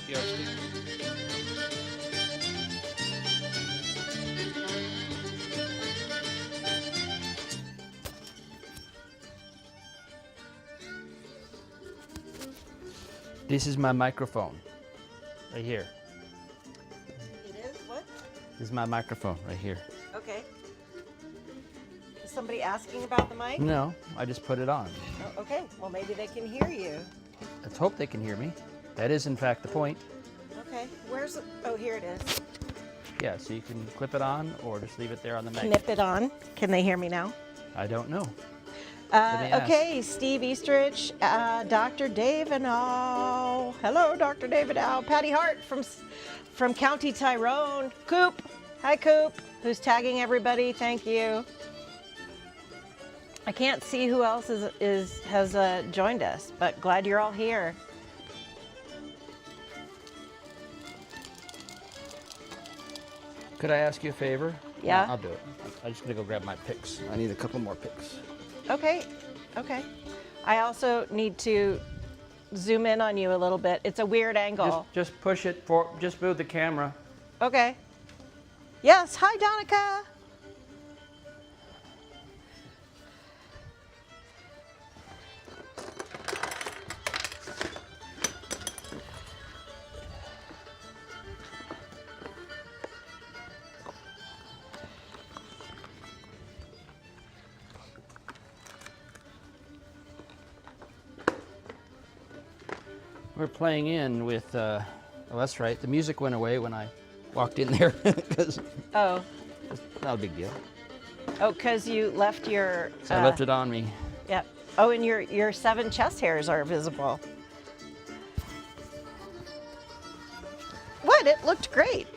yardstick. This is my microphone, right here. It is? What? This is my microphone, right here. Okay. Is somebody asking about the mic? No, I just put it on. Oh, okay. Well, maybe they can hear you. Let's hope they can hear me. That is, in fact, the point. Okay. Where's it? Oh, here it is. Yeah, so you can clip it on or just leave it there on the mic. Knip it on. Can they hear me now? I don't know. me ask. Okay, Steve Easterich, Dr. David Ow. Hello, Dr. David Ow. Patty Hart from County Tyrone. Coop. Hi, Coop. Who's tagging everybody? Thank you. I can't see who else has joined us, but glad you're all here. Could I ask you a favor? Yeah? I'll do it. I'm just gonna go grab my picks. I need a couple more picks. Okay, okay. I also need to zoom in on you a little bit. It's a weird angle. Just push it for. Just move the camera. Okay. Yes, hi, Donica. We're playing in with. Well, that's right. The music went away when I walked in there because Oh, it's not a big deal. oh, because you left your. So I left it on me. Yep. Oh, and your 7 chest hairs are visible. What? It looked great.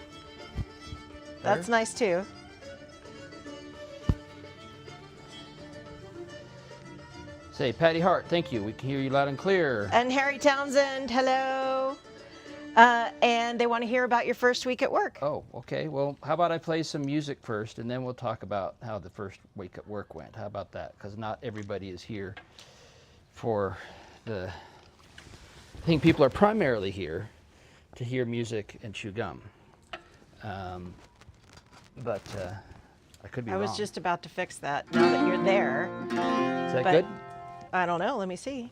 That's Better? nice too. Say, Patty Hart, thank you. We can hear you loud and clear. And Harry Townsend, hello. And they want to hear about your first week at work. Oh, okay. Well, how about I play some music first, and then we'll talk about how the first week at work went. How about that? Because not everybody is here for the. I think people are primarily here to hear music and chew gum. But I could be I wrong. was just about to fix that now that you're there. Is that but- good? I don't know. Let me see.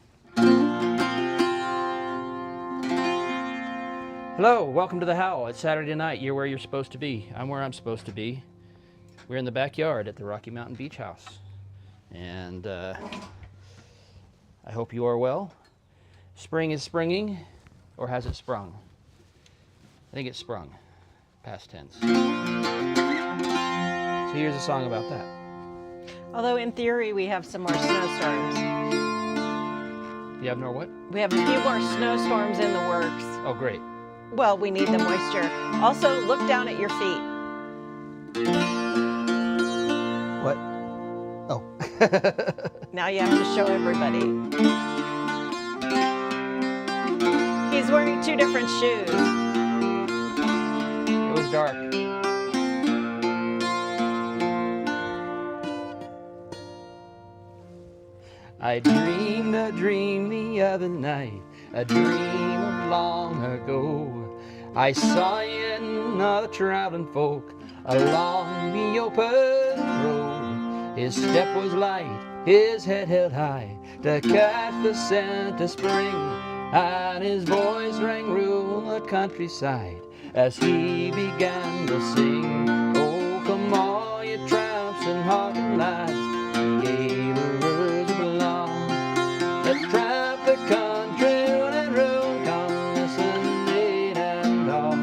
Hello, welcome to the Howl. It's Saturday night. You're where you're supposed to be. I'm where I'm supposed to be. We're in the backyard at the Rocky Mountain Beach House. And I hope you are well. Spring is springing, or has it sprung? I think it's sprung, past tense. So here's a song about that. Although in theory we have some more snowstorms. You have no what? We have a few more snowstorms in the works. Oh, great. Well, we need the moisture. Also, look down at your feet. What? Oh. Now you have to show everybody. He's wearing 2 different shoes. It was dark. I dreamed a dream the other night, a dream of long ago. I saw you and other traveling folk along the open road. His step was light, his head held high to catch the scent of spring, and his voice rang through the countryside as he began to sing. Oh, come all you tramps and hardy lads, gave the words belong. Let's tramp the country round and round, come listen, maid and all.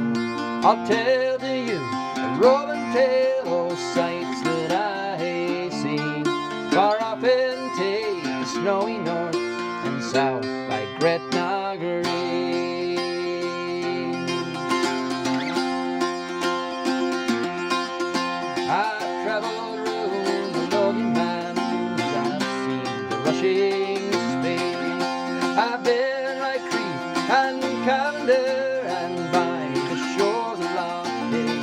I'll tell to you a roving tale of sights that I have seen, far off and take the snowy north and south by Gretna Green. I've traveled round the lonely land, I've seen the rushing spade. I've been like Crete and Cavender and by the shores of Loch Tay.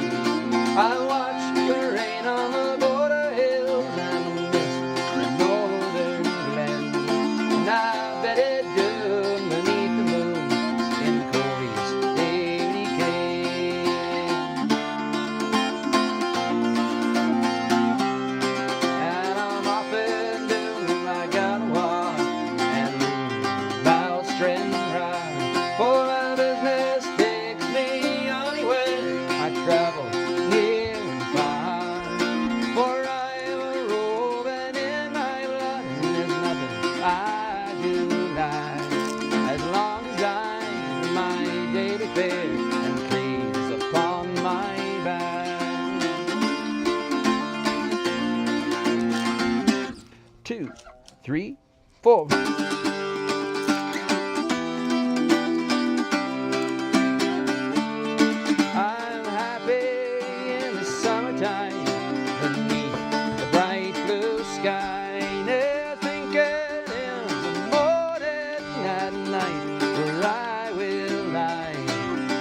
I watched the rain on the border hills and the mist in the northern glen, and I bet it do beneath the moon in the cold east day 3, 4. I'm happy in the summertime beneath the bright blue sky. Never thinking in the morning at night where I will lie.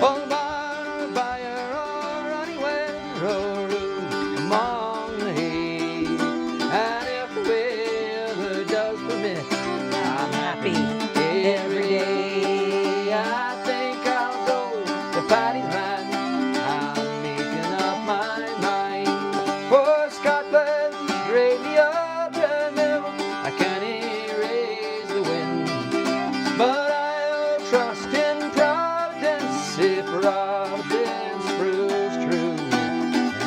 On the barn or byre or anywhere or room among the hay. And if the weather does permit, I'm happy every day. I think I'll go to Paddy's Land. I'm making up my mind. For Scotland's great the ocean mill, I can't erase the wind. But I'll trust in Providence if Providence proves true.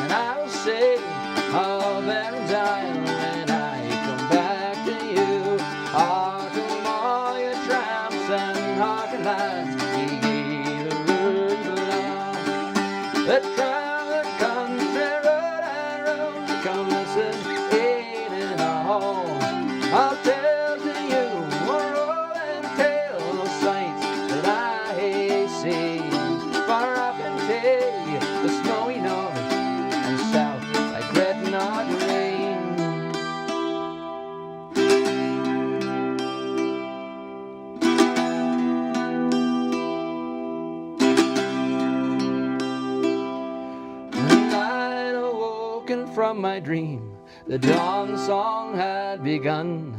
And I will say, oh, Baron's Isle, when I come back to you. Hark all your tramps and harken lads, ye the road belong. Let's travel the country road and road, come listen in a hall. I'll tell to you a rolling tale of sights that I see. Far up in Tay, the snowy north, and south like Gretna rain. And I'd awoken from my dream, the dawn song had begun.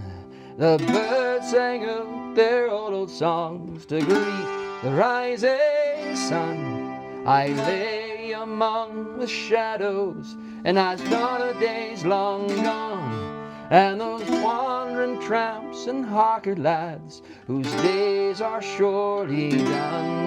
The birds sang out their old songs to greet the rising sun. I lay among the shadows, and I thought of days long gone, and those wandering tramps and hawker lads whose days are surely done.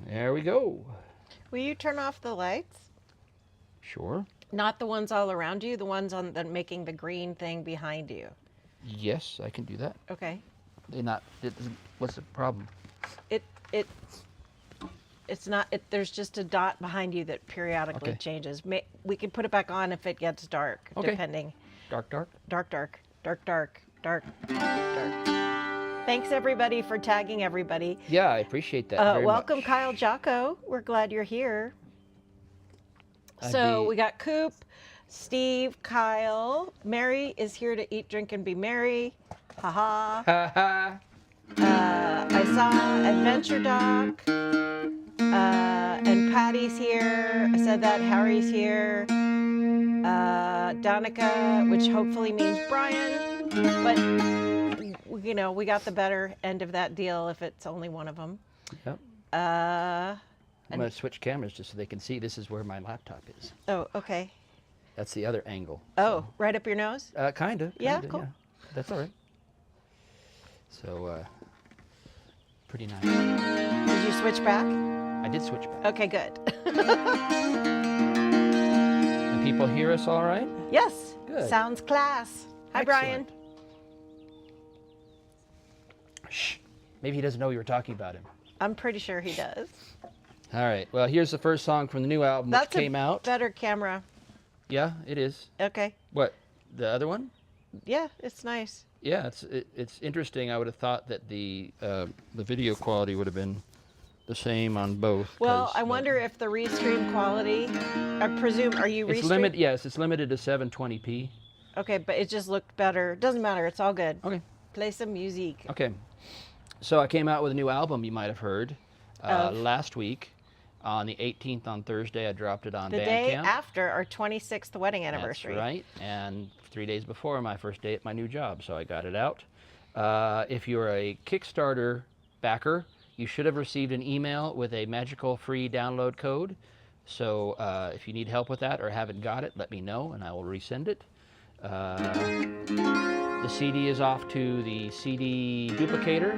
There we go. Will you turn off the lights? Sure. Not the ones all around you, the ones on the making the green thing behind you. Yes, I can do that. Okay. What's the problem? It's not. There's just a dot behind you that periodically Okay. changes. We can put it back on if it gets dark, Okay. depending. Dark, dark. Dark, dark, dark, dark, dark, dark. Thanks everybody for tagging everybody. Yeah, I appreciate that very Welcome, much. Kyle Jocko. We're glad you're here. I'd So be- we got Coop, Steve, Kyle. Mary is here to eat, drink, and be merry. Haha. Ha ha. I saw Adventure Doc. And Patty's here. I said that. Harry's here. Danica, which hopefully means Brian. But, you know, we got the better end of that deal if it's only one of them. Yep. Uh, I'm going to switch cameras just so they can see this is where my laptop is. oh, okay. That's the other angle. Oh, right up your nose? Kind of. Yeah, cool. Yeah. That's all right. So, pretty nice. Did you switch back? I did switch back. Okay, good. And people hear us all right? Yes. Good. Sounds class. Hi, Brian. Excellent. Shh. Maybe he doesn't know we were talking about him. I'm pretty sure he does. All right. Well, here's the first song from the new album which came out. Better camera. Yeah, it is. Okay. What? The other one? Yeah, it's nice. Yeah, it's interesting. I would have thought that the video quality would have been the same on both. Well, I wonder if the Restream quality, I presume, are you it's Restream? Yes, it's limited to 720p. Okay, but it just looked better. Doesn't matter. It's all good. Okay. Play some music. Okay. So I came out with a new album you might have heard last week. On the 18th on Thursday, I dropped it on The Bandcamp. day after our 26th wedding anniversary. That's right. And 3 days before my first day at my new job, so I got it out. If you're a Kickstarter backer, you should have received an email with a magical free download code. So if you need help with that or haven't got it, let me know and I will resend it. The CD is off to the CD duplicator,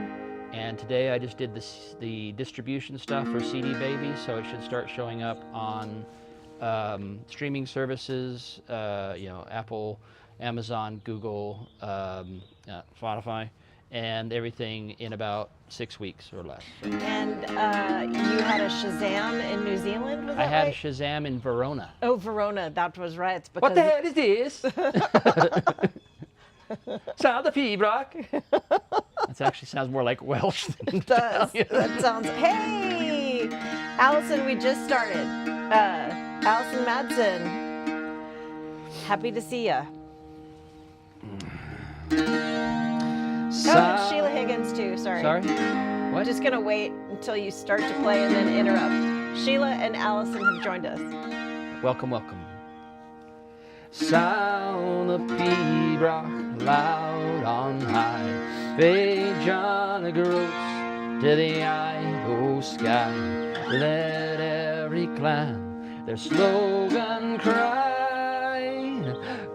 and today I just did the distribution stuff for CD Baby, so it should start showing up on streaming services, Apple, Amazon, Google, Spotify, and everything in about 6 weeks or less. And you had a Shazam in New Zealand, was that I had right? a Shazam in Verona. Oh, Verona, that was right. It's What the because- hell is this? Sound of Pibrock. That actually sounds more like Welsh than It does. Italian. That sounds. Hey, Allison, we just started. Allison Madsen. Happy to see ya. Oh, Sheila Higgins too. Sorry. Sorry? I'm What? just gonna wait until you start to play and then interrupt. Sheila and Allison have joined us. Welcome, welcome. Sound of Pibrock loud on high. Fade John grows to the Idaho sky. Let every clan their slogan cry.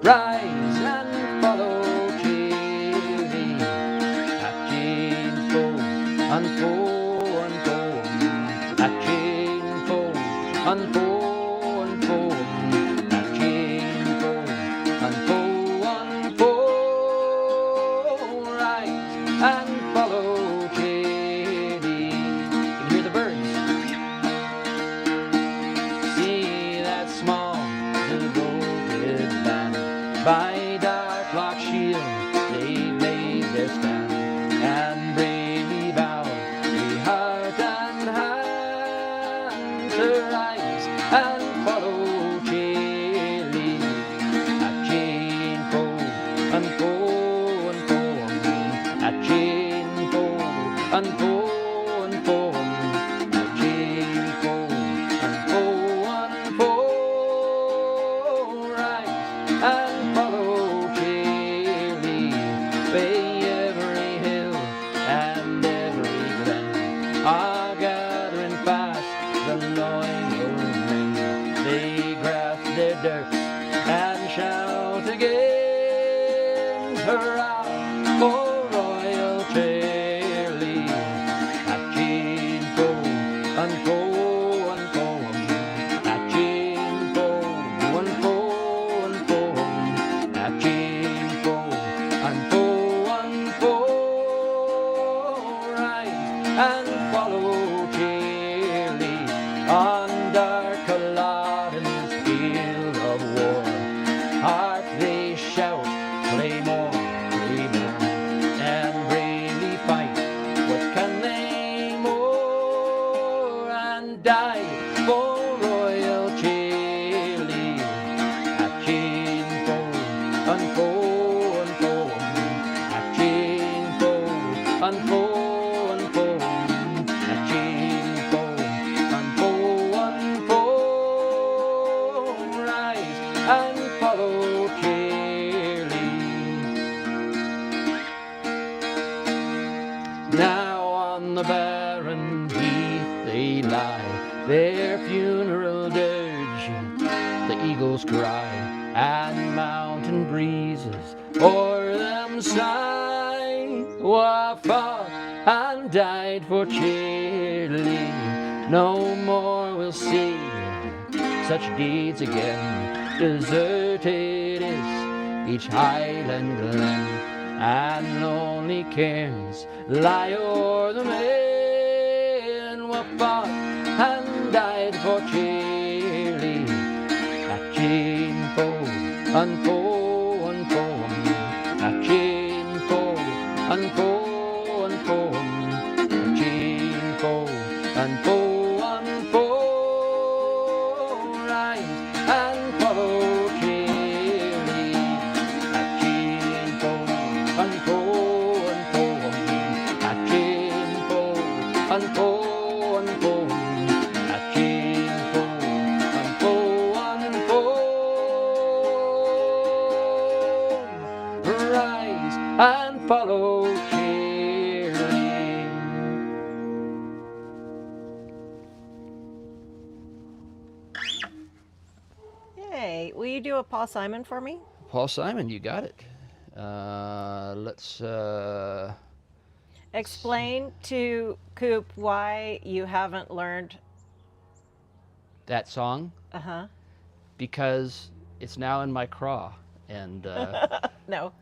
Rise and follow cheerily. At chain foe, unfold, unfold. At chain foe, unfold, unfold. At chain foe, unfold, unfold. Rise and follow cheerily. You can hear the birds. See that small devoted band by dark lock shield. They made their stand and bravely bowed, we heart and hand to rise and follow cheerily. At chain foe, unfold, unfold. At chain foe, unfold, unfold. At chain foe, unfold, unfold. Rise and follow cheerily. Bay every hill and every glen are gathering fast the loyal men. They grasp their dirks and shout again, hurrah for royal cheerily. At chain foe, unfold, unfold. At chain foe, unfold, unfold. At chain foe, unfold, unfold. Rise and follow cheerily on dark Culloden's field of war. Hark they shout, Claymore, Claymore, and bravely fight. What can they more? And die for royal cheerlead. At chain foe, unfold, unfold. At chain foe, unfold, unfold. At chain foe, unfold, unfold. Rise and follow cheerlead. Now on the barren heath they lie, their funeral dirge, the eagles cry, and mountain breezes o'er them sigh. Who have fought and died for cheerily, no more will see such deeds again. Deserted is each highland glen, and lonely cairns lie o'er the men. Who have fought and died for cheerily. At chain foe, unfold, unfold. At chain foe, unfold, unfold. At chain foe, unfold, unfold. Rise and follow cheerily. At chain foe, unfold, unfold. At chain foe, unfold, unfold. At chain foe, unfold, unfold. Rise and follow cheerily. Yay. Will you do a Paul Simon for me? Paul Simon, you got it. Let's. Explain to Coop why you haven't learned. That song. Uh huh. Because it's now in my craw, and No.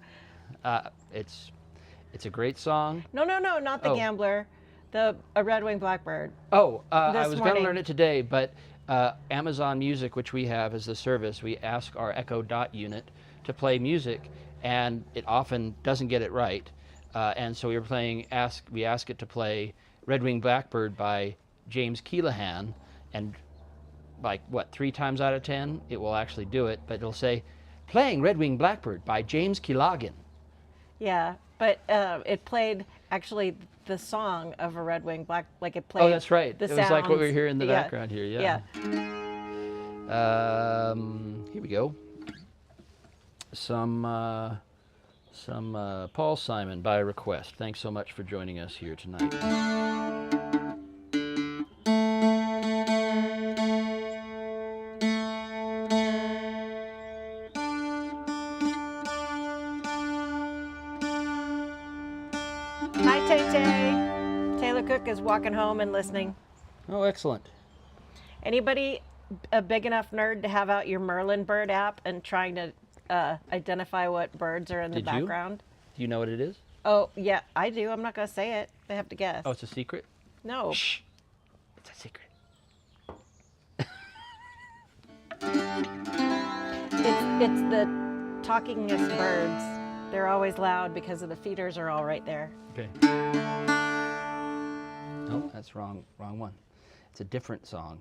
it's a great song. No, not the Oh. Gambler. A Red-winged blackbird. Oh, I This was going to morning. learn it today, but Amazon Music, which we have as the service, we ask our Echo Dot unit to play music, and it often doesn't get it right. And so we ask it to play Red-winged Blackbird by James Keelahan, and like, 3 times out of 10, it will actually do it, but it'll say, playing Red-winged Blackbird by James Keelagan. Yeah, but it played actually the song of a red-winged black, like it played. Oh, that's right. The It was like what we sounds. hear in the Yeah. background here. Yeah. Here we go. Some Paul Simon by request. Thanks so much for joining us here tonight. Hi, Tay. Taylor Cook is walking home and listening. Oh, excellent. Anybody a big enough nerd to have out your Merlin bird app and trying to identify what birds are in the Did you? background? Do you know what it is? Oh, yeah, I do. I'm not going to say it. They have to guess. Oh, it's a secret? No. Shh. It's a secret. It's the talkingest birds. They're always loud because of the feeders are all right there. Okay. Oh, that's wrong one. It's a different song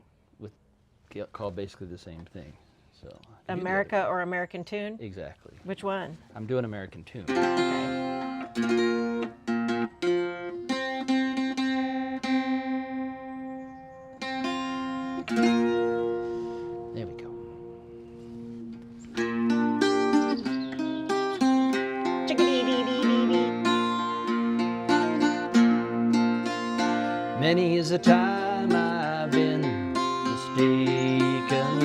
called basically the same thing. So America or American Tune? Exactly. Which one? I'm doing American Tune. Okay. There we go. Chickadee-dee-dee-dee-dee. Many is the time I've been mistaken,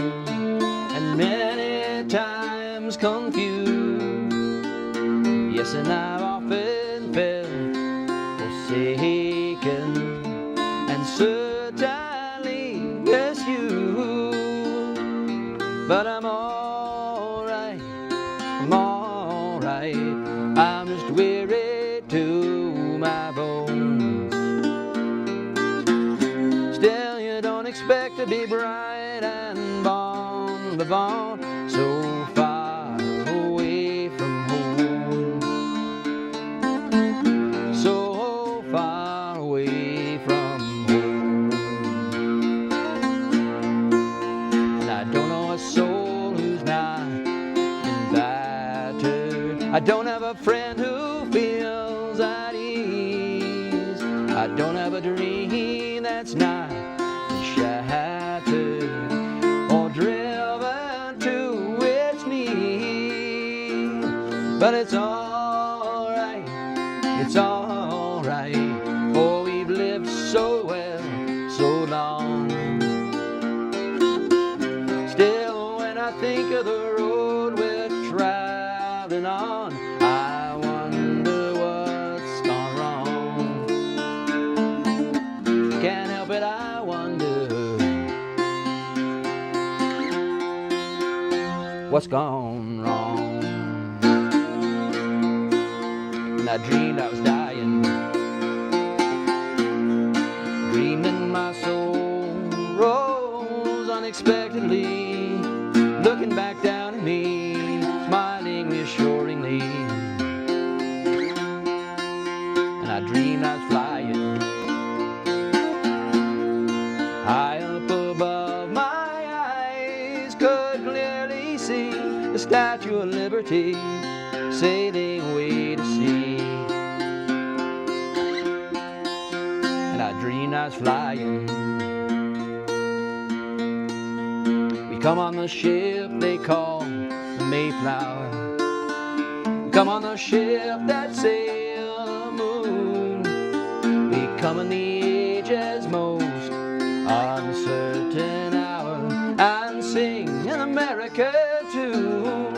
and many times confused. Yes, and I've often felt forsaken, and certainly misused. But I'm alright, I'm alright. I'm just weary to my bones. Still, you don't expect to be bright and bon vivant, so far away from home, so far away from home. And I don't know a soul who's not invited. I don't have a friend who feels at ease. I don't have a dream that's not shattered or driven to its knees. But it's alright, it's alright. Oh, we've lived so well, so long. Still, when I think of the road we're traveling on, I wonder what's gone wrong. Can't help it, I wonder what's gone wrong. And I dreamed I was dying, dreaming my soul rose unexpectedly, looking back down at me, smiling reassuringly. And I dreamed I was flying high up above. My eyes could clearly see the Statue of Liberty sailing away to sea. And I dreamed I was flying. We come on the ship they call the Mayflower. We come on the ship that sailed the moon. We come in the age's most uncertain hour and sing an American tune.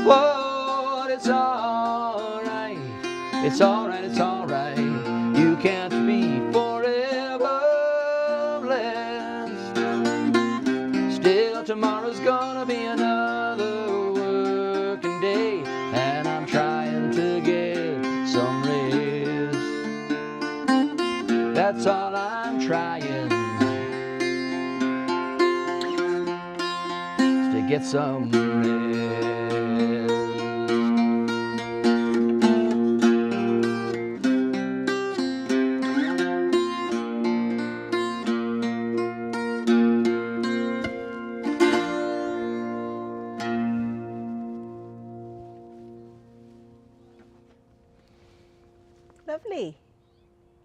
Oh, it's alright, it's alright, it's alright. You can't be forever blessed. Still, tomorrow's gonna be another get some rest. Lovely.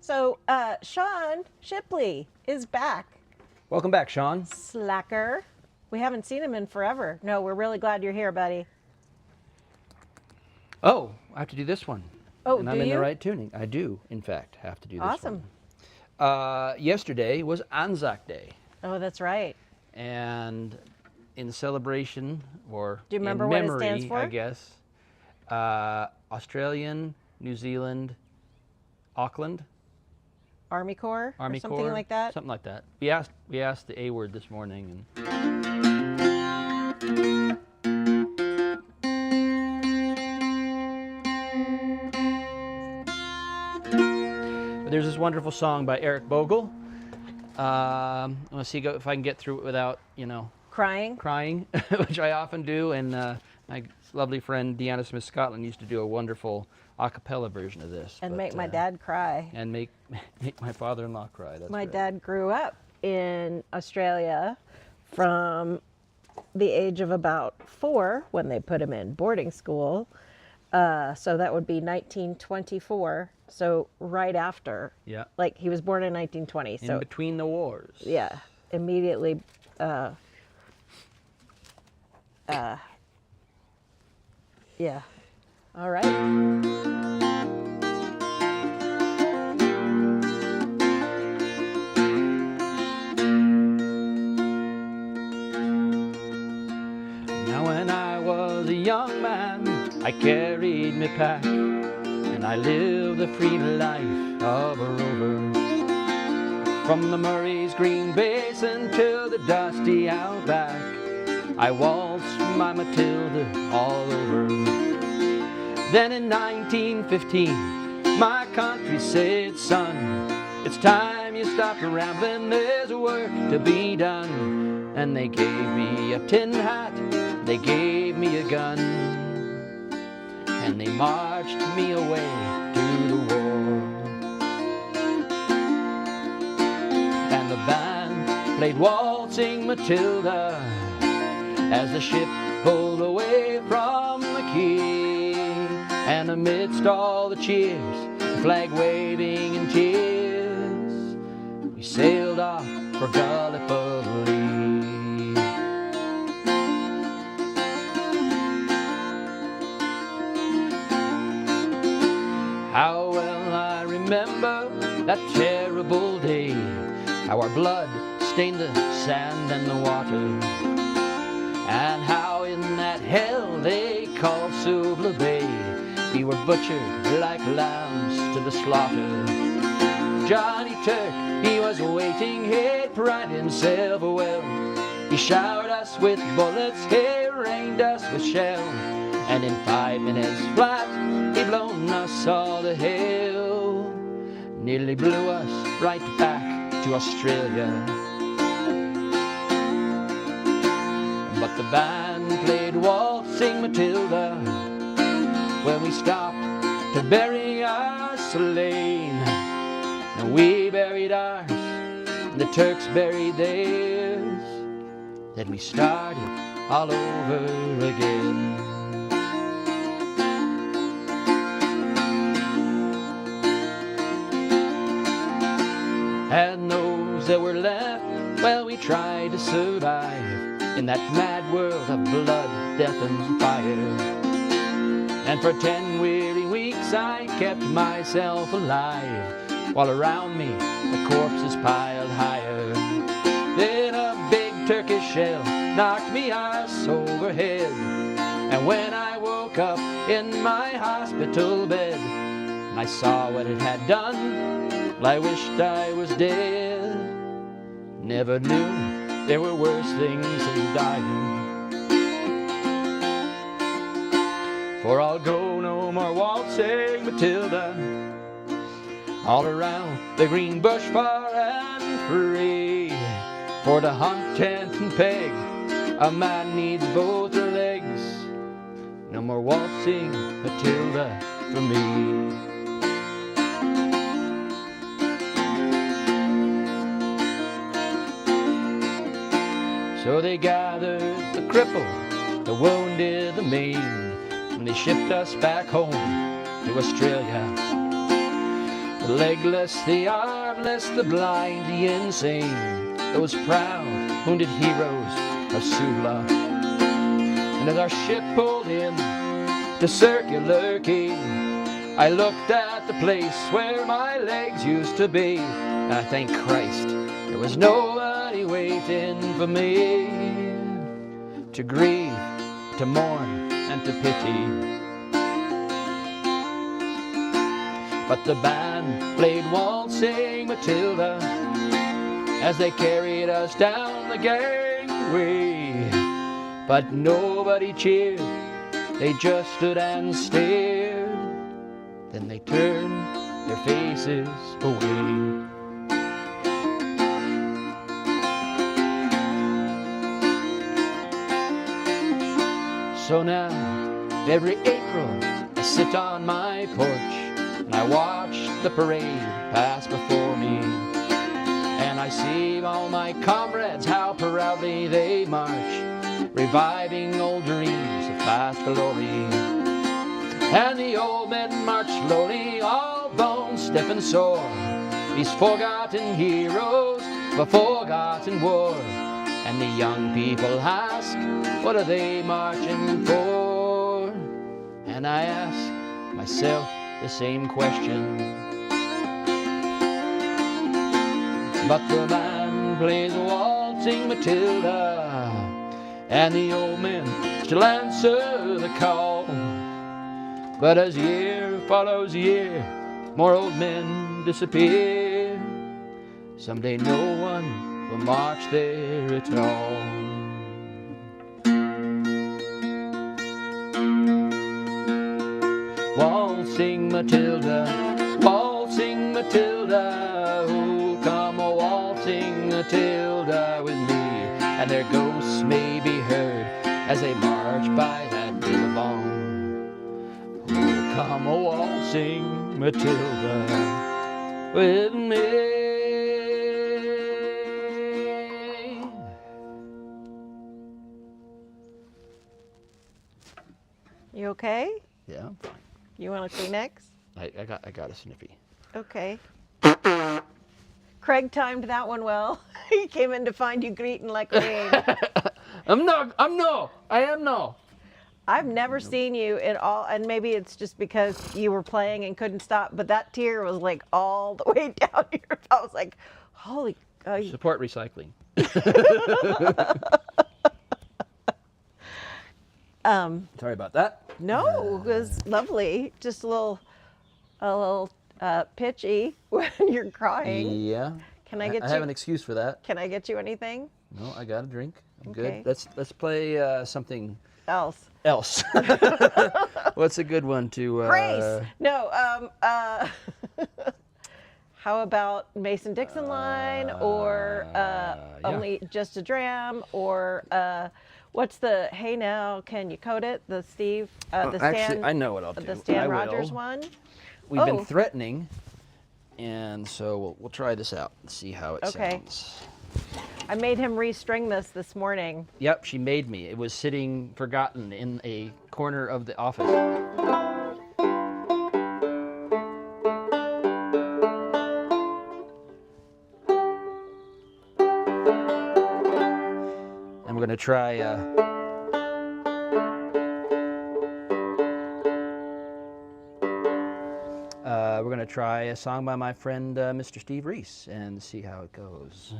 So, Sean Shipley is back. Welcome back, Sean. Slacker. We haven't seen him in forever. No, we're really glad you're here, buddy. Oh, I have to do this one. Oh, and do I'm in you? the right tuning. I do, in fact, have to do this Awesome. one. Yesterday was Anzac Day. Oh, that's right. And in celebration, or Do you remember in what it memory, stands for? I guess, Australian, New Zealand, Auckland, Army Corps Army or something Corps, like that. something like that. We asked the A word this morning, and but there's this wonderful song by Eric Bogle. I want to see if I can get through it without, Crying. crying, which I often do, and my lovely friend Deanna Smith Scotland used to do a wonderful a cappella version of this. And but, make my dad cry. and make my father-in-law cry. That's My great. dad grew up in Australia from the age of about 4 when they put him in boarding school. So that would be 1924. So right after. Yeah. Like he was born in 1920. In So between the wars. yeah, immediately. Yeah. All right. Now when I was a young man, I carried me pack, and I lived the free life of a rover. From the Murray's green basin to the dusty outback, I waltzed my Matilda all over. Then in 1915, my country said, son, it's time you stopped rambling, there's work to be done. And they gave me a tin hat, they gave me a gun, and they marched me away to the war. And the band played Waltzing Matilda as the ship pulled away from the quay. And amidst all the cheers, flag waving and tears, we sailed off for Gallipoli. How well I remember that terrible day, how our blood stained the sand and the water, and how in that hell they called Suvla Bay we were butchered like lambs to the slaughter. Johnny Turk, he was waiting, he'd pride himself well. He showered us with bullets, he rained us with shell, and in 5 minutes flat, he'd blown us all to hell. Nearly blew us right back to Australia. But the band played Waltzing Matilda when we stopped to bury our slain. And we buried ours, and the Turks buried theirs. Then we started all over again. And those that were left, well, we tried to survive in that mad world of blood, death, and fire. And for 10 weary weeks I kept myself alive, while around me the corpses piled higher. Then a big Turkish shell knocked me arse overhead, and when I woke up in my hospital bed, I saw what it had done, well, I wished I was dead. Never knew there were worse things than dying. For I'll go no more waltzing Matilda all around the green bush far and free, for to hunt, tent, and peg A man needs both her legs. No more waltzing Matilda for me. So they gathered the crippled, the wounded, the maimed, and they shipped us back home to Australia. The legless, the armless, the blind, the insane, those proud, wounded heroes of Sula. And as our ship pulled in to Circular Quay, I looked at the place where my legs used to be, and I thank Christ there was nobody waiting for me to grieve, to mourn, and to pity. But the band played Waltzing Matilda as they carried us down the gangway. But nobody cheered, they just stood and stared. Then they turned their faces away. So now, every April, I sit on my porch and I watch the parade pass before me. And I see all my comrades, how proudly they march, reviving old dreams of past glory. And the old men march slowly, all bones stiff and sore, these forgotten heroes of a forgotten war. And the young people ask, what are they marching for? And I ask myself the same question. But the band plays Waltzing Matilda, and the old men still answer the call. But as year follows year, more old men disappear. Someday no one will march there at all. Waltzing Matilda, waltzing Matilda, oh, come a waltzing Matilda with me. And their ghosts may be heard as they march by that billabong. Oh, come a waltzing Matilda with me. You okay? Yeah, I'm fine. You want a Kleenex? I got a sniffy. Okay. Craig timed that one well. He came in to find you greeting like rain. I am no. I've never seen you at all, and maybe it's just because you were playing and couldn't stop, but that tear was like all the way down here. I was like, holy. Support recycling. Sorry about that. No, it was lovely. Just a little pitchy when you're crying. Yeah. Can I get I you? have an excuse for that. Can I get you anything? No, I got a drink. I'm Okay. good. Let's play something Else. What's a good one to? Grace. No. How about Mason Dixon line, or yeah. only just a dram, or what's the Hey Now Can You Code It? The Steve. The Stan. Actually, I know what I'll do. The Stan I Rogers will. one. We've been Oh. threatening, and so we'll try this out and see how it Okay. sounds. I made him restring this morning. Yep, she made me. It was sitting forgotten in a corner of the office. And we're going to try... we're going to try a song by my friend Mr. Steve Reese and see how it goes.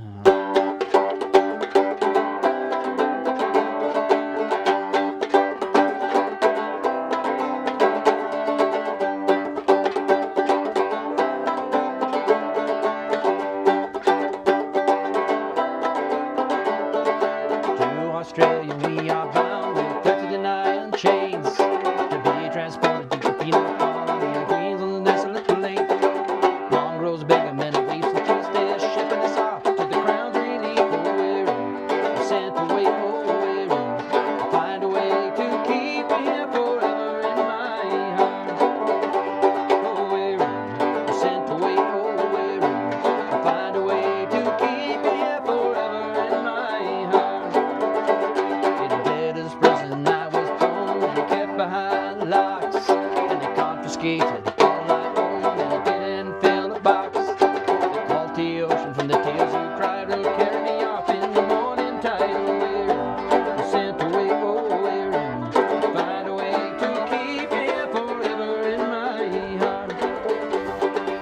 To Australia we are bound with 39 chains to be transported to the penal colony of Queensland, desolate lake. Long grows bigger, men of waves to Tuesday, shipping us off to the Crown's relief. waited all night long and I didn't fill the box. They called the ocean from the tears you cried, will carry me off in the morning tide. Oh, we're sent away, oh, we're find a way to keep you forever in my heart.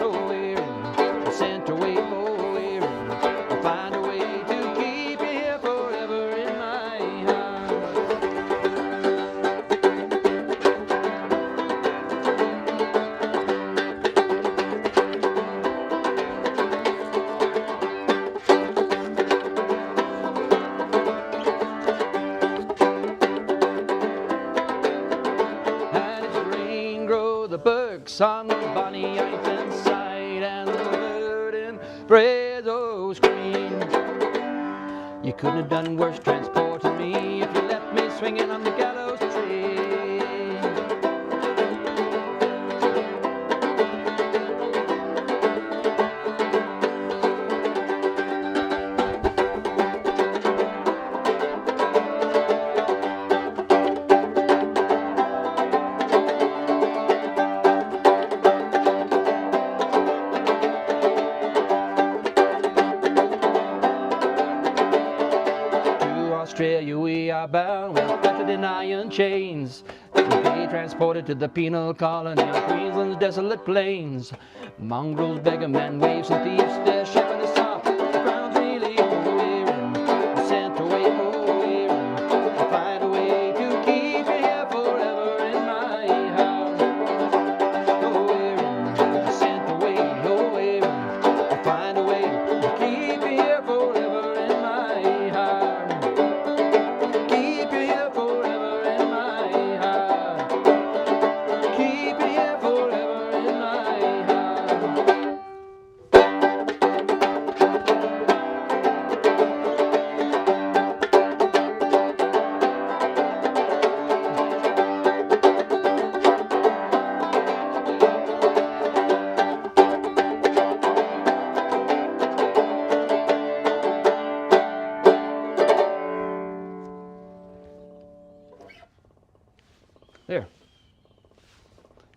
Oh, we're sent away, oh, we're find a way to keep you forever in my heart. And as the rain grow the bergs on the bonny island side, and the burden brazos scream. You couldn't have done worse transporting me if you left me swinging on the gallows tree. To Australia we are bound, we're fettered in iron chains. To be transported to the penal colony on Queensland's desolate plains. Mongrels, beggarmen, waves and thieves, they're shipping us off. The ground's really we're sent away, oh, we'll find a way to keep you here forever in my house. Oh, we're sent away, oh, we'll find a way to keep you here forever in my heart. Keep you here forever in my heart. Keep you here forever in my heart. There.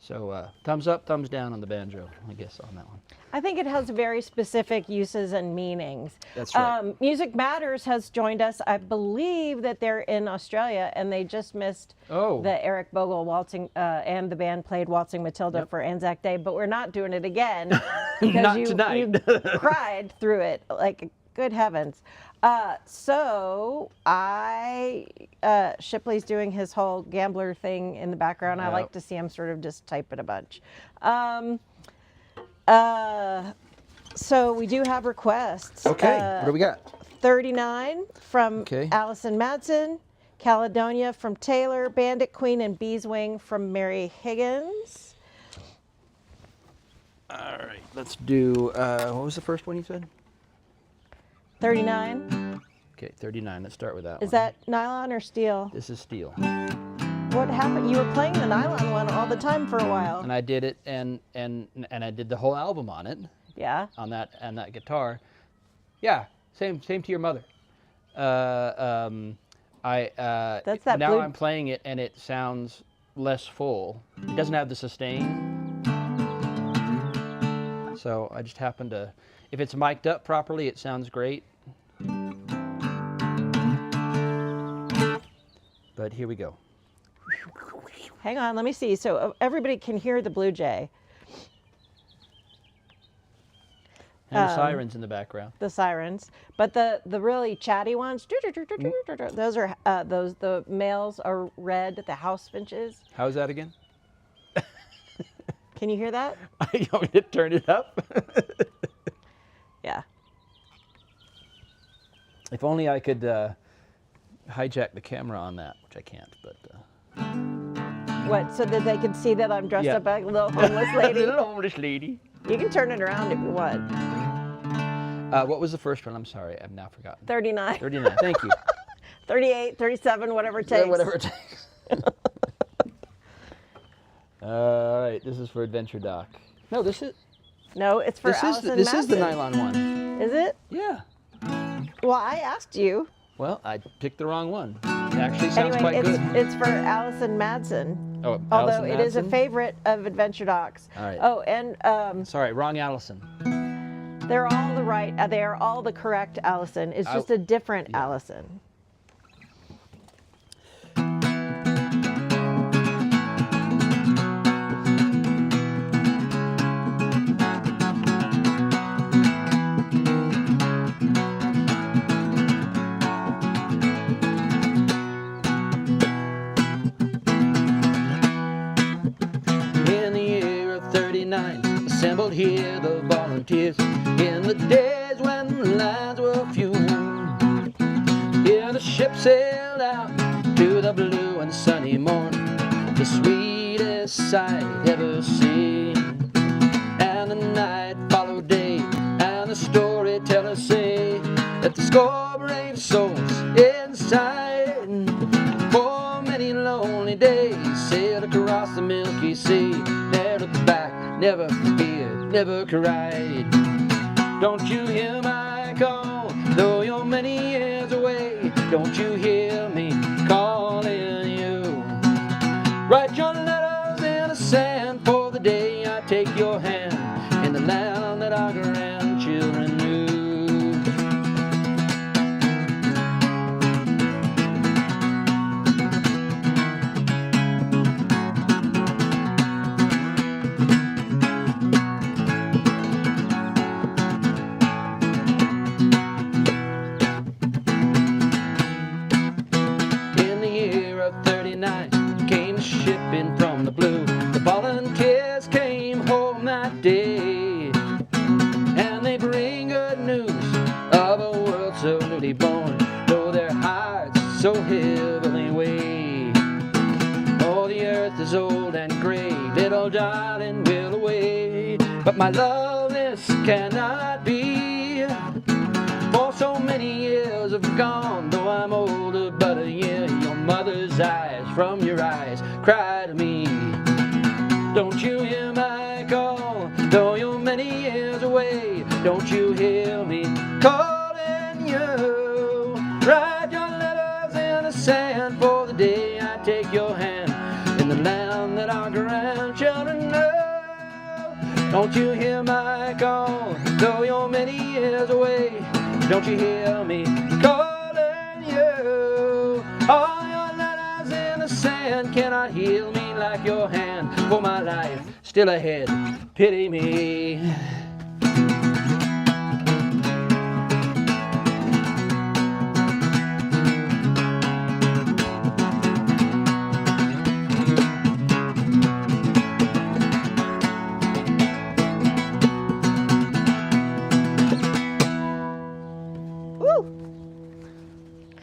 So thumbs up, thumbs down on the banjo, I guess, on that one. I think it has very specific uses and meanings. That's right. Music Matters has joined us. I believe that they're in Australia, and they just missed Oh. the Eric Bogle waltzing, and the band played Waltzing Matilda for Anzac Day, but we're not doing it again because Not you tonight. cried through it. Like, good heavens. So Shipley's doing his whole gambler thing in the background. I Yep. like to see him sort of just type it a bunch. So we do have requests. Okay, what do we got? 39 from Okay. Allison Madsen, Caledonia from Taylor, Bandit Queen and Beeswing from Mary Higgins. All right, let's do, what was the first one you said? 39. Okay, 39, let's start with that one. Is that nylon or steel? This is steel. What happened? You were playing the nylon one all the time for a while. And I did it, and I did the whole album on it, Yeah. on that guitar. Yeah, same to your mother. That's that now blue- I'm playing it and it sounds less full. It doesn't have the sustain. So I just happen to, if it's mic'd up properly, it sounds great. But here we go. Hang on, let me see. So everybody can hear the Blue Jay, And the sirens in the background. the sirens, but the really chatty ones, those are the males are red, the house finches. How's that again? Can you hear that? You want me to turn it up? Yeah. If only I could hijack the camera on that, which I can't, but... What? So that they can see that I'm dressed Yeah. up like a little homeless lady. Little homeless lady. You can turn it around if you want. What was the first one? I'm sorry, I've now forgotten. 39. 39, thank you. 38, 37, whatever it takes. Whatever it takes. All right, this is for Adventure Doc. No, this is... No, it's for Allison This is the Madsen. nylon one. Is it? Yeah. Well, I asked you. Well, I picked the wrong one. It actually sounds Anyway, quite good. it's for Allison Madsen. Oh, Although Allison it is a Madsen? favorite of Adventure Docs. All right. Oh, and Sorry, wrong Allison. they're all the right. They are all the correct Allison. It's just a different Allison. In the year of 39, assembled here the volunteers. In the days when the lines were few, here the ship sailed out to the blue and sunny morn, the sweetest sight ever seen. And the night followed day, and the storytellers say that the score brave souls inside, for many lonely days, sailed across the Milky Sea, never looked back, never feared, never cried. Don't you hear my call, though you're many years away? Don't you hear me calling you? Write your letters in the sand for the day I take your hand in the land that our grandchildren knew. In the year of 39 came a ship in from the blue. The volunteers came home that day, and they bring good news of a world so newly born, though their hearts so heavily weigh. Oh, the earth is old and gray, little darling will away, but my love, this cannot be, for so many years have gone, though I'm older but a year. Your mother's eyes, from your eyes, cry to me. Don't you hear my call, though you're many years away? Don't you hear me calling you? Write your letters in the sand for the day I take your hand in the land that our grandchildren know. Don't you hear my call, though you're many years away? Don't you hear me calling you? All your letters in the sand cannot heal me like your hand. For my life still ahead, pity me.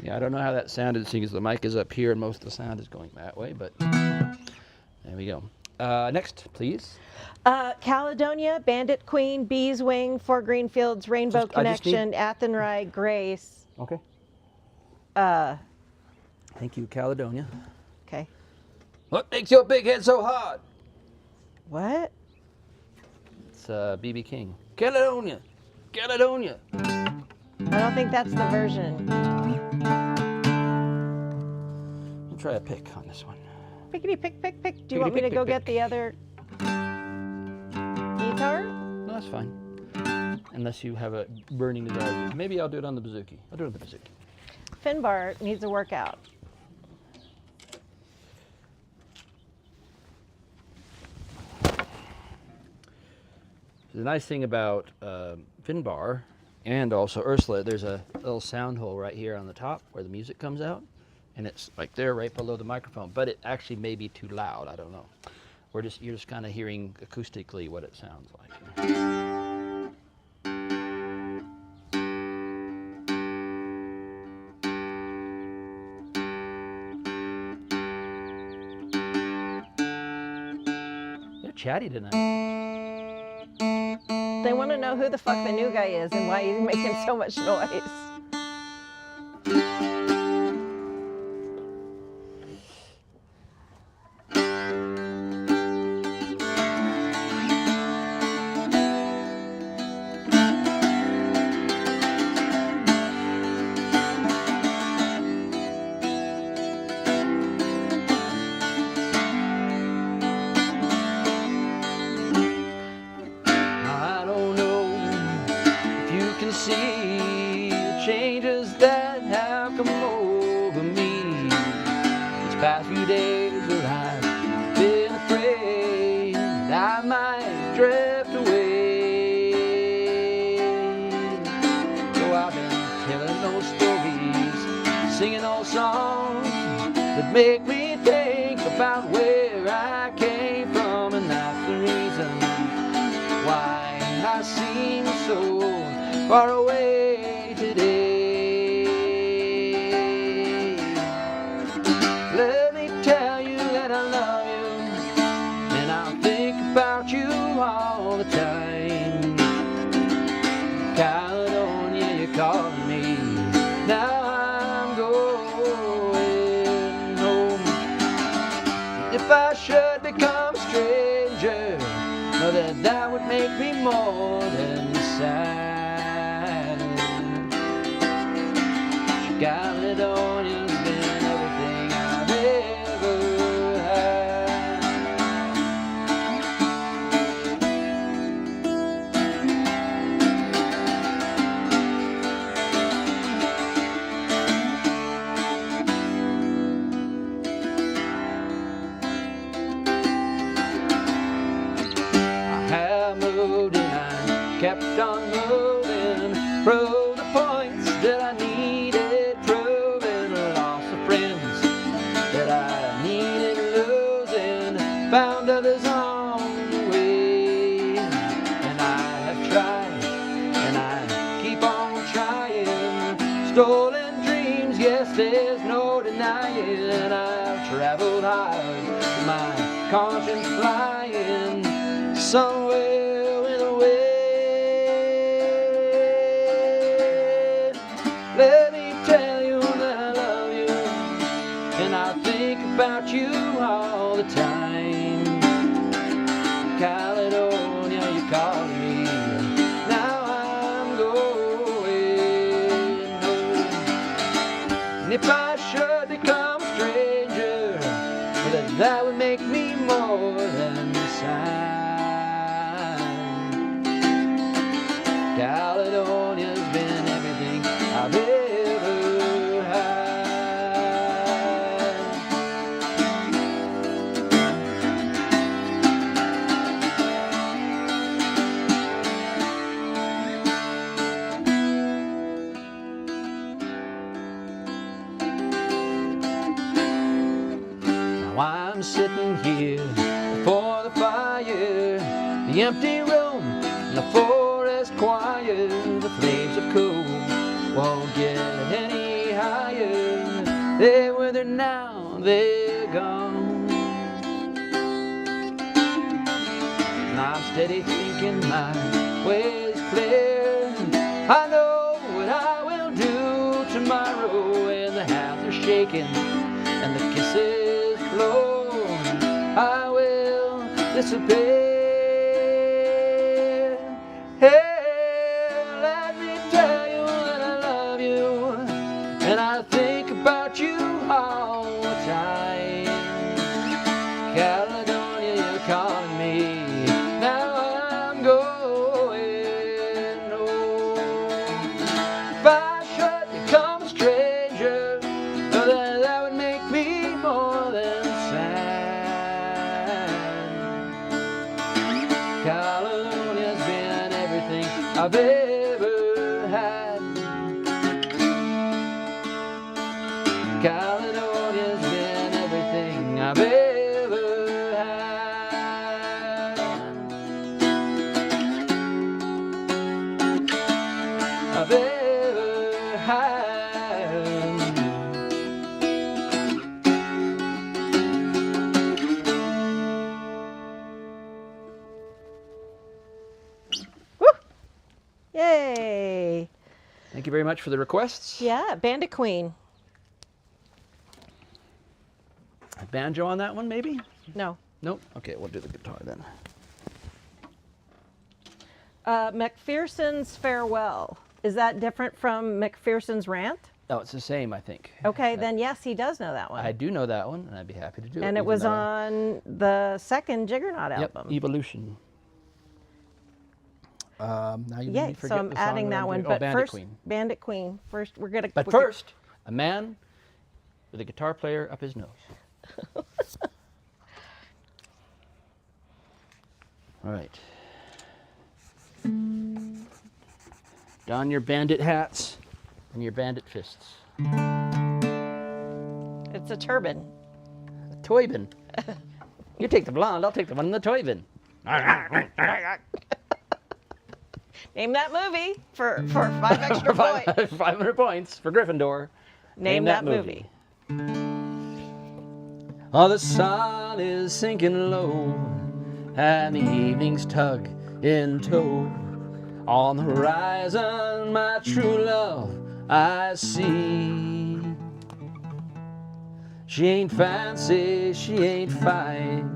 Yeah, I don't know how that sounded, seeing as the mic is up here and most of the sound is going that way, but there we go. Next, please. Caledonia, Bandit Queen, Bees Wing, Four Greenfields, Rainbow Connection, Athenry, Grace. Okay. Thank you, Caledonia. Okay. What makes your big head so hard? What? It's B.B. King. Caledonia, Caledonia. I don't think that's the version. I'll try a pick on this one. Pickety pick, pick, pick. Do you want me to go get the other guitar? No, that's fine. Unless you have a burning desire. Maybe I'll do it on the bouzouki. I'll do it on the bouzouki. Finbar needs a workout. The nice thing about Finbar and also Ursula, there's a little sound hole right here on the top where the music comes out, and it's like there right below the microphone, but it actually may be too loud, I don't know. You're just kind of hearing acoustically what it sounds like. They're chatty tonight. They want to know who the fuck the new guy is and why he's making so much noise. drift away. So I've been telling those stories, singing those songs that make me think about where I came from, and that's the reason why I seem so far away today. Let me tell you that I love you, and I'll think about you all the time. Caledonia, you're calling me. Now I'm going home. If I should become a stranger, know that that would make me more than sad. Caledonia's been everything I've ever had. I have moved and I kept on moving, proved the points that I needed proving, lost the friends that I needed losing, found others on the way. And I have tried, and I keep on trying, stolen dreams, yes, there's no denying. And I've traveled hard, my conscience flying somewhere with a wind. Let me tell you that I love you, and I think about you all the time. Caledonia, you're calling me. Now I'm going home. And if I should become a stranger, that would make me more than sad. Caledonia's been everything I've ever had. Now I'm sitting here before the fire, the empty room, and the forest choir. The flames of coal won't get any higher. They wither now, they're gone. And I'm steady thinking my way's clear. I know what I will do tomorrow when the hands are shaking and the kisses flow. I will disappear. Hey, let me tell you that I love you, and I think about you all the time. Caledonia, you're calling me. Now I'm going home. If I should become a stranger, know that that would make me more than sad. Caledonia's been everything I've ever had. Caledonia's been everything I've ever had. I've ever had. Woo! Yay! Thank you very much for the requests. Yeah, Bandit Queen. Banjo on that one, maybe? No. Nope. Okay, we'll do the guitar then. McPherson's Farewell. Is that different from McPherson's Rant? No, it's the same, I think. Okay, then yes, he does know that one. I do know that one, and I'd be happy to do it. And it even was though- on the second Jiggernaut Yep, album. Evolution. Now you Yeah, made me forget so I'm the song adding that that I'm one. doing. But Oh, Bandit first, Queen. Bandit Queen. First, we're gonna. But first, a man with a guitar player up his nose. All right. Don your bandit hats and your bandit fists. It's a turban. A toy bin. You take the blonde, I'll take the one in the toy bin. Name that movie for 5 extra points. 500 points for Gryffindor. Name that movie. Oh, the sun is sinking low, and the evening's tug in tow. On the horizon, my true love I see. She ain't fancy, she ain't fine,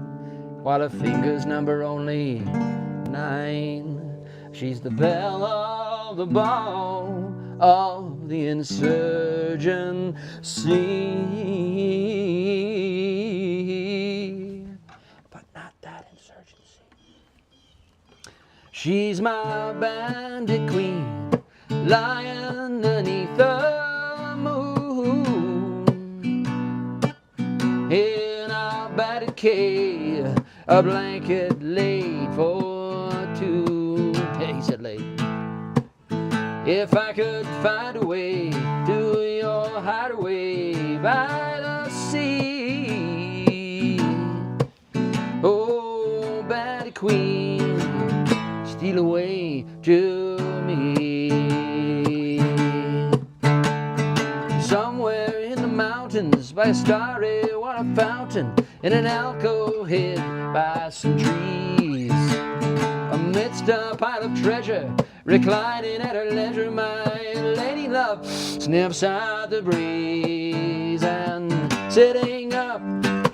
while her fingers number only 9. She's the belle of the ball of the insurgency, but not that insurgency. She's my bandit queen, lying underneath the moon, in our battered cave, a blanket laid for 2. Yeah, he said laid. If I could find a way to your hideaway by the sea, oh, bandit queen, steal away to me. Somewhere in the mountains by a starry water fountain, in an alcove hid by some trees, amidst a pile of treasure, reclining at her leisure, my lady love sniffs out the breeze, and sitting up,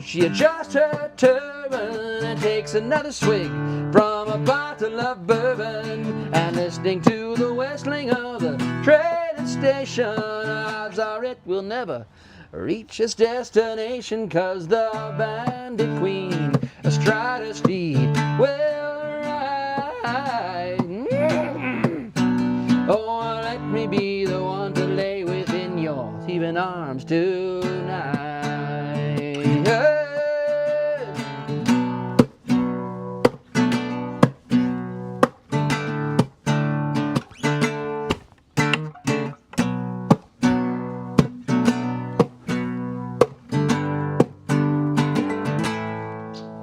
she adjusts her turban and takes another swig from a bottle of bourbon, and listening to the whistling of the train station, odds are it will never reach its destination, 'cause the bandit queen astride her steed will ride. Oh, let me be the one to lay within your thieving arms tonight. Hey.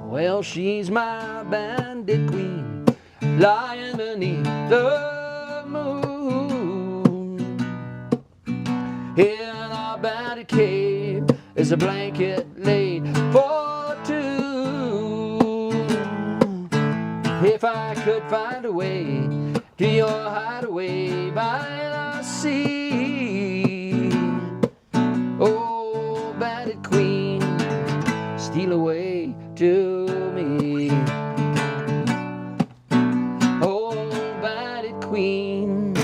Well, she's my bandit queen, lying beneath the moon. In our bandit cave is a blanket laid for 2. If I could find a way to your hideaway by the sea, oh, bandit queen, steal away to me. Oh, bandit queen,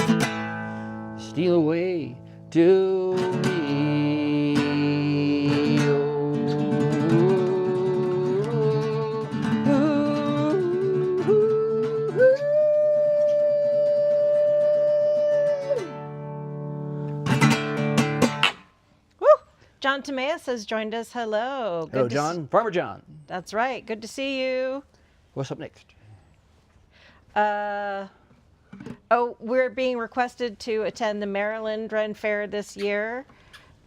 steal away to me. Woo! John Timaeus has joined us. Hello. Hello, to John. Farmer John. That's right. Good to see you. What's up next? Oh, we're being requested to attend the Maryland Ren Fair this year.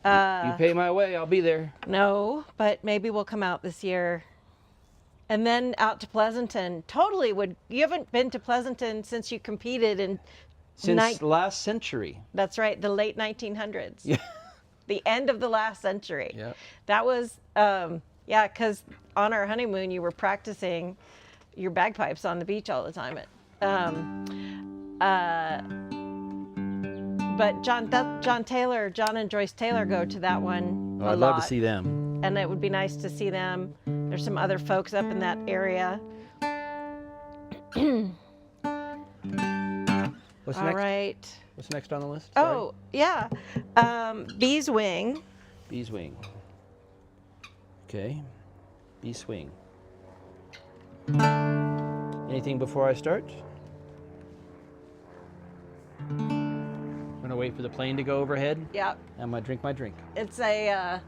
You pay my way, I'll be there. No, but maybe we'll come out this year. And then out to Pleasanton. Totally would. You haven't been to Pleasanton since you competed in... Since last century. That's right, the late 1900s. Yeah. The end of the last century. Yep. That was, yeah, because on our honeymoon, you were practicing your bagpipes on the beach all the time. But John and Joyce Taylor go to that one a I'd lot. love to see them. And it would be nice to see them. There's some other folks up in that area. What's All next? right. What's next on the list? Sorry. Oh, yeah. Bee's Wing. Bee's Wing. Okay. Bee Swing. Anything before I start? I'm gonna wait for the plane to go overhead. Yeah. I'm gonna drink my drink. It's a,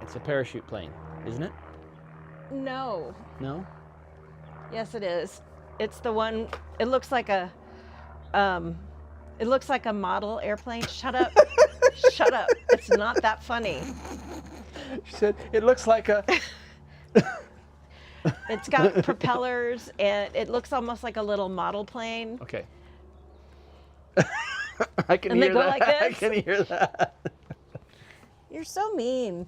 It's a parachute plane, isn't it? no. No? Yes, it is. It's the one, it looks like a It looks like a model airplane. Shut up. Shut up. It's not that funny. She said, it looks like a... It's got propellers, and it looks almost like a little model plane. Okay. I can And they hear go that. like this? I can hear that. You're so mean.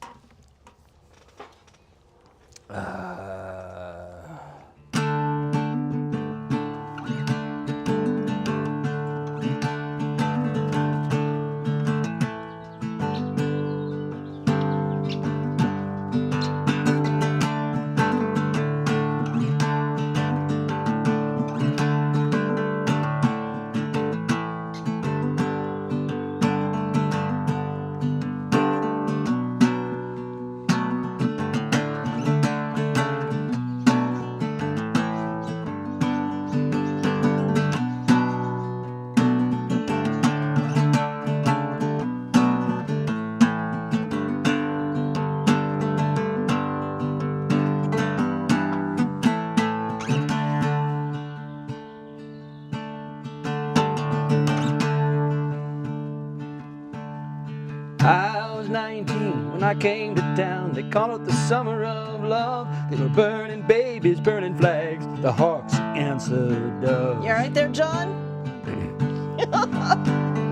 I was 19 when I came to town. They call it the summer of love. They were burning babies, burning flags. The hawks answered doves. You all right there, John?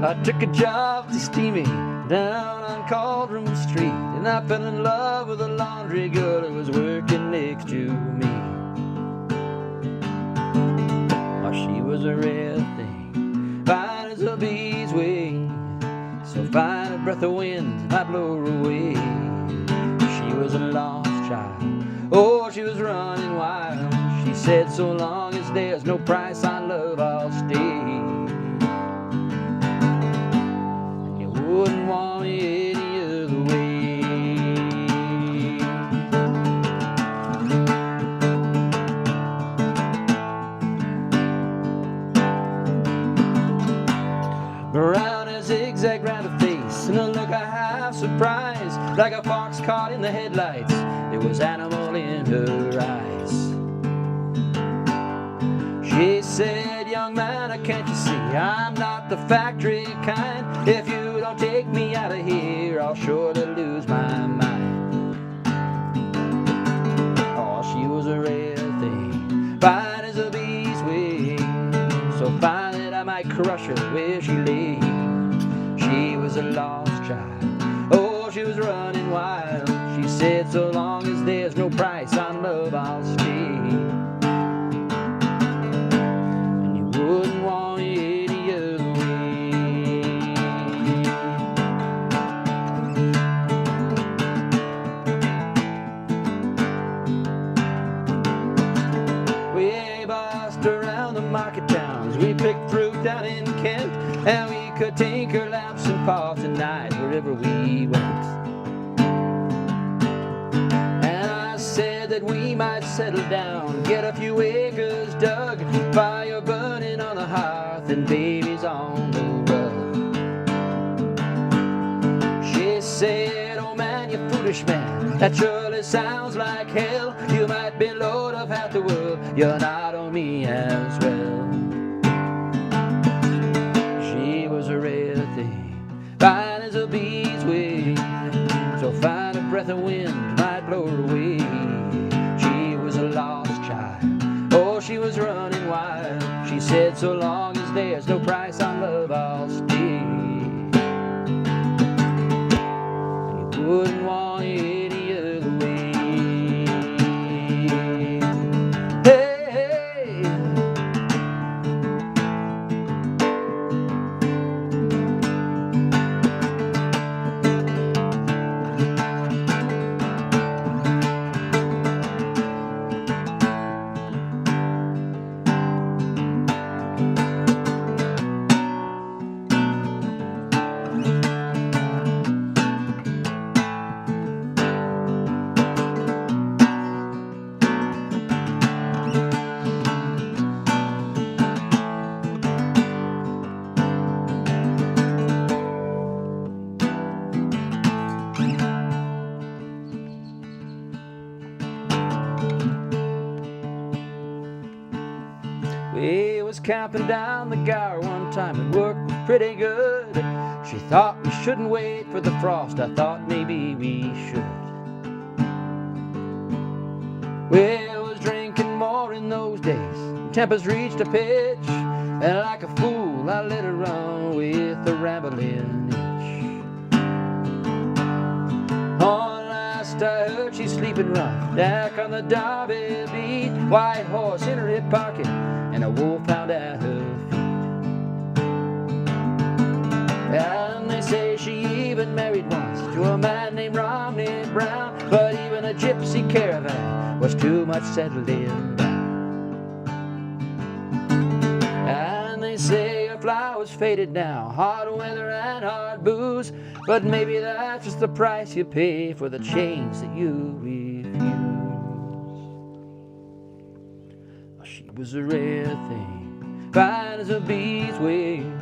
I took a job to steaming down on Cauldron Street, and I fell in love with a laundry girl who was working next to me. Oh, she was a rare thing, fine as a bee's wing, so fine a breath of wind might blow her away. She was a lost child, oh, she was running wild. She said, so long as there's no price on love, I'll stay. And you wouldn't want it any other way. Brown as zigzag round her face, and a look of half surprise, like a fox caught in the headlights. There was animal in her eyes. She said, young man, can't you see I'm not the factory kind? If you don't take me out of here, I'll surely lose my mind. Oh, she was a rare thing, fine as a bee's wing, so fine that I might crush her where she lay. She was a lost child, oh, she was running wild. She said, so long as there's no price on love, I'll stay. And you wouldn't want it any other way. We bussed around the market towns, we picked fruit down in Kent, and we could tinker lamps and pots at night wherever we went. And I said that we might settle down, get a few acres dug, fire burning on the hearth and babies on the rug. She said, oh man, you foolish man, that surely sounds like hell. You might be lord of half the world, you're not on me as well. She was a rare thing, fine as a bee's wing, so fine a breath of wind might blow her away. She was a lost child, oh, she was running wild. She said, so long as there's no price on love, I'll stay. And you wouldn't want it any other way. Hey, hey. We was camping down the Gower one time and work was pretty good. She thought we shouldn't wait for the frost, I thought maybe we should. We was drinking more in those days, tempers reached a pitch, and like a fool I let her run with a rambling itch. On last I heard she's sleeping rough, back on the Derby beat, white horse in her hip pocket, and a wolf hound at her feet. And they say she even married once to a man named Romney Brown, but even a gypsy caravan was too much settling down. And they say her flowers faded now, hard weather and hard booze, but maybe that's just the price you pay for the change that you refuse. She was a rare thing, fine as a bee's wing,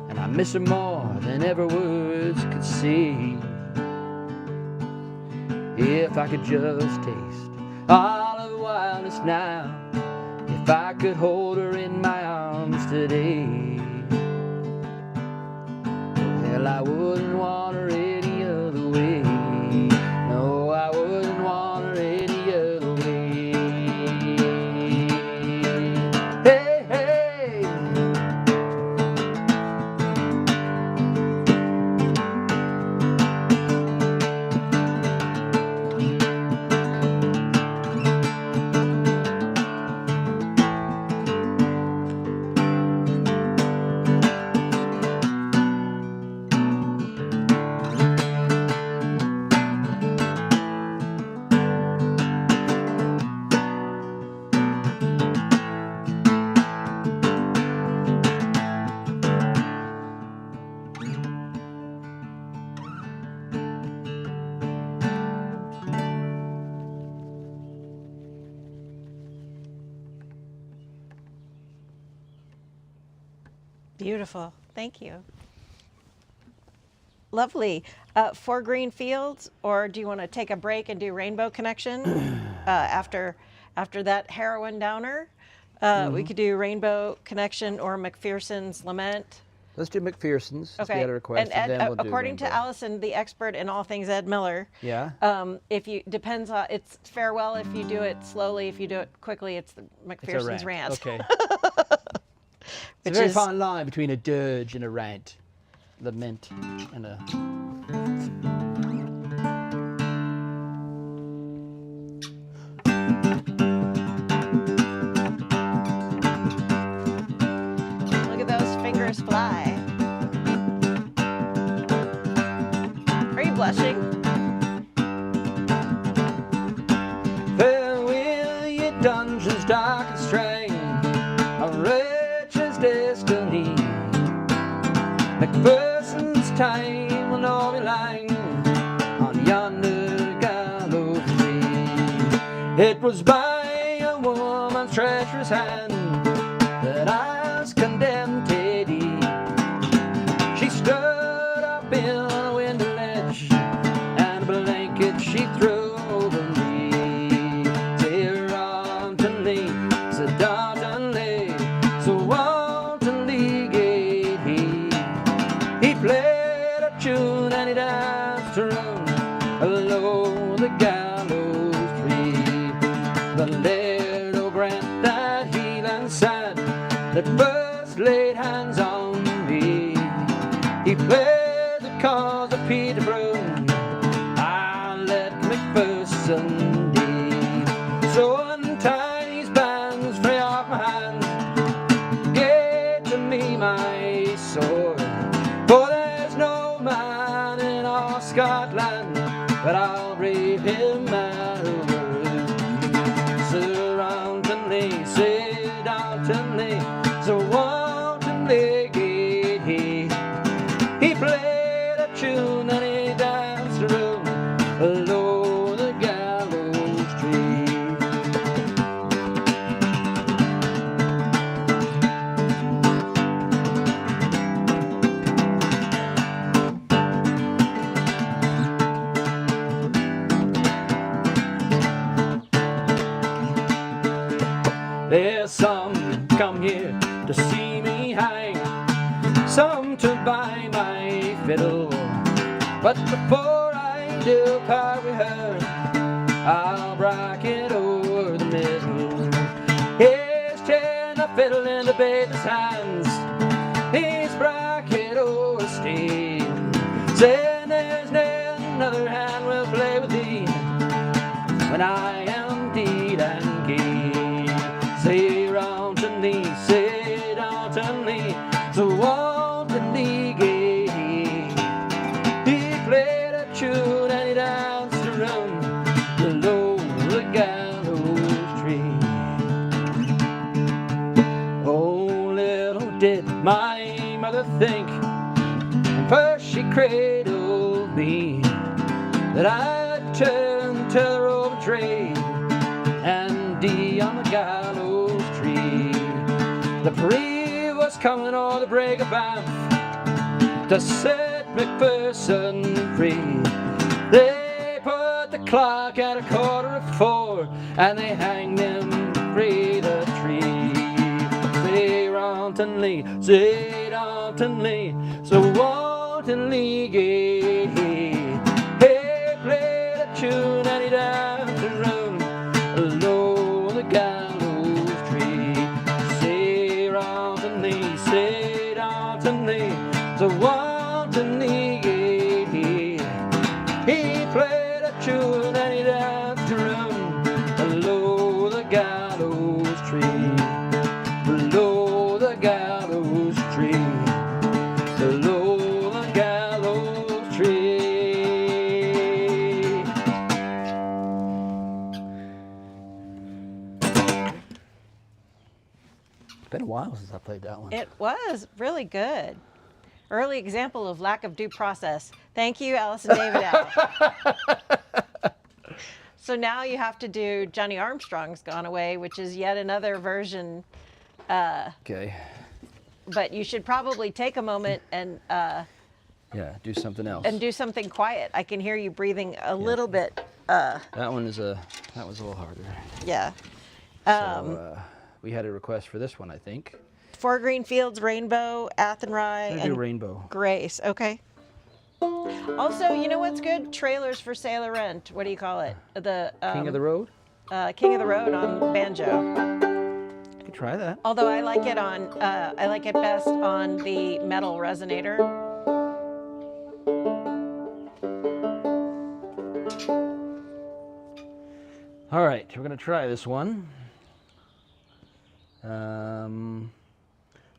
and I miss her more than ever words could say. If I could just taste all of the wildness now, if I could hold her in my arms today, well, I wouldn't want her any other way. No, I wouldn't want her any other way. Hey, hey. Beautiful. Thank you. Lovely. 4 green fields, or do you want to take a break and do Rainbow Connection after that heroin downer? We could do Rainbow Connection or McPherson's Lament. Let's do McPherson's. Okay. We had a request, and Ed, then we'll do according to Rainbow. Allison, the expert in all things Ed Miller. Yeah. If you depends on, it's farewell if you do it slowly. If you do it quickly, it's the McPherson's rant. Okay. It's Which a very is- fine line between a dirge and a rant. Lament and a... Look at those fingers fly. Are you blushing? Farewell, ye dungeons dark and strange, a wretch's destiny. McPherson's time will not be lying on yonder gallows tree. It was by a woman's treacherous hand that I was condemned to die. She stood up in a window ledge, and a blanket she threw over me. Dear wantonly, so wantonly, so wantonly gay he. He played a tune and he danced around along the gallows tree. The Laird O'Grant that heel and sad that first laid hands on me. He played the cause of Peterborough. I let McPherson be. So untie these bands free off my hands. Get to me my sword, for there's no man in all Scotland but I'll brave him at a word. Sir Anthony, said Anthony, so wantonly gay he. He played a tune and he danced around below the gallows tree. There's some come here to see me hang, some to buy my fiddle. But before I do part with her, I'll break it over the middle. He's tearing the fiddle into baby's hands, he's breaking it over steel, saying there's another hand will play with thee when I am deed and gay. Say round to me, say down to me, so wantonly gay. He played a tune and he danced around below the gallows tree. Oh, little did my mother think, when first she cradled me, that I'd turn to the rope of trade and die on the gallows tree. The parade was coming o'er the break of Banff to set McPherson free. They put the clock at 4:15 and they hanged him free the tree. Say wantonly, say wantonly, so wantonly gay. He played a tune and he danced around below the gallows tree. Say wantonly, say wantonly, so wantonly gay. He played a tune and he danced around below the gallows tree, below the gallows tree, below the gallows tree. It's been a while since I played that one. It was really good. Early example of lack of due process. Thank you, Allison David Al. So now you have to do Johnny Armstrong's Gone Away, which is yet another version. Okay. But you should probably take a moment and Yeah, do something else. do something quiet. I can hear you breathing a little bit. That was a little harder. Yeah. So we had a request for this one, I think. Four Green Fields, Rainbow, Athenry, I do Rainbow. Grace. Okay. Also, you know what's good? Trailers for Sailor Rent. What do you call it? The King of the Road? King of the Road on banjo. You could try that. Although I like it on, I like it best on the metal resonator. All right, we're gonna try this one.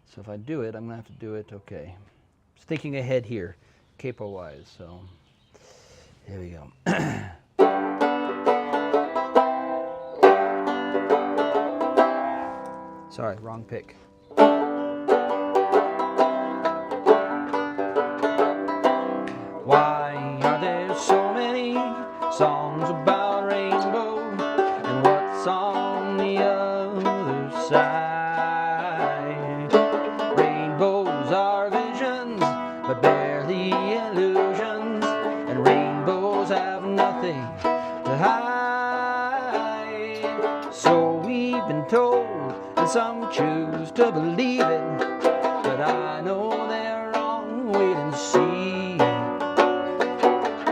So if I do it, I'm gonna have to do it. Okay, just thinking ahead here, capo-wise. So here we go. Sorry, wrong pick. Why are there so many songs about rainbow, and what's on the other side? Rainbows are visions, but barely illusions, and rainbows have nothing to hide. So we've been told, and some choose to believe it, but I know they're wrong. Wait and see.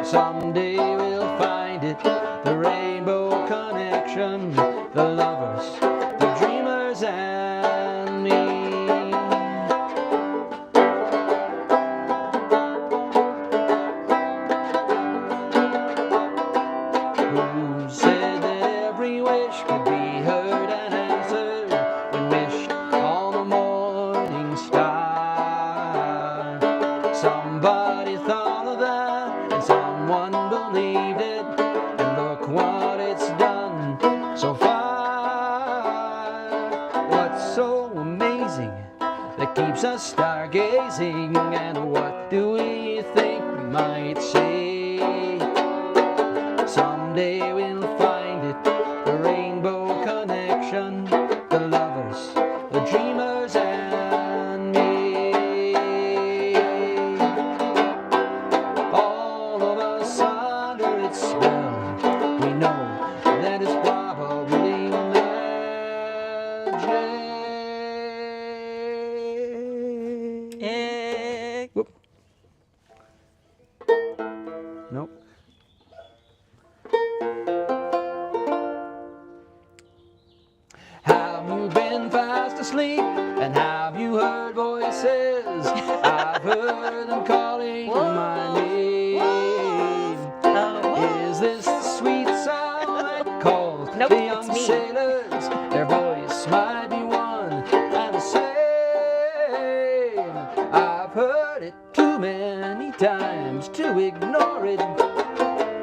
Someday we'll find it, the rainbow connection, the lovers, the dreamers, and me. Who said that every wish could be heard and answered when wished on the morning star? Somebody thought of that, and someone believed it, and look what it's done so far. What's so amazing that keeps us stargazing, and what do we think we might say? Someday we'll find it, the rainbow connection, the lovers, the dreamers, and me. All of us under its spell, we know that it's probably magic. Whoop. Nope. Have you been fast asleep? And have you heard voices? I've heard them calling my name. Is this the sweet sound that calls the young sailors? Their voice might be one and the same. I've heard it too many times to ignore it.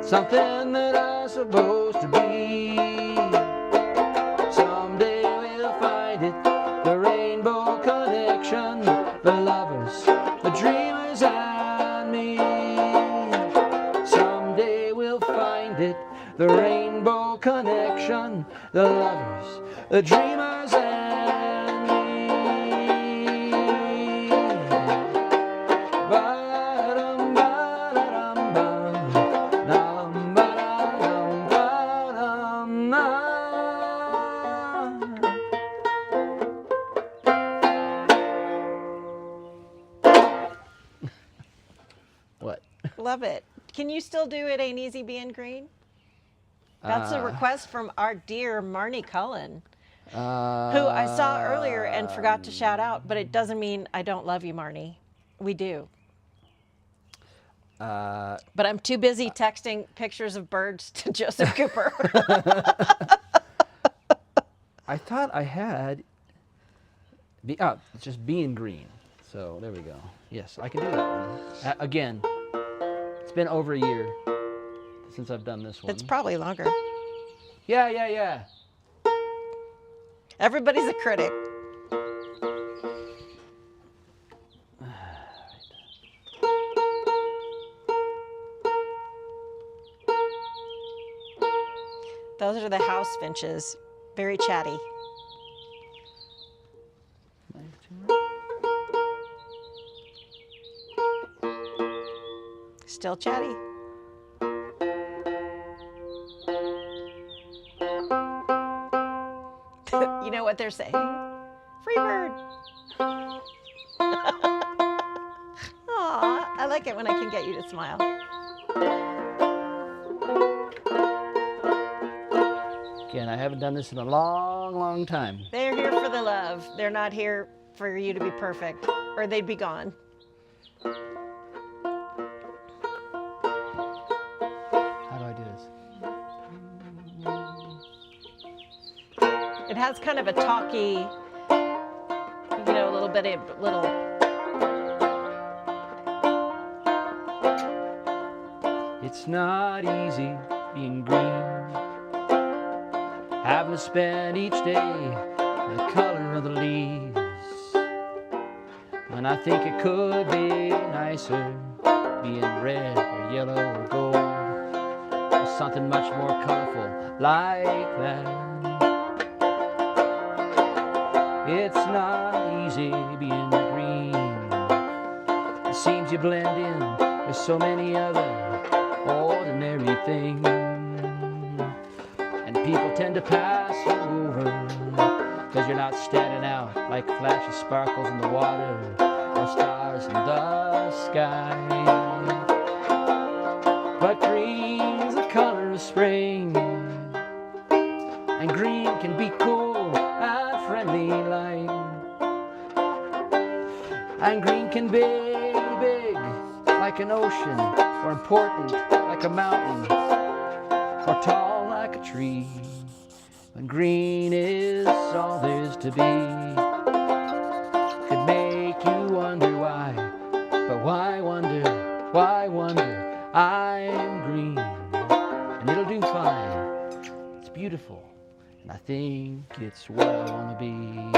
Something that I'm supposed to be. Someday we'll find it, the rainbow connection, the lovers, the dreamers and me. Someday we'll find it, the rainbow connection, the lovers, the dreamers and me. Ba-dum, ba-da-dum, bum. Dum, ba-da-dum, ba-dum, na. What? Love it. Can you still do It Ain't Easy Being Green? That's a request from our dear Marnie Cullen, who I saw earlier and forgot to shout out, but it doesn't mean I don't love you, Marnie. We do. But I'm too busy texting pictures of birds to Joseph Cooper. I thought I had. It's just being green. So there we go. Yes, I can do that one. Again, it's been over a year since I've done this one. It's probably longer. Yeah. Everybody's a critic. Those are the house finches. Very chatty. Still chatty. You know what they're saying? Free bird. Aw, I like it when I can get you to smile. Again, I haven't done this in a long time. They're here for the love. They're not here for you to be perfect, or they'd be gone. How do I do this? It has kind of a talky, you know, a little bit of little. It's not easy being green, having to spend each day the color of the leaves. And I think it could be nicer being red or yellow or gold, or something much more colorful like that. It's not easy being green. It seems you blend in with so many other ordinary things, and people tend to pass you over because you're not standing out like a flash of sparkles in the water or stars in the sky. But green's the color of spring, and green can be cool and friendly like, and green can be big like an ocean, or important like a mountain, or tall like a tree. When green is all there's to be, could make you wonder why, but why wonder, I'm green, and it'll do fine. It's beautiful, and I think it's what I want to be.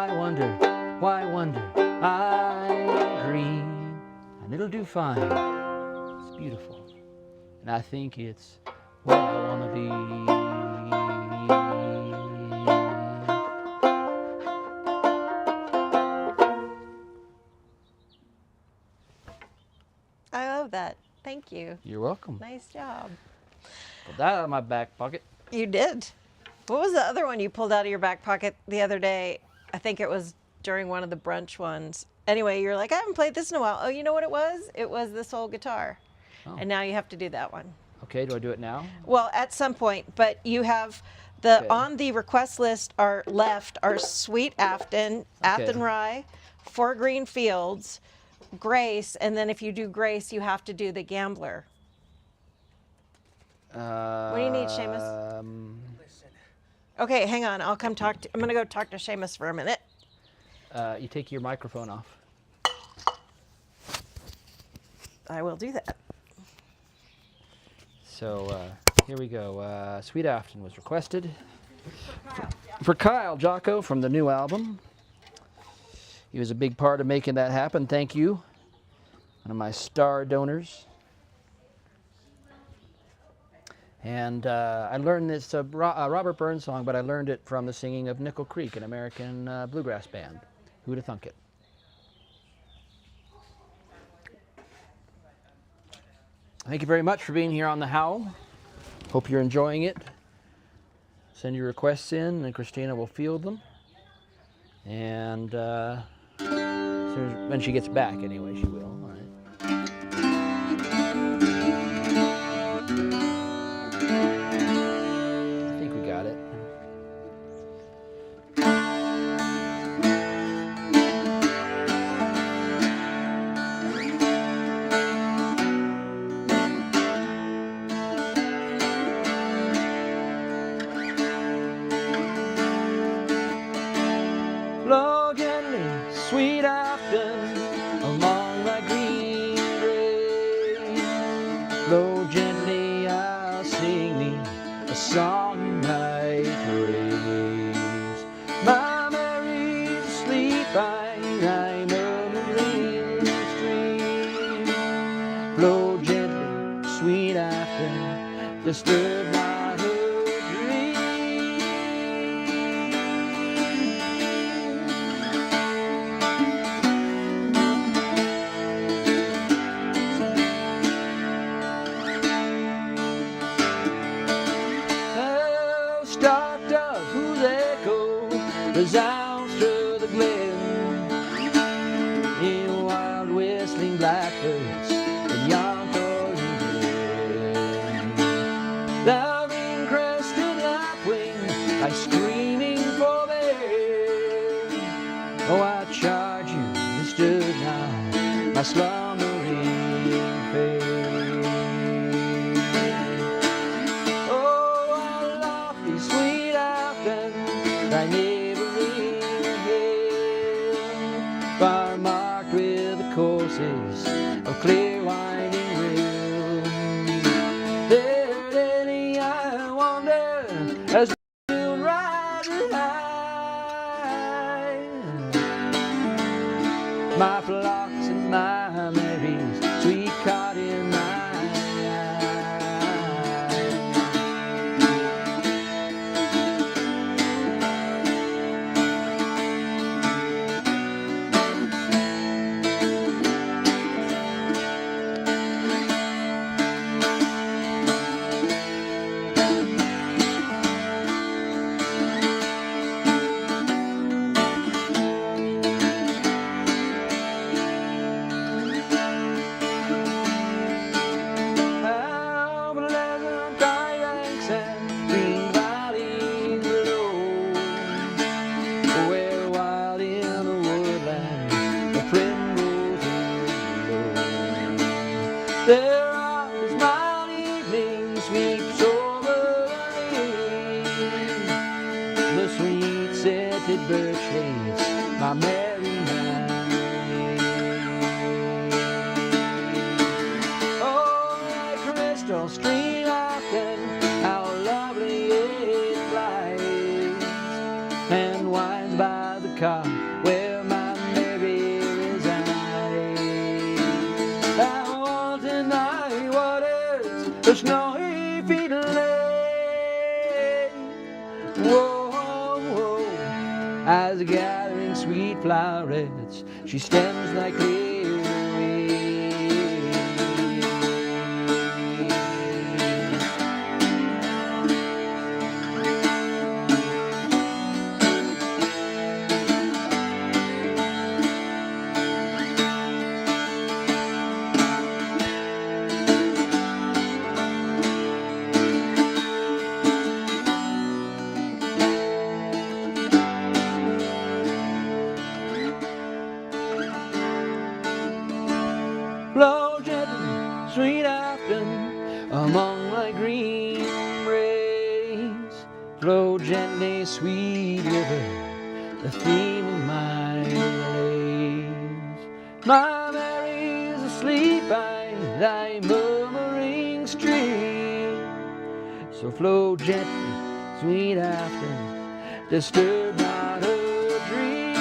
why wonder, I dream, and it'll do fine. It's beautiful, and I think it's what I want to be. I love that. Thank you. You're welcome. Nice job. Pulled that out of my back pocket. You did. What was the other one you pulled out of your back pocket the other day? I think it was during one of the brunch ones. Anyway, you're like, I haven't played this in a while. Oh, you know what it was? It was this old guitar. Oh. And now you have to do that one. Okay, do I do it now? Well, at some point, but you have the Okay. on the request list are left are Sweet Afton, Athenry, Four Green Fields, Grace, and then if you do Grace, you have to do the Gambler. What do you need, Seamus? Okay, hang on. I'll come talk to. I'm gonna go talk to Seamus for a minute. You take your microphone off. I will do that. So here we go. Sweet Afton was requested for Kyle Jocko from the new album. He was a big part of making that happen. Thank you. One of my star donors. And I learned this Robert Burns song, but I learned it from the singing of Nickel Creek, an American bluegrass band. Who'd have thunk it? Thank you very much for being here on the Howl. Hope you're enjoying it. Send your requests in, and Christina will field them. And when she gets back, anyway, she will. All right. I think we got it. Blow gently, sweet Afton, along my green grace. Blow gently, I'll sing me a song you might praise. My Mary's asleep, I'm on the Restream. Blow gently, sweet Afton, disturb my stark dove whose echo resounds through the glen, in wild whistling blackbirds and yon thorny glen. Loving crested lapwing, I screaming for them. Oh, I charge you, disturb not my slumbering faith. Thy neighboring hill, far marked with the courses of clear winding rill. There daily I wander as the moon rises high. My flocks and my Marys, sweet caught in my there are these mild evenings sweeps over the lane. The sweet scented birch shades my merry night. Oh, that crystal stream often, how lovely it lies, and winds by the car where my Mary resides. I want in thy waters the snowy feet lay. Whoa, whoa, as gathering sweet flowers, she stems like clear rain. Flow gently, sweet afton, among my green rays. Flow gently, sweet river, the theme of my lays. My Mary's asleep by thy murmuring stream. So flow gently, sweet afton, disturb not her dream.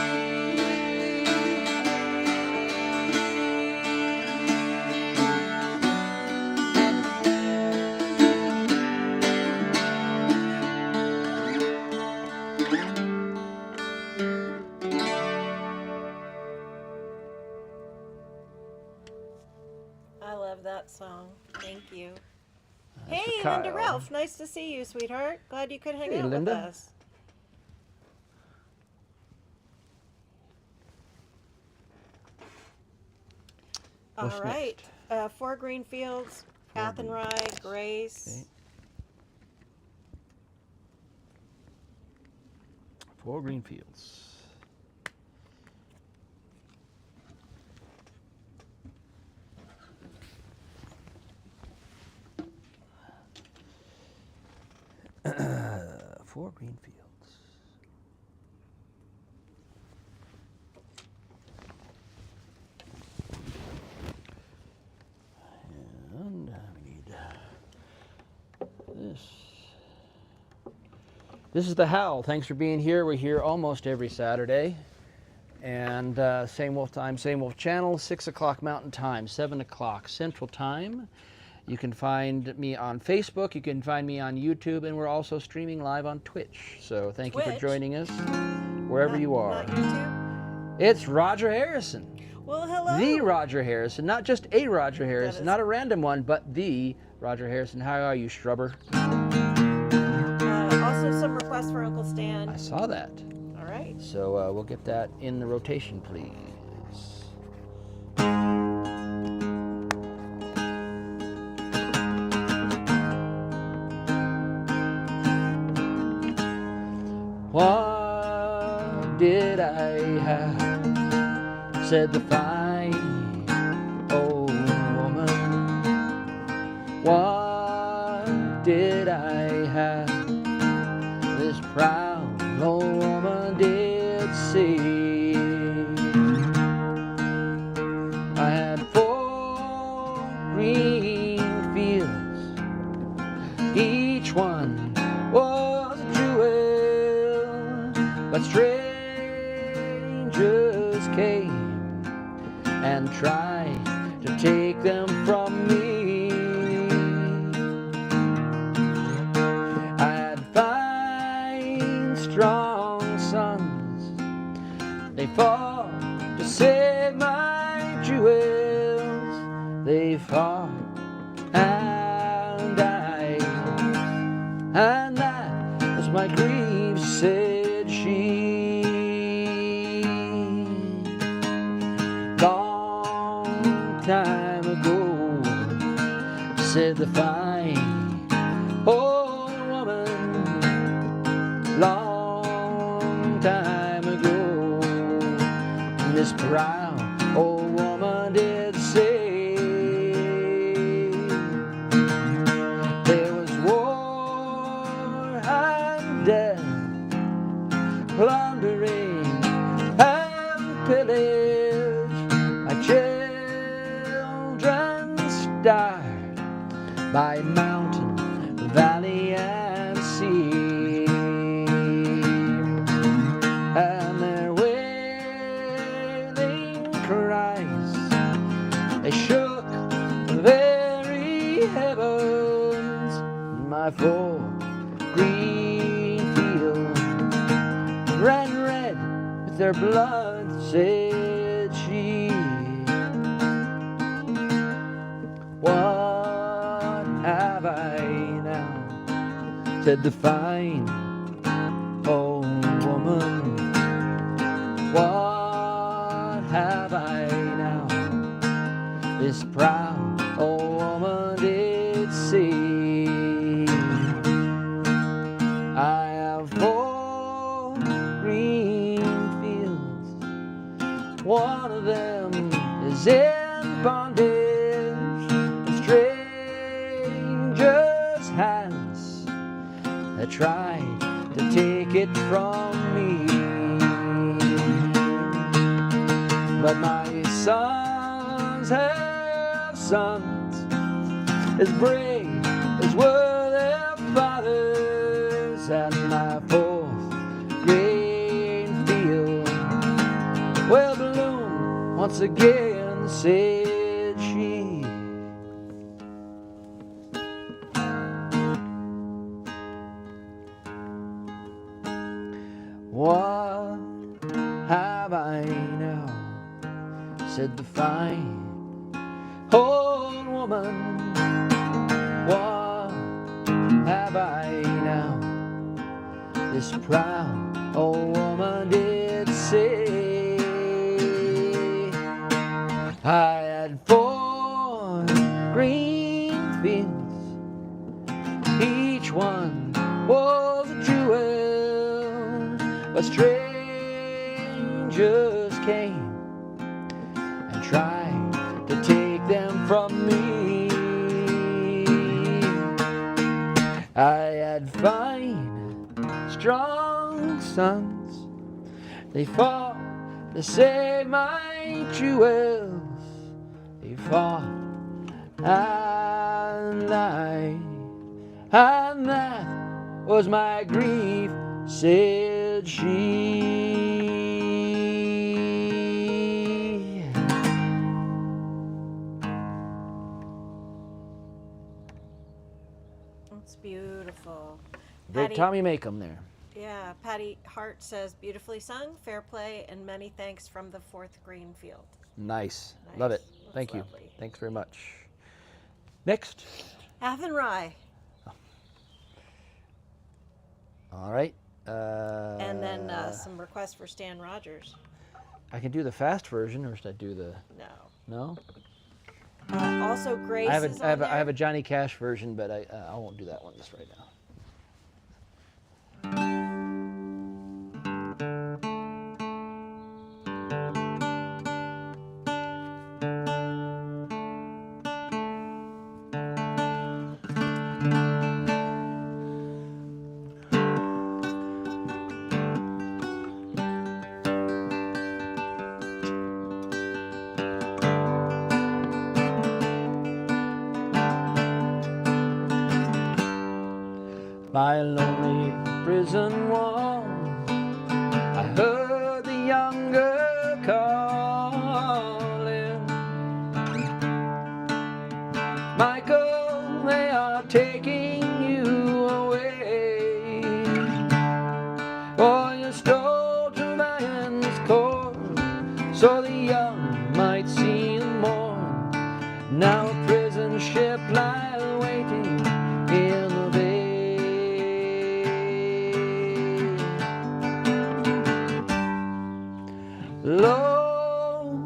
I love that song. Thank you. That's Hey, for Linda Kyle. Ralph. Nice to see you, sweetheart. Glad you could hang Hey, out Linda. with us. What's All right. Four Green Fields, Athenry, Grace. Okay. 4 green fields. Four green fields. And we need this. This is the Howl. Thanks for being here. We're here almost every Saturday. And same wolf time, same wolf channel, 6 o'clock Mountain Time, 7 o'clock Central Time. You can find me on Facebook, you can find me on YouTube, and we're also streaming live on Twitch. So thank you for Twitch? joining us, wherever you are. Not YouTube? It's Roger Harrison. Well, hello. The Roger Harrison, not just a Roger Harrison, is- not a random one, but the Roger Harrison. How are you, Strubber? Also, some requests for Uncle Stan. I saw that. All right. So we'll get that in the rotation, please. What did I have? Said the fine old woman. What did I have? This proud old woman did say. I had 4 green fields, each one was a jewel, but strangers came and tried to take them from me. I had 5 strong sons, they fought to save my jewels, they fought and died, and that was my grief, said she. Long time ago, said the fine old woman. Long time ago, this proud old woman did say, there was war and death, plundering and pillage, my children starved by mountain, valley, and sea. And their way They shook the very heavens. My full green fields ran red with their blood, said she. What have I now, said the fine old woman. What have I now, this proud old woman did see. I have 4 green fields, one of them is in bondage, in strangers' hands that tried to take it from me. But my sons have sons as brave as were their fathers, and my 4th green field will bloom once again, said she. What have I now, said the fine old woman. What have I now, this proud old woman did say. I had 4 green fields, each one was a jewel, but strangers came and tried to take them from me. I had fine, strong sons, they fought to save my jewels. They fought and that was my grief, said she. That's beautiful. Great Patty, Tommy Makem there. yeah, Patty Hart says, beautifully sung, fair play, and many thanks from the 4th green field. Nice. Nice. Love it. That's Thank you. lovely. Thanks very much. Next. Avon Rye. All right. And then some requests for Stan Rogers. I can do the fast version, or should I do the... No. No? Also, Grace I is on there. have a Johnny Cash version, but I won't do that one just right now. By a lonely prison wall, I heard the younger calling. Michael, they are taking you away. For you stole to lion's court, so the young might see the morn. Now a prison ship lies waiting in the bay. Low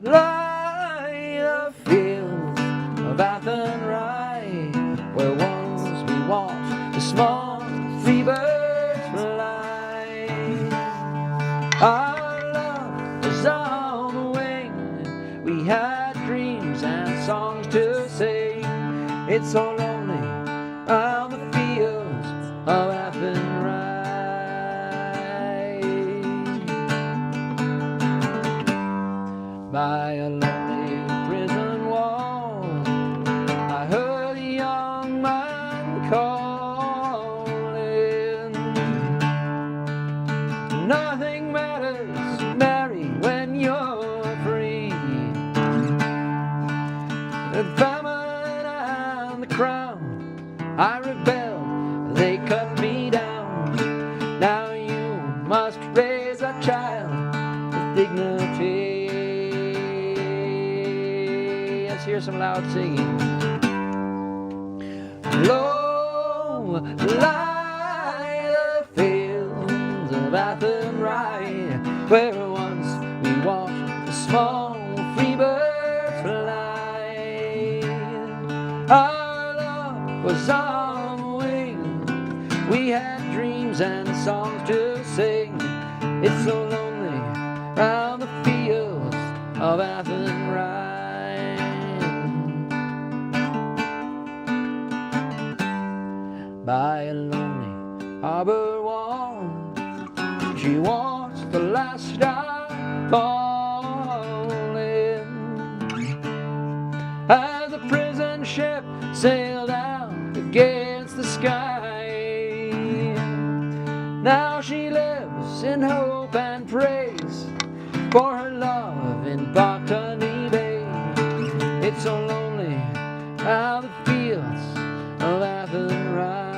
lie the fields of Athenry, where once we watched the small free birds fly. Our love was on the wing, we had dreams and songs to sing. It's so lonely on the fields of Athenry. By a lonely prison wall, I heard a young man calling. Nothing matters, Mary, when you're free. dignity. Let's hear some loud singing. Low lie the fields of Athenry, where once we watched the small free birds fly. Our love was on the wing, we had dreams and songs to sing. It's so lonely round the fields of Athenry. By a lonely harbor wall, she watched the last star fall in. As the prison ship sailed out against the sky, now she lives in hope and praise for her love in Botany Bay. It's so lonely out the fields of Athenry.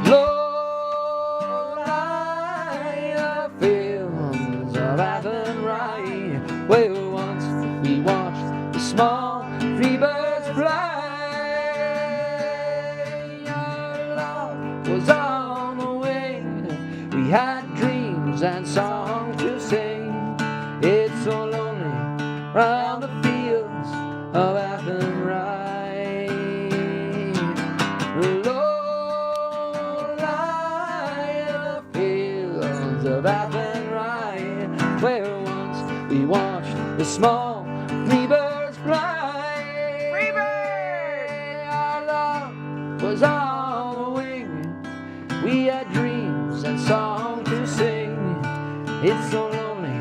Low lie the fields of Athenry, where once we watched the small free birds fly. Our love was on the wing, we had dreams and songs to sing. It's so lonely round the fields of Athenry. Low lie the fields of Athenry, where once we watched the small free birds fly. Free bird! Our love was on the wing, we had dreams and songs to sing. It's so lonely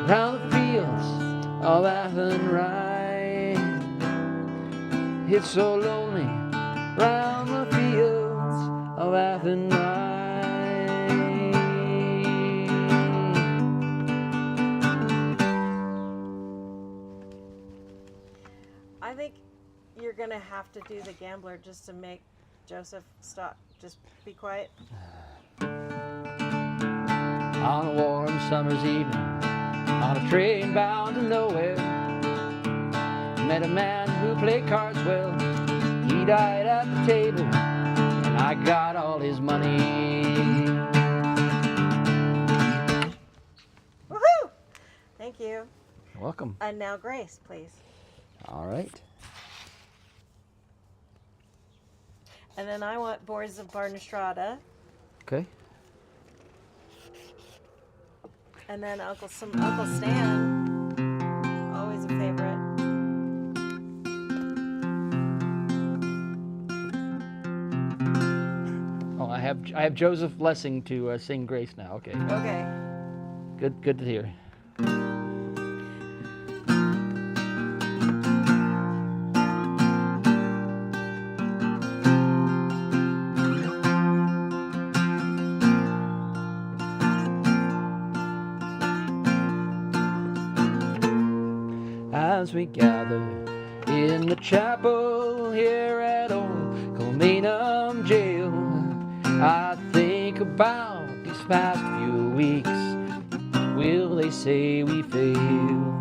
round the fields of Athenry. It's so lonely round the fields of Athenry. I think you're gonna have to do the gambler just to make Joseph stop. Just be quiet. On a warm summer's evening, on a train bound to nowhere, met a man who played cards well. He died at the table, and I got all his money. Woohoo! Thank you. You're welcome. And now Grace, please. All right. And then I want Boards of Barnestrada. Okay. And then Uncle Stan. Always a favorite. Oh, I have Joseph Blessing to sing Grace now. Okay. Okay. Good to hear. As we gather in the chapel here at old Colmanum Jail, I think about these past few weeks. Will they say we failed?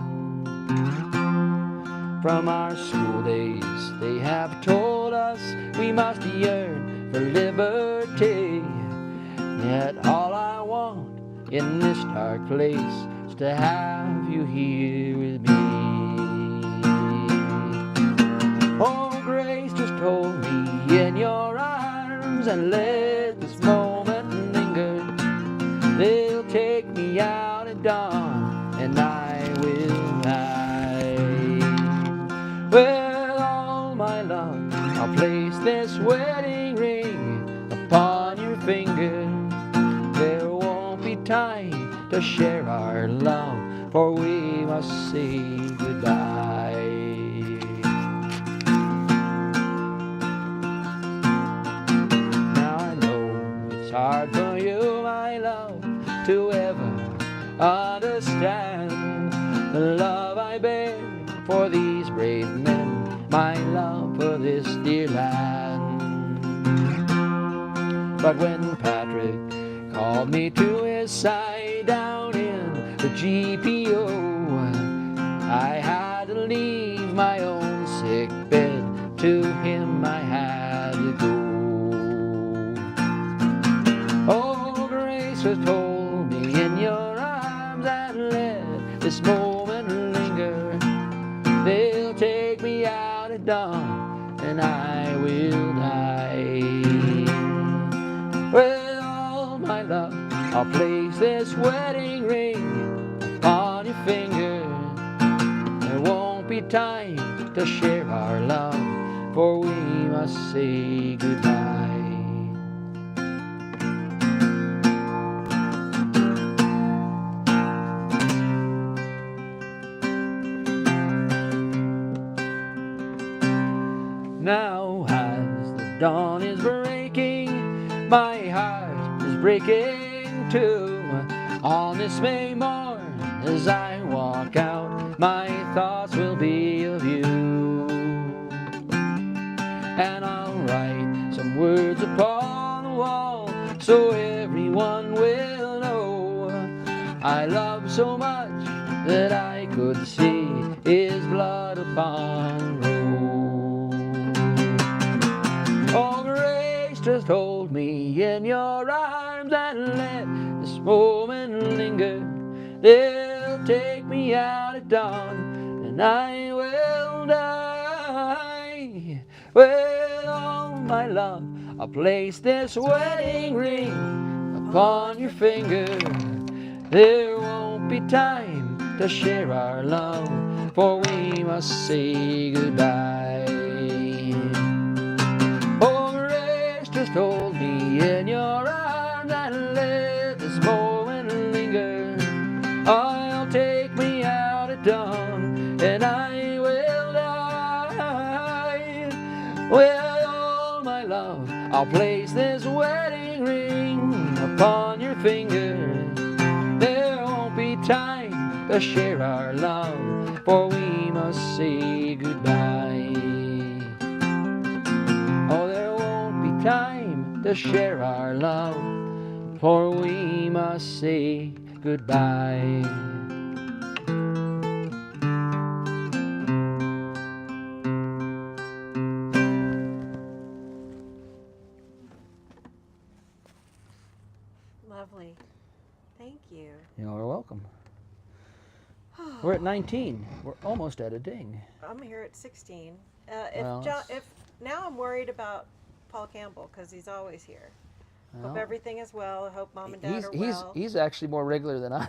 From our school days, they have told us we must yearn for liberty. Yet all I want in this dark place is to have you here with me. Oh, Grace, just hold me in your arms and let this moment linger. They'll take me out at dawn and I will hide. With all my love, I'll place this wedding ring upon your finger. There won't be time to share our love, for we must say goodbye. Now I know it's hard for you, my love, to ever understand the love I bear for these brave men, my love for this dear land. But when Patrick called me to his side down in the GPO, I had to leave my own sick bed. To him I had to go. Oh, Grace has told me in your arms and let this moment linger. They'll take me out at dawn and I will die. With all my love, I'll place this wedding ring upon your finger. There won't be time to share our love, for we must say goodbye. Now as the dawn is breaking, my heart is breaking too. On this May morn, as I walk out, my thoughts will be of you. And I'll write some words upon the wall, so everyone will know I love so much that I could see his blood upon the road. Oh, Grace, just hold me in your arms and let this moment linger. They'll take me out at dawn and I will die. With all my love, I'll place this wedding ring upon your finger. There won't be time to share our love, for we must say goodbye. Oh, Grace, just hold me in your arms and let this moment linger. I'll take me out at dawn and I will die. With all my love, I'll place this wedding ring upon your finger. There won't be time to share our love, for we must say goodbye. Oh, there won't be time to share our love, for we must say goodbye. Lovely. Thank you. You're welcome. We're at 19. We're almost at a ding. I'm here at 16. Well, If now I'm worried about Paul Campbell because he's always here. Hope Well, everything is well. I hope Mom and Dad are well. He's actually more regular than I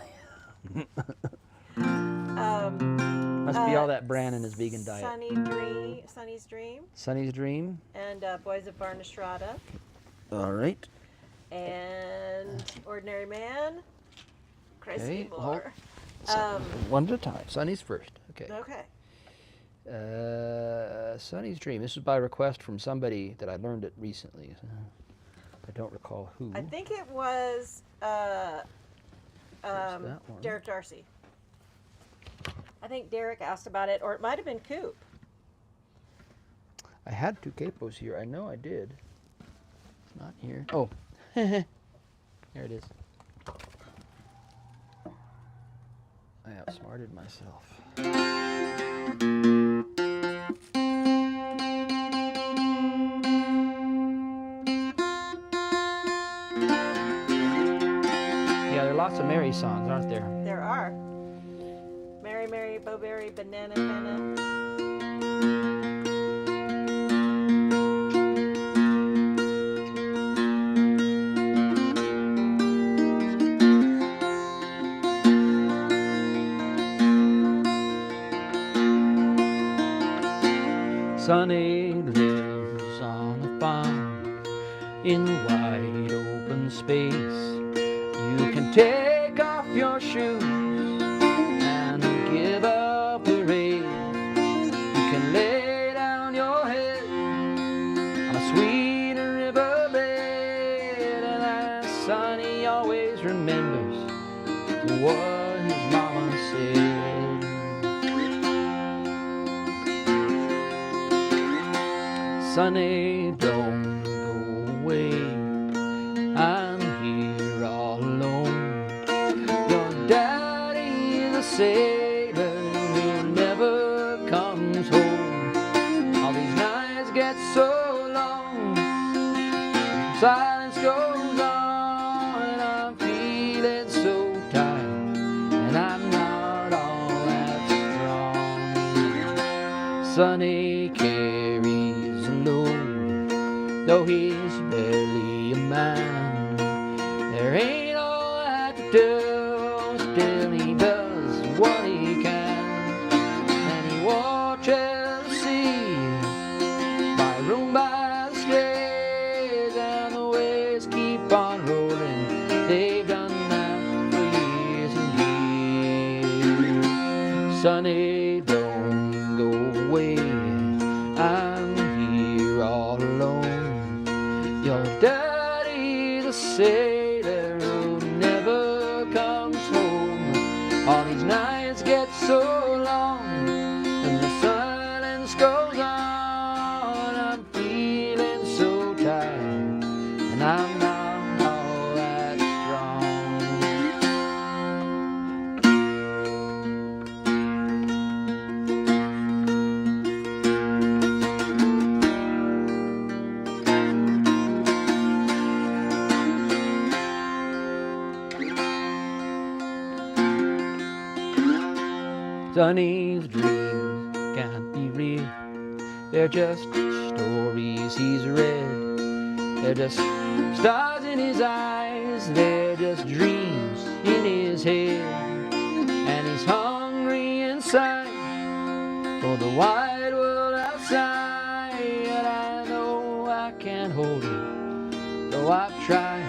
am. Must be all that bran in his vegan diet. Sonny's Dream, Sonny's Dream. and Boys of Barnastrada, All right. and Ordinary Man, Crazy Okay, More. One at a time. Sonny's first. Okay. Okay. Sonny's Dream. This is by request from somebody that I learned it recently. I don't recall who. I think it was that one. Derek Darcy. I think Derek asked about it, or it might have been Coop. I had two capos here. I know I did. It's not here. Oh. There it is. I outsmarted myself. Yeah, there are lots of Mary songs, aren't there? There are. Mary, Mary, Bowberry, Banana, Banana. Sonny lives on a farm in wide open space. You can take off your shoes and give up the race. You can lay down your head on a sweet riverbed, and that Sonny always remembers what his mama said. Sonny, don't go away. goes on, and I'm feeling so tired, and I'm not all that strong. Sonny carries a load, though he's barely a man. There ain't all that to do, still he does what he can. And he watches the sea by room by the strays, and the waves keep on rolling. They've done that for years and years. Sonny, don't go away, I'm here all alone. Your daddy's a sailor who never comes home. All these nights get so long, and the silence goes on. I'm feeling so tired, and I'm not all that strong. Sonny's dreams can't be real, they're just stories he's read. They're just stars in his eyes, they're just dreams in his head. And he's hungry inside for the wide world outside. And I know I can't hold it, though I've tried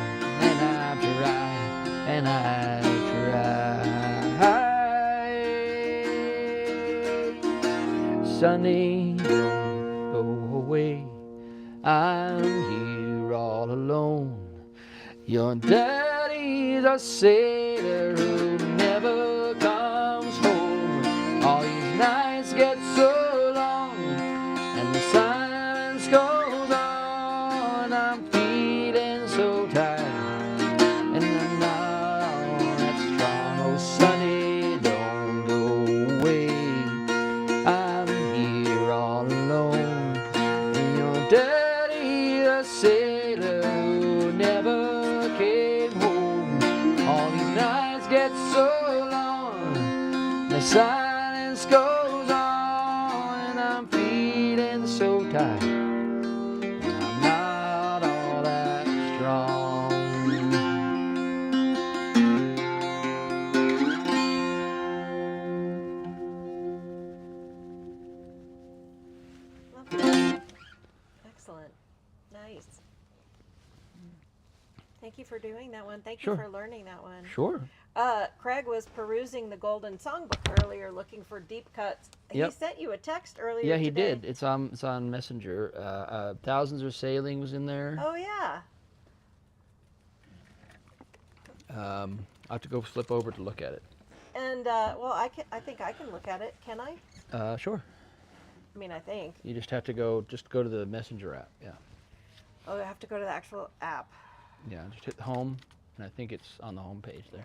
and I've tried and I've tried. Sonny, don't go away, I'm here all alone. Your daddy's a sailor who never comes home. All these nights get so long, and the silence goes on. I'm feeling so tired, and I'm not all that strong. Oh, Sonny, don't go away, I'm here all alone. And your daddy's a sailor who never came home. All these nights get so long, the silence goes on, and I'm feeling so tired, and I'm not all that strong. Lovely. Excellent. Nice. Thank you for doing that one. Thank Sure. you for learning that one. Sure. Craig was perusing the Golden Songbook earlier, looking for deep cuts. Yep. He sent you a text earlier. Yeah, he today. did. It's on Messenger. Thousands Are Sailing was in there. Oh yeah. I'll have to go flip over to look at it. And well, I think I can look at it. Can I? Sure. I mean, I think. You just have to go to the Messenger app. Yeah. Oh, I have to go to the actual app. Yeah, just hit home, and I think it's on the home page there.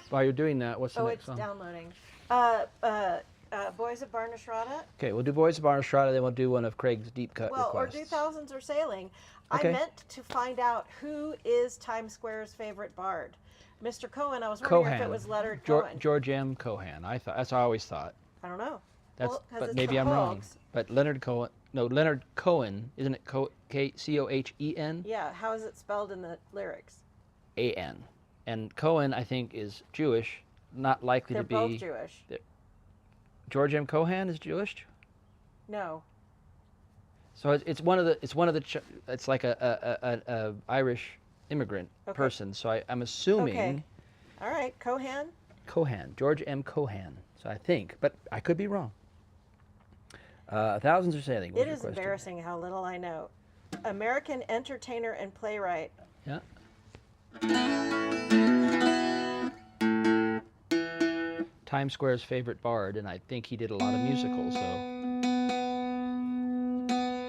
While you're doing that, what's the Oh, next it's song? downloading. Boys of Barnastrada. Okay, we'll do Boys of Barnastrada, then we'll do one of Craig's deep cut Well, or requests. do Thousands Are Sailing. Okay. I meant to find out who is Times Square's favorite bard. Mr. Cohen, I was wondering if it was Leonard Cohen. George M. Cohan. That's what I always thought. I don't know. That's, Well, 'cause but it's maybe the I'm wrong. Hogs. But Leonard Cohen, isn't it Cohen? Yeah, how is it spelled in the lyrics? A-N. And Cohen, I think, is Jewish, not likely They're to be. both Jewish. George M. Cohan is Jewish. No. So it's one of the it's like a Irish immigrant Okay. person. So I'm assuming Okay. All right, Cohan. Cohan, George M. Cohan. So I think, but I could be wrong. Thousands Are Sailing. was It your is question. embarrassing how little I know. American entertainer and playwright. Yeah. Times Square's favorite bard, and I think he did a lot of musicals. So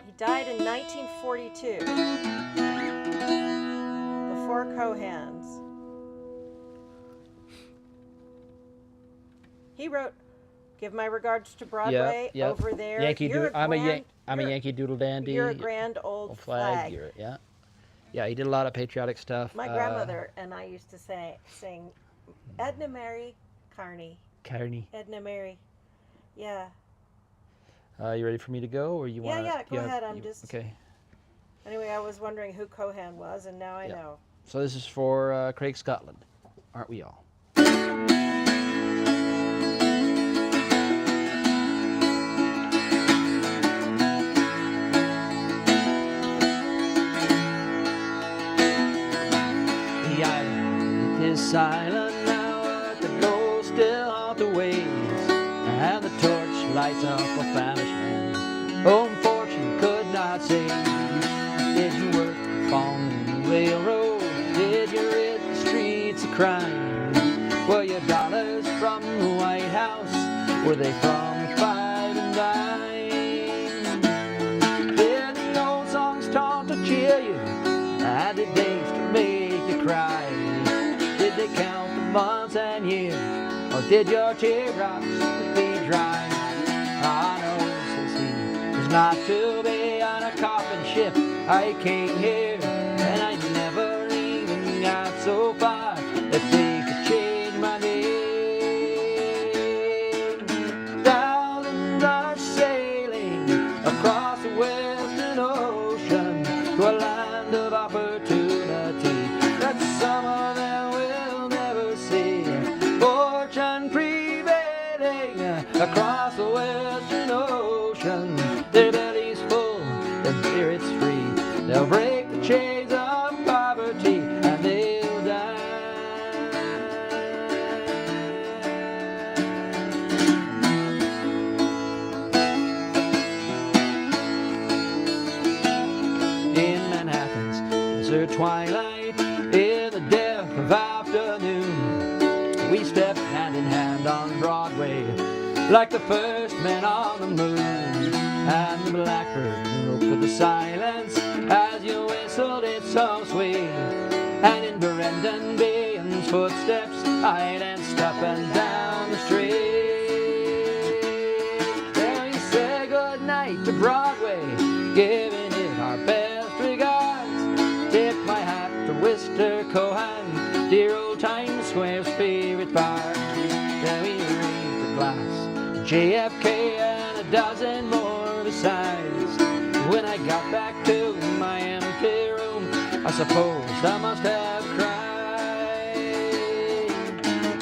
He died in 1942. The Four Cohans. He wrote Give my regards to Broadway Yep. over there. Yankee You're Doodle. I'm a you're- Yankee Doodle dandy. You're a grand old flag. Yeah. He did a lot of patriotic stuff. My grandmother and I used to sing Edna Mary Carney. Carney. Edna Mary. Yeah. You ready for me to go, or you want? Yeah. Go ahead. I'm just. Okay. Anyway, I was wondering who Cohan was, and now I know. So this is for Craig Scotland, aren't we all? The island is silent now, but the ghosts still haunt the waves, and the torch lights up a famished man. Home fortune could not save you. Did you work on the railroad? Did you rid the streets of crime? Were your dollars from the White House? Were they from 5 and dime? Did the old songs taunt to cheer you? And did they to make you cry? Did they count the months and years? Or did your teardrops be dry? I know, says he, it's not to be on a coffin ship. I came here and I never even got so far that they could change my name. Thousands are sailing across the western ocean to a land of opportunity that some of them will never see. Fortune prevailing across the western ocean. Their bellies full, their spirits free. They'll break the chains of poverty and they'll die. In Manhattan's desert twilight, in the depth of afternoon, we stepped hand in hand on Broadway like the first men on the moon. And the blackbird broke with the silence as you whistled it so sweet. And in Brendan Behan's footsteps I danced up and down the street. Then we said goodnight to Broadway, giving it our best regards. Tip my hat to Mr. Cohan, dear old Times Square's favorite bar. Then we raised a glass to JFK and a dozen more besides. When I got back to my empty room, I suppose I must have cried.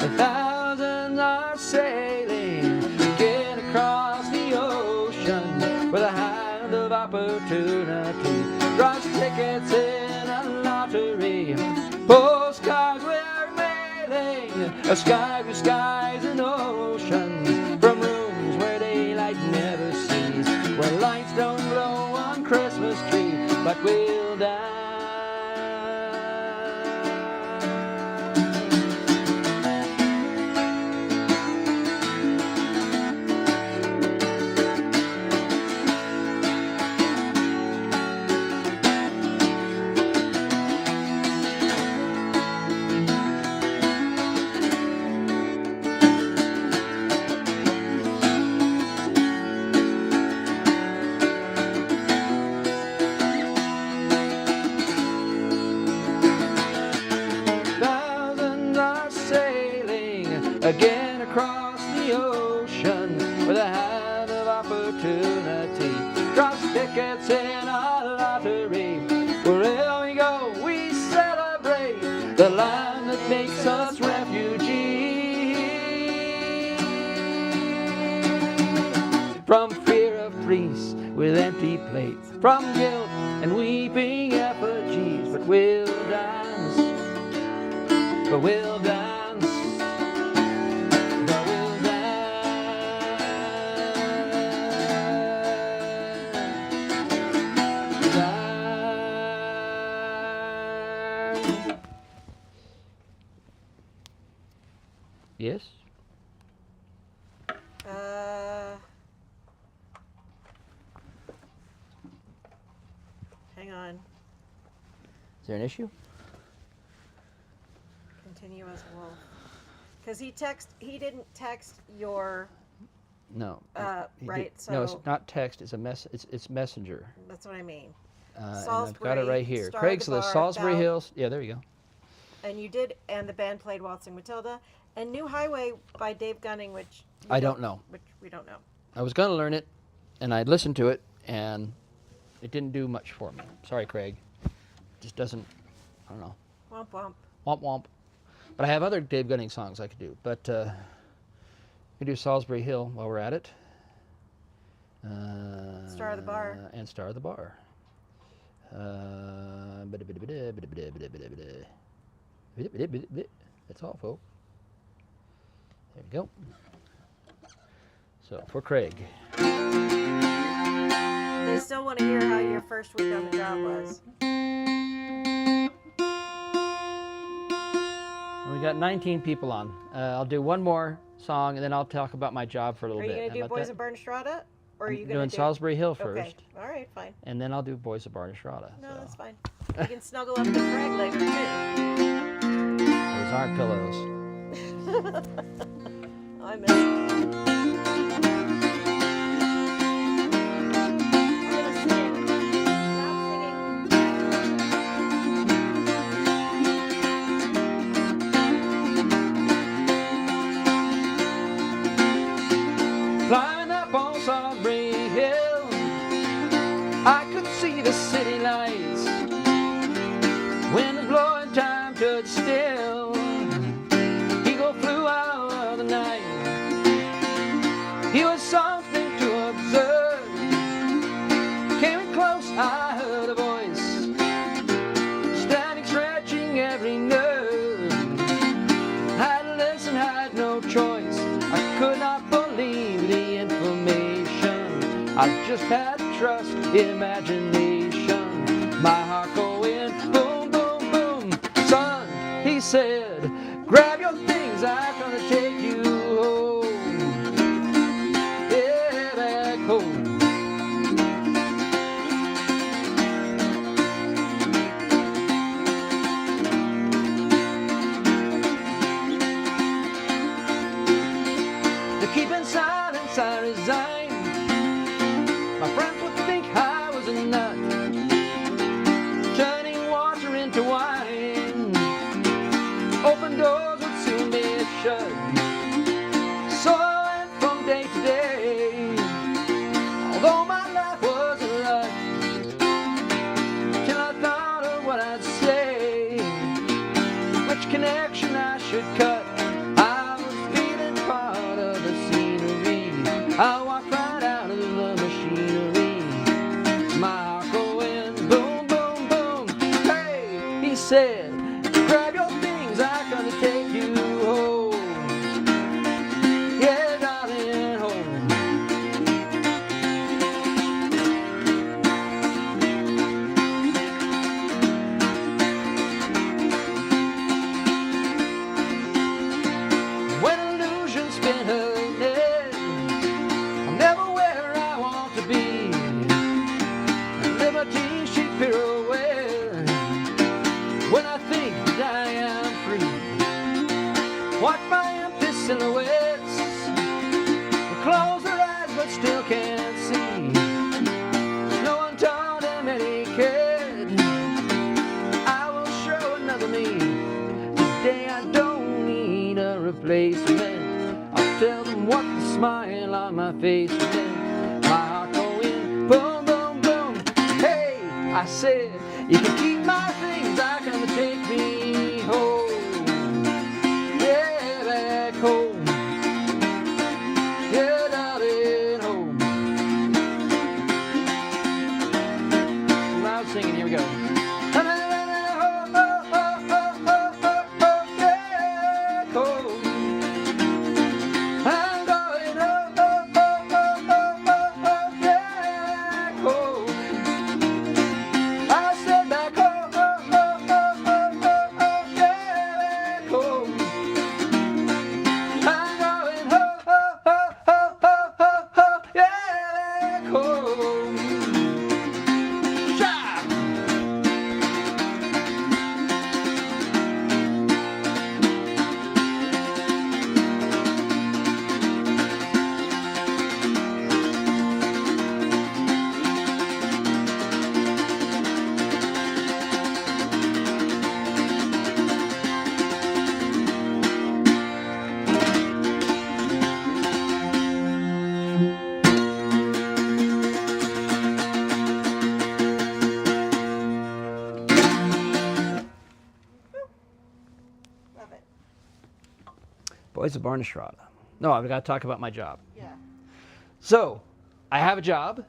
A thousand are sailing again across the ocean with a hand of opportunity. Cross tickets in a lottery, postcards we're mailing, a sky with skies and oceans, from rooms where daylight never sees, where lights don't glow on Christmas tree, but we'll die. Again across the ocean with a hand of opportunity. Cross tickets in a lottery. Wherever we go, we celebrate the land that makes us refugees. From fear of priests with empty plates, from guilt and weeping effigies, but we'll dance, but we'll dance. Yes? Hang on. Is there an issue? Continue as wolf. Because he didn't text your No. Right? No, So it's not text. It's it's messenger. that's what I mean. And I've Salisbury, got it right here. Star of the Craigslist, Bar, Salisbury Ballad- Hills. Yeah, there you go. And you did, and the band played Waltzing Matilda, and New Highway by Dave Gunning, which I don't know. Which we don't know. I was going to learn it, and I listened to it, and it didn't do much for me. Sorry, Craig. Just doesn't, I don't know. Womp womp. Womp womp. But I have other Dave Gunning songs I could do. But we do Salisbury Hill while we're at it. Star of the Bar. And Star of the Bar. That's all, folks. There we go. So, for Craig. They still want to hear how your first week on the job was. We got 19 people on. I'll do one more song, and then I'll talk about my job for a little Are you bit. going to do How about Boys that? of Bernstrada? Or are you I'm going to doing do Salisbury Hill first, Okay. All right, fine. and then I'll do Boys of Barnstrada. No, So. that's fine. You can snuggle up to Craig later, too. Those aren't pillows. I miss it. I'm going to sing. Stop singing. Climbing up on Salisbury Hill, I could see the city lights. Wind was blowing, time stood still. Eagle flew out of the night. He was something to observe. Came in close, I heard a voice, standing, stretching every nerve. Had to listen, had no choice. I could not believe the information. I just had to trust imagination. My heart going boom, boom, boom. Son, he said, grab your things, I'm gonna take you home. Yeah, back home. To keeping silence, I resigned. My friends would think I was a nut, turning water into wine. Open doors would soon be shut. So I went from day to day, although my life was a rush, till I thought of what I'd say, which connection I should cut. I was feeling part of the scenery. I walked right out of the machinery. My heart going boom, boom, boom. Hey, he said, grab your things, I'm gonna take you home. Yeah, darling, home. When illusions spin her net, I'm never where I want to be. Liberty she pirouette. When I think that I am free, watch my empty silhouettes. We close our eyes but still can't see. No one taught them etiquette. I will show another me. Today I don't need a replacement. I'll tell them what the smile on my face meant. My heart going boom, boom, boom. Hey, I said, you can keep my things, I can take me home. Yeah, back home. Yeah, darling, home. Loud singing, here we go. Back home. Boys of Barnestrada. No, I've got to talk about my job. Yeah. So, I have a job.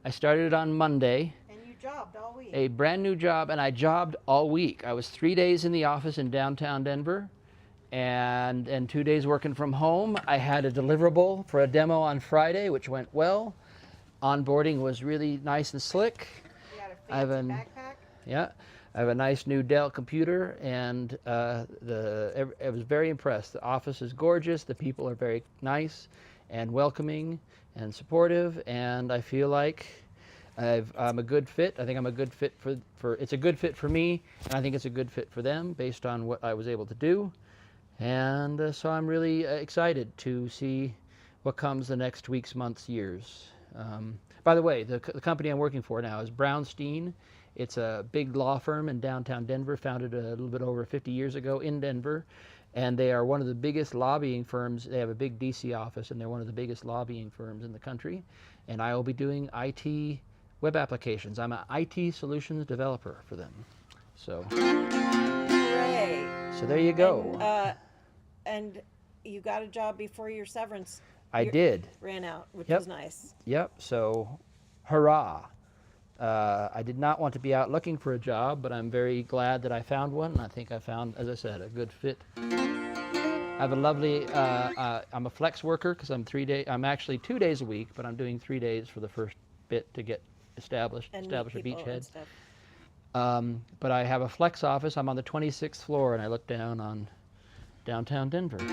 I started it on Monday. And you jobbed all week. A brand new job, and I jobbed all week. I was 3 days in the office in downtown Denver, and 2 days working from home. I had a deliverable for a demo on Friday, which went well. Onboarding was really nice and slick. You got a fancy backpack? Yeah, I have a nice new Dell computer, and I was very impressed. The office is gorgeous. The people are very nice and welcoming and supportive, and I feel like I'm a good fit. I think I'm a good fit for it's a good fit for me, and I think it's a good fit for them based on what I was able to do. And so I'm really excited to see what comes the next weeks, months, years. By the way, the company I'm working for now is Brownstein. It's a big law firm in downtown Denver, founded a little bit over 50 years ago in Denver. And they are one of the biggest lobbying firms. They have a big DC office, and they're one of the biggest lobbying firms in the country. And I will be doing IT web applications. I'm an IT solutions developer for them. So, Hooray. So there you go. And you got a job before your severance. I did. Ran out, which Yep. was nice. Yep. So, hurrah. I did not want to be out looking for a job, but I'm very glad that I found one. And I think I found, as I said, a good fit. I have a lovely, I'm a flex worker because I'm actually 2 days a week, but I'm doing 3 days for the first bit to get establish a beachhead. But I have a flex office. I'm on the 26th floor, and I look down on downtown Denver. You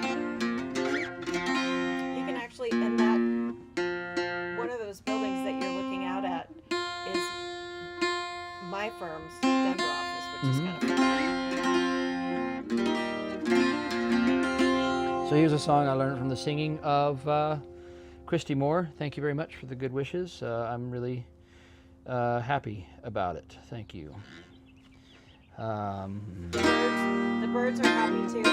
can actually, and that, one of those buildings that you're looking out at is my firm's Denver office, which is kind of fun. So here's a song I learned from the singing of Christy Moore. Thank you very much for the good wishes. I'm really happy about it. Thank you. The birds are happy too.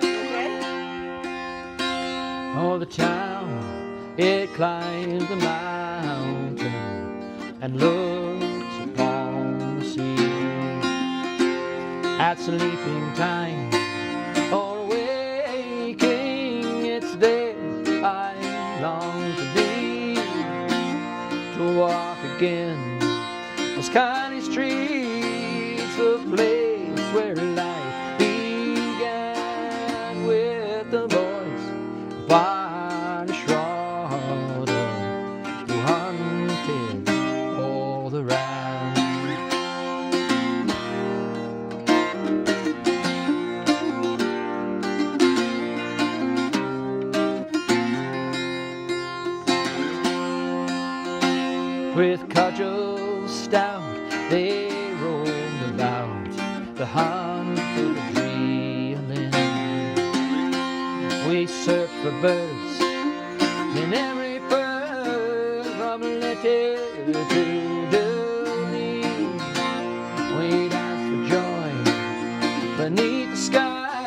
Okay? Oh, the town, it climbs the mountain and looks upon the sea. At sleeping time or waking, it's there I long to be, to walk again those kindly streets, the place where life began with the boys of Barnestrada who hunted all the rand. With cudgels stout, they roamed about the hunt for the dreaming. We searched for birds in every bird, from letter to delete. We danced for joy beneath the sky,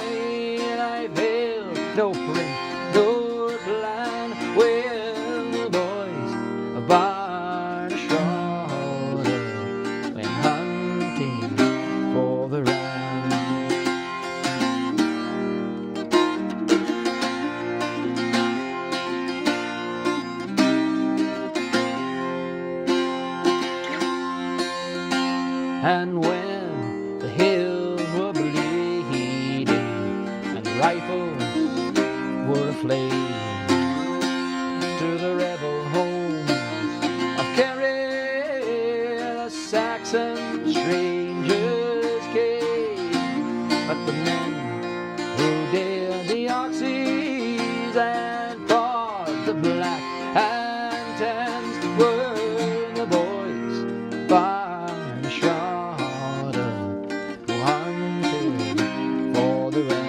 and I veiled no print nor plan when the boys of Barnestrada went hunting for the rand. And when the hills were bleeding and the rifles were aflame, to the rebel homes of Kerry, the Saxon strangers came. But the men who dared the oxys and fought the black and tans were the boys of Barnestrada who hunted for the rand.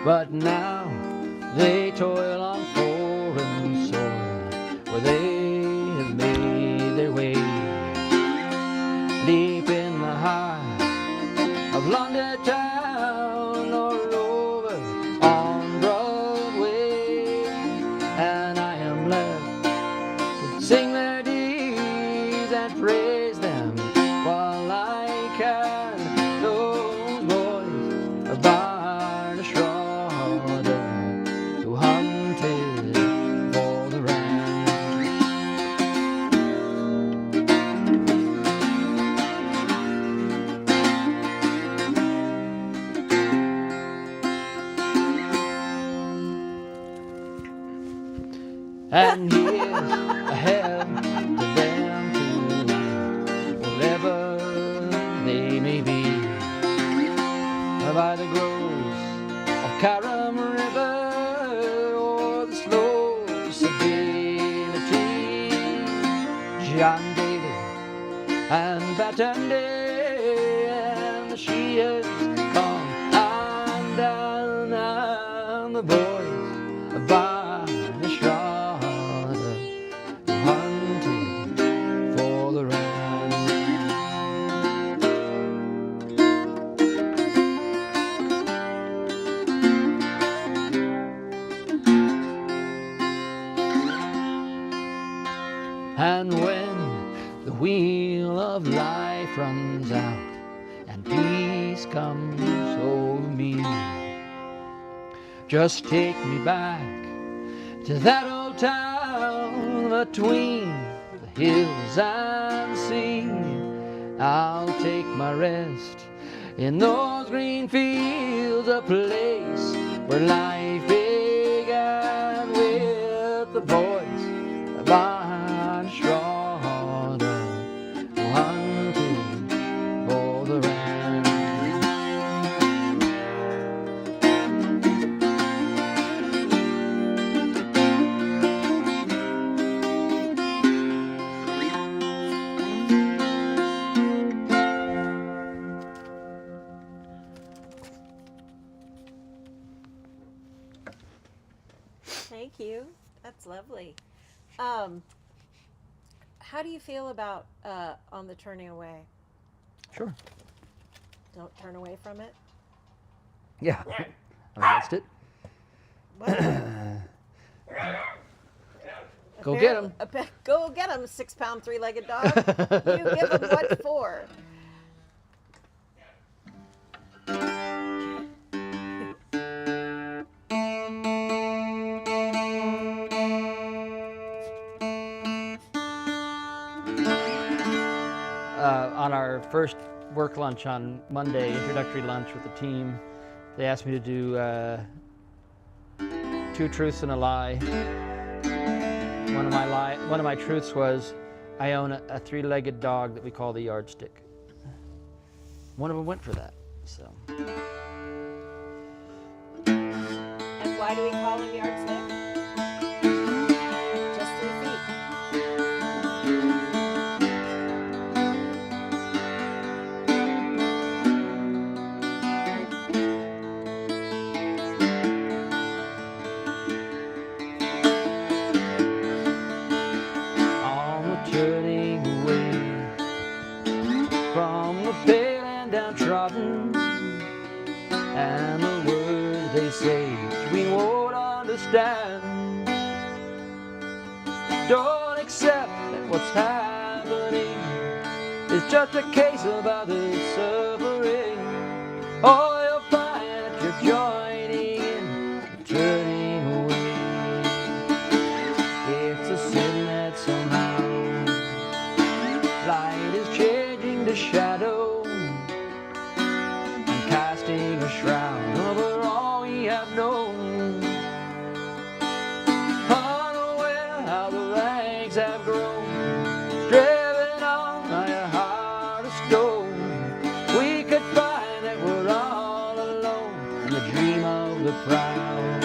But now they toil on foreign soil, where they have made their way. and praise them while I can. Those boys are by the shroud who hunted for the ram. And here's a hell to them tonight, wherever they may be, by the groves of Karam River or the slopes of Divinity. John David and Batande and the Shias come and down, and the boys by the shroud hunted for the ram. And when the wheel of life runs out and peace comes over me, just take me back to that old town between the hills and sea. I'll take my rest in those green fields, a place where life began with the boys behind straw, hunting for the ram. Thank you. That's lovely. How do you feel about On the Turning Away? Sure. Don't turn away from it. Yeah. I'm against it. What? Go get him. Go get him, 6-pound, 3-legged dog. You give him what for? On our first work lunch on Monday, introductory lunch with the team, they asked me to do 2 truths and a lie. One of my truths was I own a 3-legged dog that we call the yardstick. One of them went for that. So. And why do we call him Yardstick? Just 3 feet. On the turning away from the pale and downtrodden, and the words they say we won't understand. Don't accept that what's happening is just a case of others suffering. Or you'll find that you're joining in the turning away. It's a sin that somehow light is changing to shadow and casting a shroud over all we have known. Unaware how the ranks have grown, driven on by a heart of stone, we could find that we're all alone in the dream of the proud.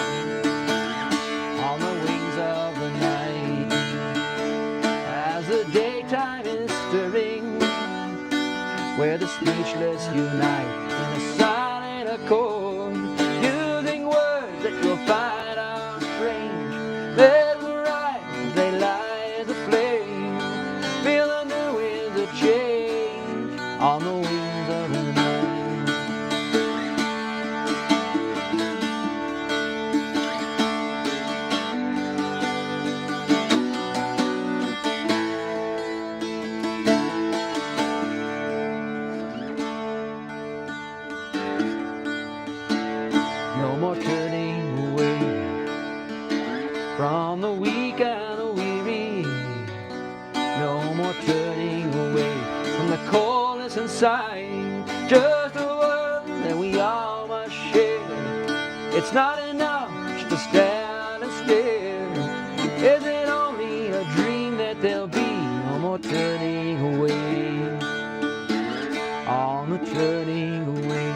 On the wings of the night, as the daytime is stirring, where the speechless unite in a silent accord, using words that you'll find are strange, mesmerized they lie as a flame. Feel the new winds of change on the wings of the night. more turning away from the coldness inside. Just a world that we all must share. It's not enough just to stand and stare. Is it only a dream that there'll be no more turning away? On the turning away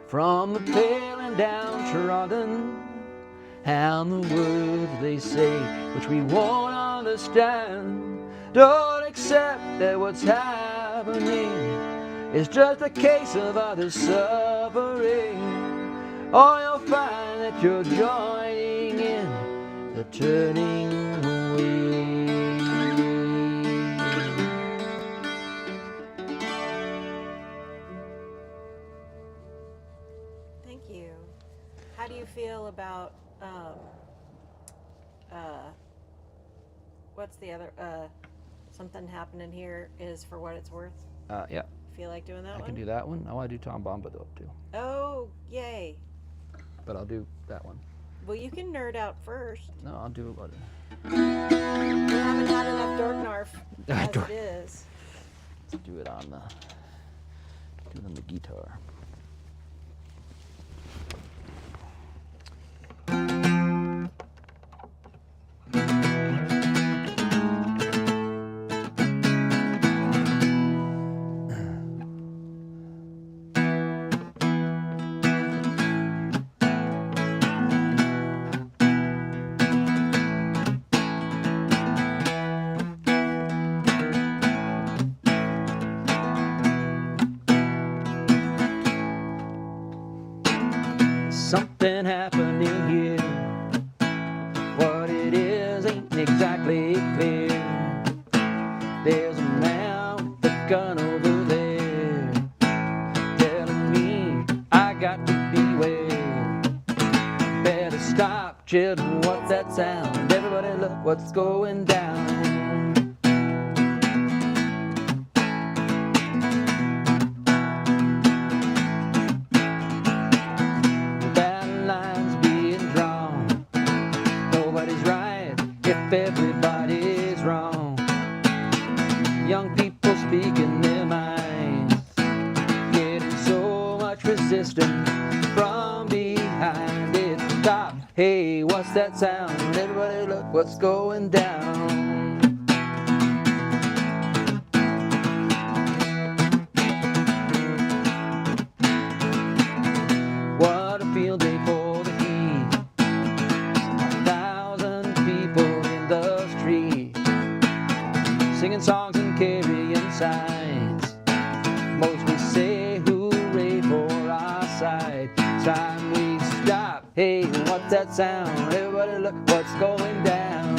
from the pale and downtrodden, and the words they say which we won't understand. Don't accept that what's happening is just a case of others suffering, or you'll find that you're joining in the turning away. Thank you. How do you feel about what's the other something happening here is for what it's worth? Yeah. Feel like doing that one? I can do that one. I want to do Tom Bombadil too. Oh, yay. But I'll do that one. Well, you can nerd out first. No, I'll do it. We haven't had enough Dorknarf as it is. Let's do it on the guitar. Something happening here. What it is ain't exactly clear. There's a man with a gun over there telling me I got to beware. Better stop, children, what's that sound? Everybody look what's going down. Everybody's wrong. Young people speaking their minds, getting so much resistance from behind it. Stop, hey, what's that sound? Everybody look what's going down. What a field day for the heat. 1,000 people in the street, singing songs and carrying signs, mostly say hooray for our side. Time we stop, hey, what's that sound? Everybody look what's going down.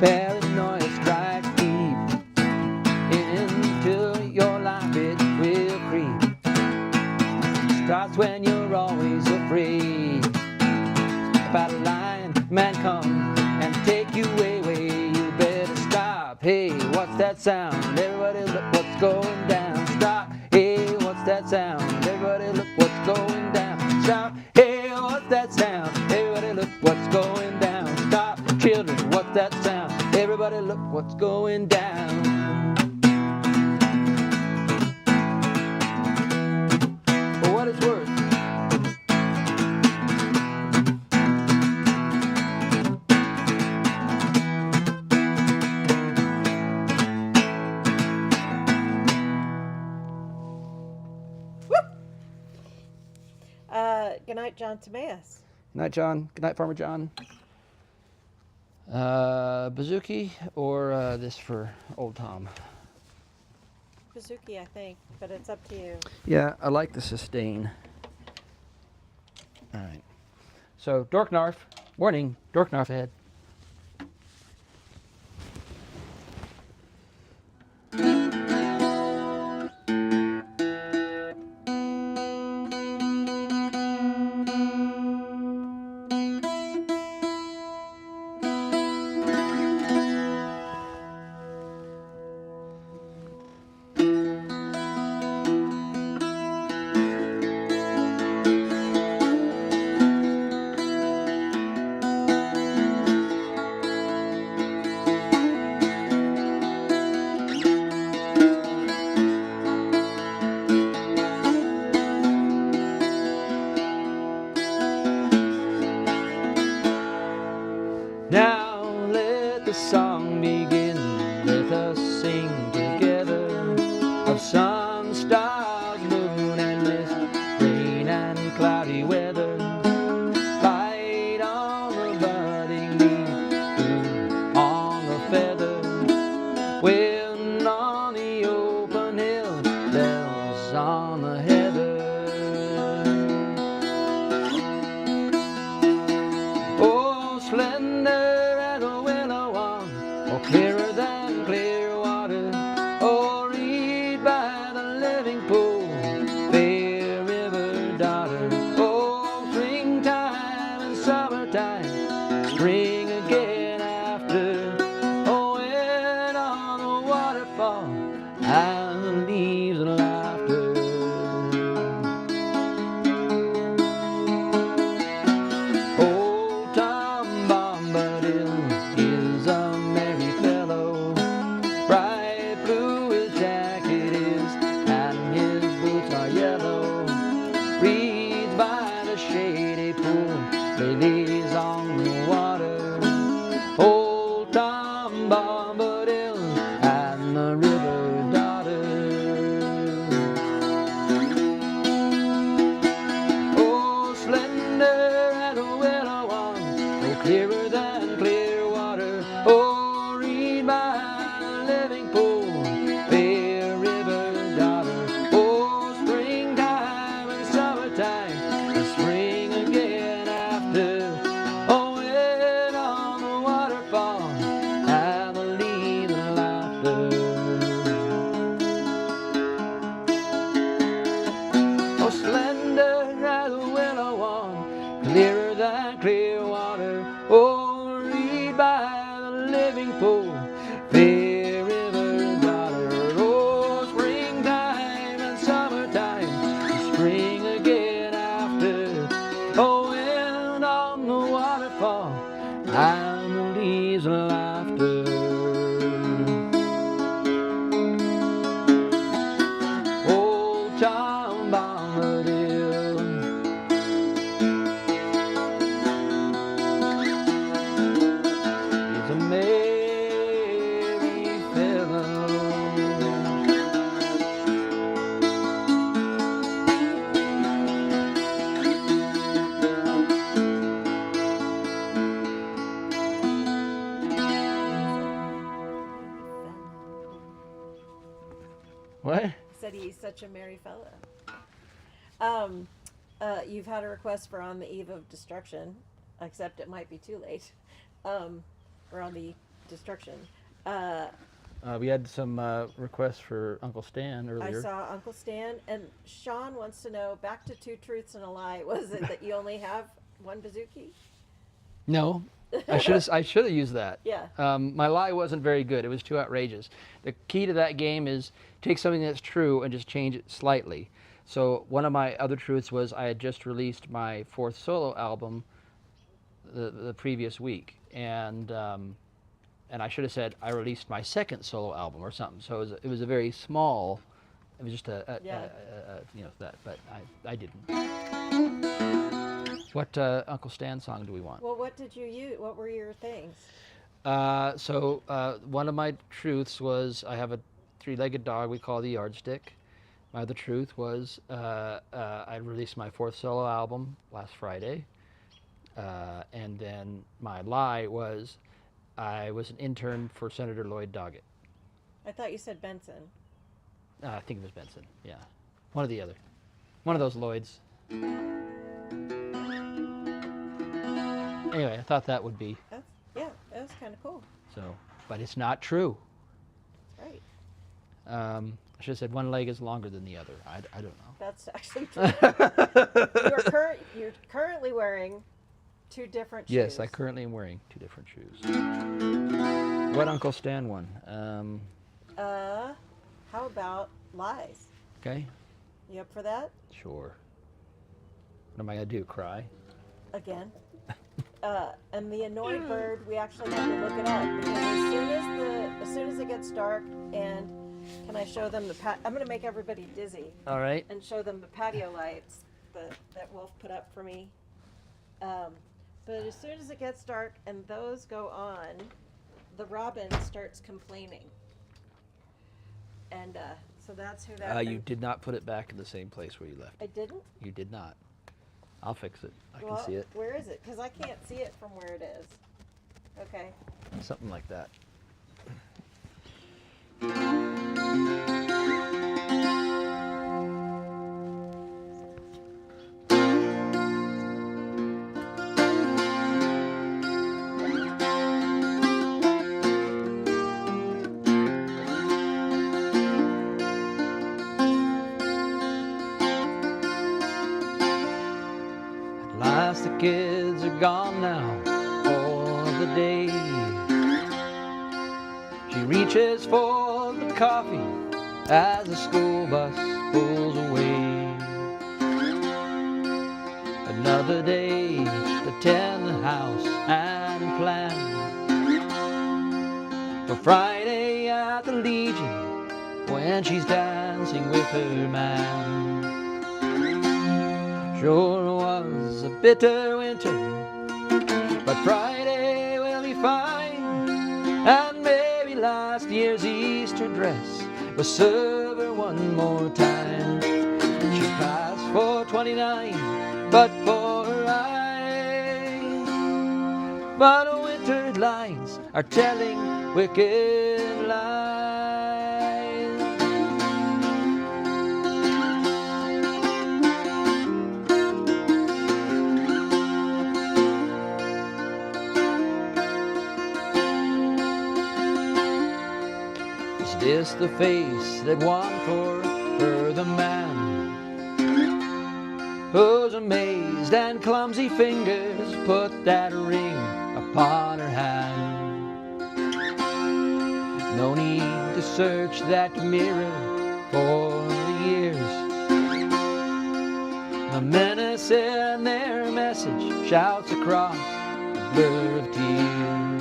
Paranoia strikes deep into your life, it will creep. Starts when you're always afraid. About a lion, man come and take you away. You better stop, hey, what's that sound? Everybody look what's going down. Stop, hey, what's that sound? Everybody look what's going down. Stop, hey, what's that sound? Everybody look what's going down. Stop, children, what's that sound? Everybody look what's going down. For what it's worth. Good night, John Timaeus. Good night, John. Good night, Farmer John. Bazooki or this for old Tom? Bazooki, I think, but it's up to you. Yeah, I like the sustain. All right. So, Dorknarf. Warning, Dorknarf ahead. Oh, springtime and summertime, spring again after. Oh, and on the waterfall, and the leaves and laughter. Old Tom Bombadil is a merry fellow. Bright blue his jacket is, and his boots are yellow. Reads by the shady pool, lilies on the water. Old Tom Bombadil and the river daughter. Oh, slender as a willow wand, oh, clearer than clear water. Oh, read by the living pool, fair river daughter. Oh, springtime and summertime, and spring again after. Oh, and on the waterfall, and the leaves and laughter. Oh, slender as a willow wand, clearer than clear water. Oh, read by the living pool, fair river daughter. Oh, springtime and summertime, and spring again after. Oh, and on the waterfall, and the leaves and laughter. Old Tom Bombadil is a merry fellow. What? Said he's such a merry fellow. You've had a request for On the Eve of Destruction, except it might be too late. Or On the Destruction. We had some requests for Uncle Stan I earlier. saw Uncle Stan, and Sean wants to know, back to Two Truths and a Lie, was it that you only have one bazooki? No, I should have used that. Yeah. My lie wasn't very good. It was too outrageous. The key to that game is take something that's true and just change it slightly. So one of my other truths was I had just released my 4th solo album the previous week, and I should have said I released my 2nd solo album or something. So it was a very small. It was just you know, that, but I didn't. What Uncle Stan song do we want? Well, what did you use? What were your things? So one of my truths was I have a 3-legged dog we call the Yardstick. My other truth was I released my 4th solo album last Friday. And then my lie was I was an intern for Senator Lloyd Doggett. I thought you said Benson. I think it was Benson, yeah. One or the other. One of those Lloyds. Anyway, I thought that would be. Yeah, that was kind of cool. So, but it's not true. That's right. I should have said one leg is longer than the other. I don't know. That's actually true. You're currently wearing 2 different shoes. Yes, I currently am wearing 2 different shoes. What Uncle Stan one? How about lies? Okay, You up for that? sure. What am I gonna do? Cry? Again. And the annoyed bird, we actually had to look it up because as soon as it gets dark, and can I show them I'm gonna make everybody dizzy All right. and show them the patio lights that Wolf put up for me. But as soon as it gets dark and those go on, the robin starts complaining. And so that's who that. You did not put it back in the same place where you left I it. didn't. You did not. I'll fix it. I Well, can see it. where is it? Because I can't see it from where it is. Okay. Something like that. Alas, the kids are gone now for the day. She reaches for the coffee as the school bus pulls away. Another day to tend the house and plan for Friday at the Legion when she's dancing with her man. Sure was a bitter winter, but Friday will be fine. And maybe last year's Easter dress will serve her one more time. She passed for 29, but for her eyes. But winter lines are telling wicked lies. Is this the face that won for her the man, whose amazed and clumsy fingers put that ring upon her hand? No need to search that mirror for the years. The menace in their message shouts across the blur of tears.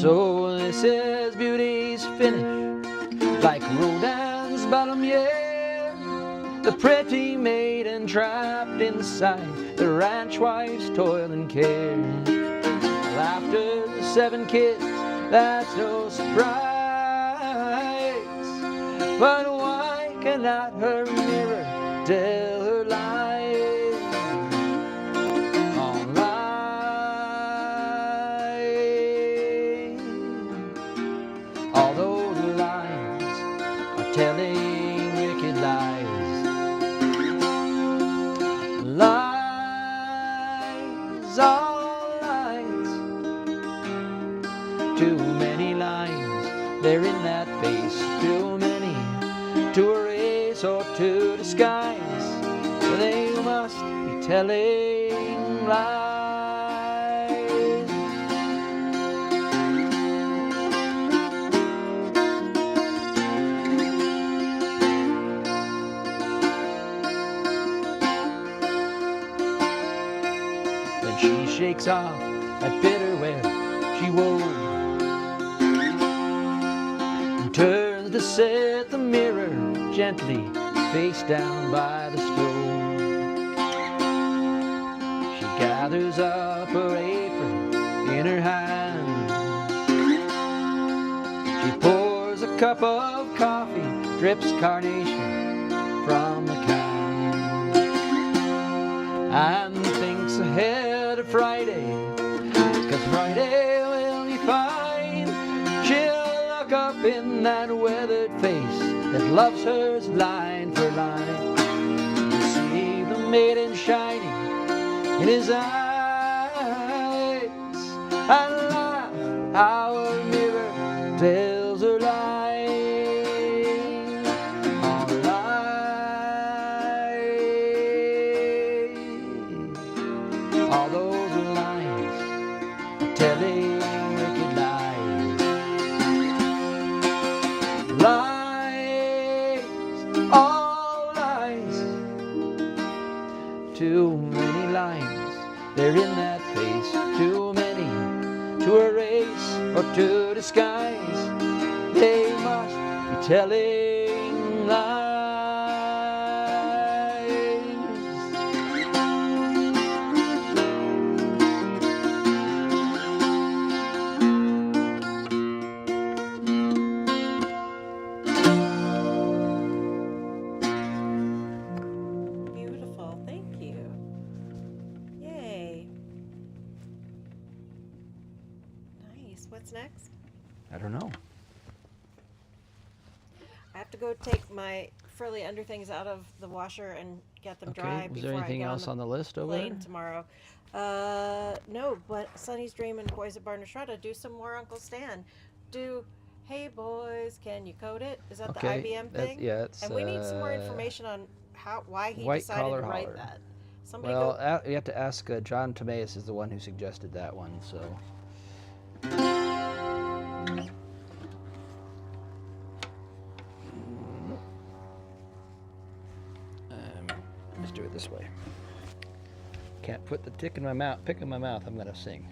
So this is beauty's finish, like Rodin's bottom, yeah. The pretty maiden trapped inside the ranch wife's toil and care. Well, after 7 kids, that's no surprise. But why cannot her mirror tell her lies? All lies. All those lines are telling wicked lies. Lies, all lies. Too many lines, they're in that face. Too many to erase or to disguise. They must be telling lies. Then she shakes off that bitter web she wove and turns to set the mirror gently face down by the stove. She gathers up her apron in her hand. She pours a cup of coffee, drips carnation from the can, and thinks ahead of Friday, 'cause Friday will be fine. She'll look up in that weathered face that loves hers line for line, to see the maiden shining in his eyes, and laugh how her mirror tells her lies. All lies. All those lines are telling wicked lies. Lies, all lies. Too many lines, they're in that face. Too many to erase or to disguise. They must be telling lies. Beautiful, thank you. Yay. Nice. What's next? I don't know. I have to go take my frilly underthings out of the washer and get them dry Okay, is before there I anything get else on the list over plane there? tomorrow. No, but Sonny's Dream and Boys at Barn Shredda, do some more Uncle Stan. Do, hey boys, can you code it? Is that Okay, the IBM that's- thing? yeah, it's, and we need some more information on why he White decided Collar to write Holler. that. Somebody Well, go. you have to ask John Timaeus is the one who suggested that one, so. Let's do it this way. Can't put the pick in my mouth, I'm gonna sing.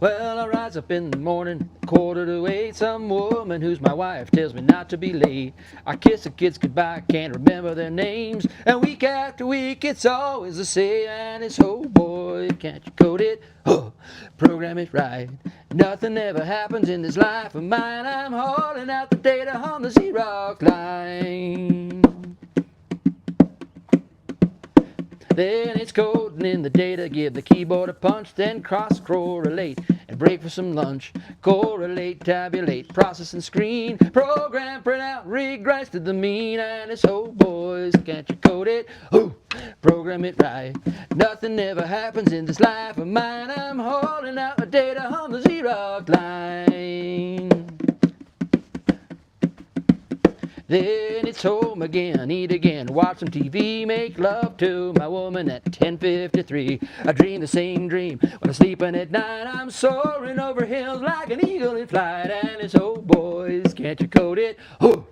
Well, I rise up in the morning, 7:45. Some woman who's my wife tells me not to be late. I kiss the kids goodbye, can't remember their names. And week after week, it's always the same. And it's, oh boy, can't you code it? Oh, program it right. Nothing ever happens in this life of mine. I'm hauling out the data on the Xerox line. Then it's coding in the data, give the keyboard a punch, then cross-correlate and break for some lunch. Correlate, tabulate, process and screen, program, print out, regress to the mean. And it's, oh boys, can't you code it? Oh, program it right. Nothing ever happens in this life of mine. I'm hauling out the data on the Xerox line. Then it's home again, eat again, watch some TV, make love to my woman at 10:53. I dream the same dream when I'm sleeping at night. I'm soaring over hills like an eagle in flight. And it's, oh boys, can't you code it? Oh,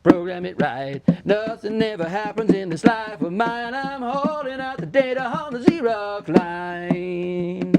program it right. Nothing ever happens in this life of mine. I'm holding out the data on the Xerox line.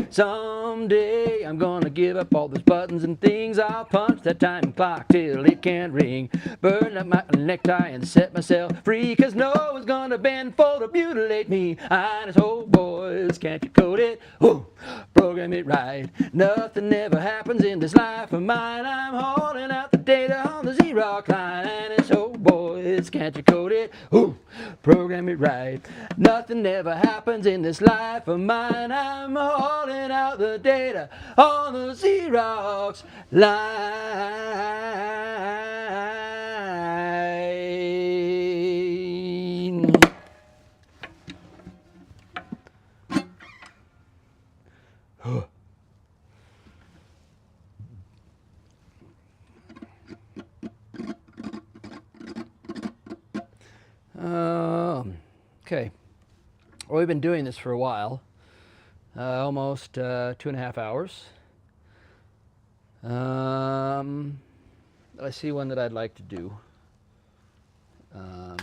Someday I'm gonna give up all those buttons and things. I'll punch that time clock till it can't ring. Burn up my necktie and set myself free. Cause no one's gonna bend for to mutilate me. And it's, oh boys, can't you code it? Oh, program it right. Nothing ever happens in this life of mine. I'm holding out the data on the Xerox line. And it's, oh boys, can't you code it? Oh, program it right. Nothing ever happens in this life of mine. I'm holding out the data on the Xerox line. Okay. Well, we've been doing this for a while. Almost 2.5 hours. I see one that I'd like to do. I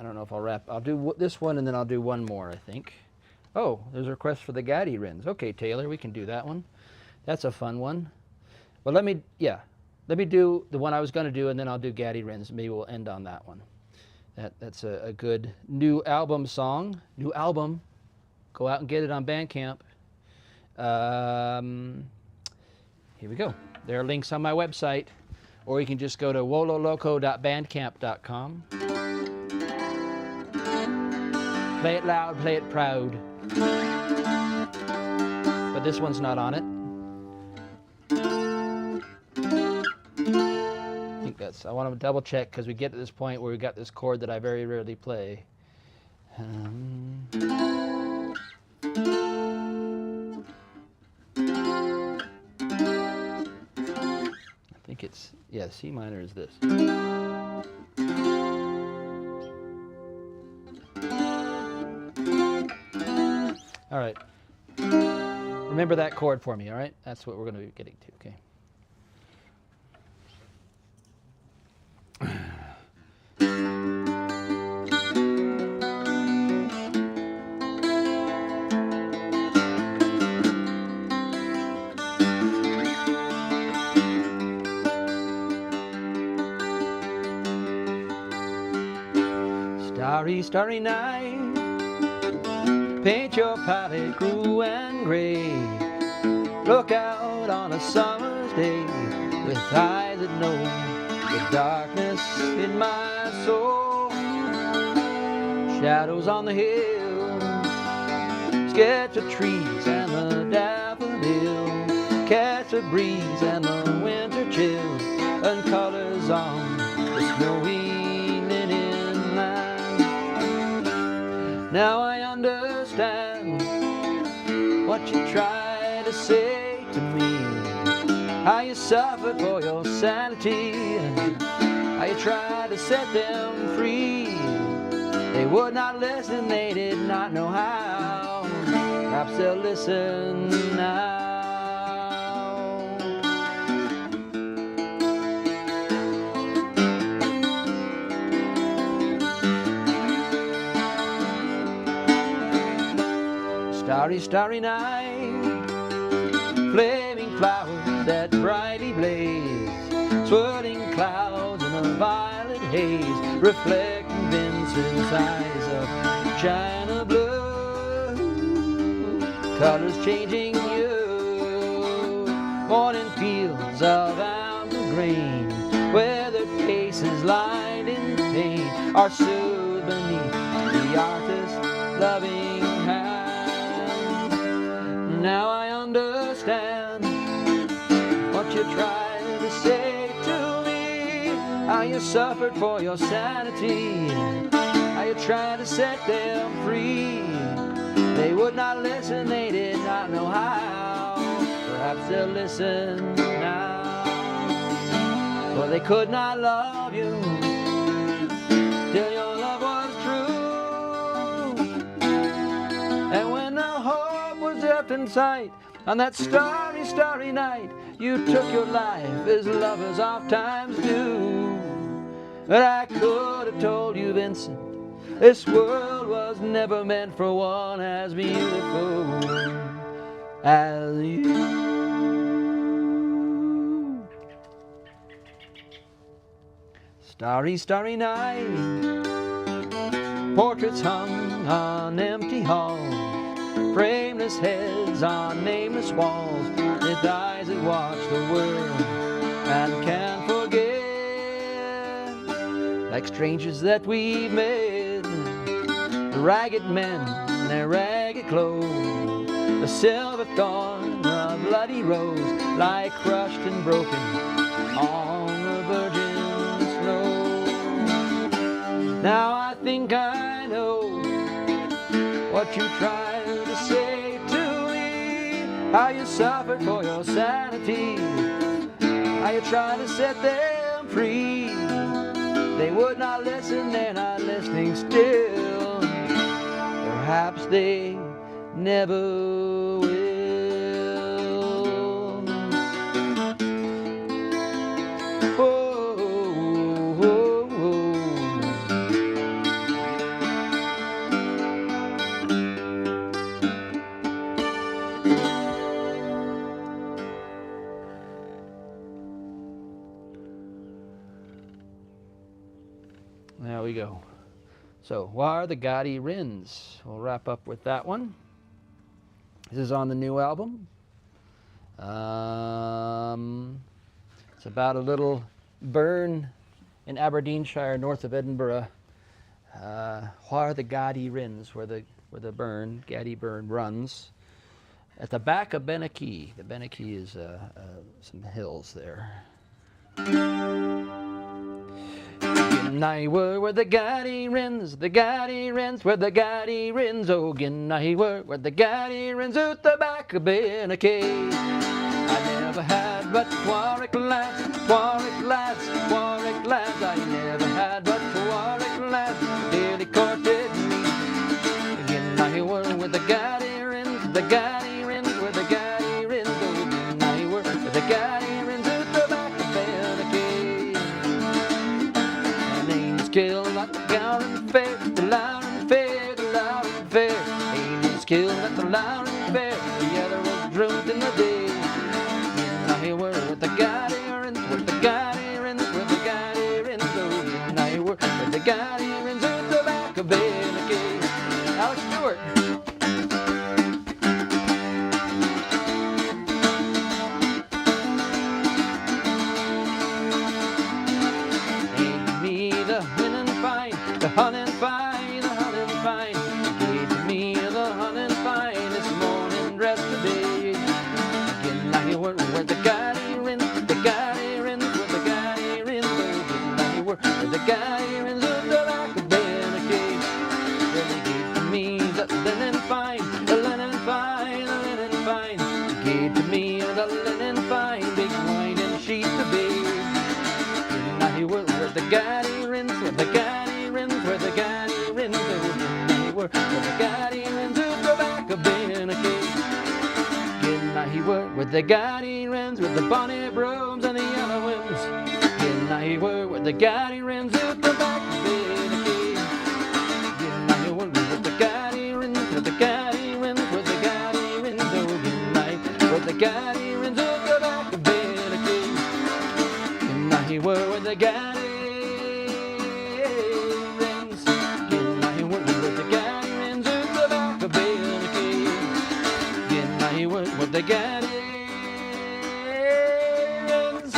don't know if I'll wrap. I'll do this one and then I'll do one more, I think. Oh, there's a request for the Gaddy Rins. Okay, Taylor, we can do that one. That's a fun one. Well, let me do the one I was going to do, and then I'll do Gaddy Rins. Maybe we'll end on that one. That's a good new album song. New album. Go out and get it on Bandcamp. Here we go. There are links on my website, or you can just go to wololoco.bandcamp.com. Play it loud, play it proud. But this one's not on it. I want to double check because we get to this point where we got this chord that I very rarely play. I think it's, yeah, C minor is this. All right. Remember that chord for me, all right? That's what we're going to be getting to, okay? Starry, starry night, paint your palette blue and gray. Look out on a summer's day with eyes that know the darkness in my soul. Shadows on the hills, sketch of trees and the daffodils. Catch a breeze and the winter chills, and colors on the snowy linen land. Now I understand what what you try to say to me. How you suffered for your sanity, how you tried to set them free. They would not listen, they did not know how. Perhaps they'll listen now. Starry, starry night, flaming flowers that brightly blaze, swirling clouds in a violet haze, reflecting Vincent's eyes of china blue, colors changing hue, morning fields of amber grain, weathered faces lined in pain, are soothed beneath the artist's loving hand. Now I understand what you tried to say to me, how you suffered for your sanity, how you tried to set them free. They would not listen, they did not know how. Perhaps they'll listen now. For they could not love you till your love was true. And when the hope was left in sight, on that starry, starry night, you took your life as lovers oftentimes do. But I could have told you, Vincent, this world was never meant for one as beautiful as you. Starry, starry night, portraits hung on empty halls, frameless heads on nameless walls, with eyes that watch the world and can't forget, like strangers that we've met, the ragged men in their ragged clothes, the silver thorn, the bloody rose, lie crushed and broken on the virgin snow. Now I think I know what you tried to say to me, how you suffered for your sanity, how you tried to set them free. They would not listen, they're not listening still. Perhaps they never will. Oh, oh, oh, oh. There we go. So, Whar the Gaudy Rins. We'll wrap up with that one. This is on the new album. It's about a little burn in Aberdeenshire, north of Edinburgh. Whar the Gaudy Rins, where the burn, Gaudy Burn, runs. At the back of Benakee. The Benakee is some hills there. Nigh where the Gaudy Rins, where the Gaudy Rins, oh, gin nigh where the Gaudy Rins, out the back of Benakee. I never had but Warwick lads, I never had but Warwick lads, dearly courted me. Gin nigh where the Gaudy Rins, where the Gaudy Rins, oh, gin nigh where the Gaudy Rins, out the back of Benakee. Killed at the Gowran Fair, the Lowran Fair, the Lowran Fair. Amy's killed at the Lowran Fair, the other was drowned in the day. And I were with the Gaudy Rins, with the Gaudy Rins, with the Gaudy Rins, oh, and I were with the Gaudy Rins at the back of Benakee. Alex Stewart. The hunting fine, the hunting fine, gave me the hunting fine this morning dress today. Again, I were where the Gaudy Rins, fine. Gave to me on the linen fine, big winding sheet to be. Now he were where the gaddy rins, where the gaddy rins, where the gaddy rins. Now he were where the gaddy rins, who go back a bin a cake. Now he were with the gaddy rins, with the bonny brooms and the yellow whims. Now he were with the gaddy rins, who go back a bin a cake. Now he were with the gaddy rins, with the gaddy rins, with the gaddy rins. Oh, with the gaddy rins, who go back a bin a cake. Now he were with the gaddy rins. Now he were with the gaddy rins, who go back a bin a cake. Now he were with the gaddy rins.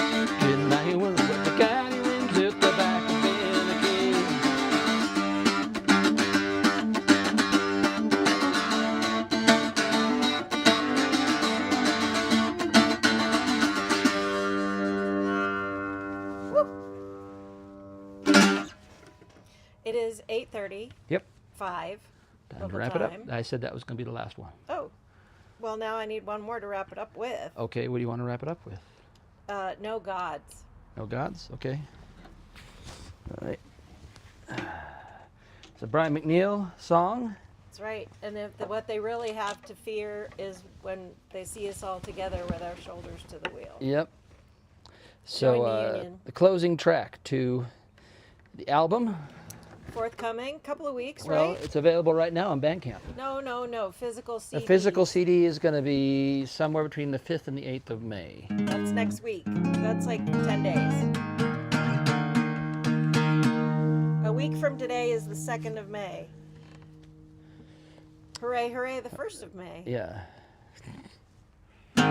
Now he were with the gaddy rins, who go back a bin a cake. It is 8:30. Yep. 5. Time to local wrap it up. time. I said that was going to be the last one. Oh, well, now I need one more to wrap it up with. Okay, what do you want to wrap it up with? No gods. No gods? Okay. All right. It's a Brian McNeil song. That's right. And what they really have to fear is when they see us all together with our shoulders to the wheel. Yep. Join the So union. the closing track to the album. Forthcoming, couple of weeks, Well, right? it's available right now on Bandcamp. No. Physical CD. The physical CD is going to be somewhere between the 5th and the 8th of May. That's next week. That's like 10 days. A week from today is the 2nd of May. Hooray, hooray, the 1st of May. Yeah. The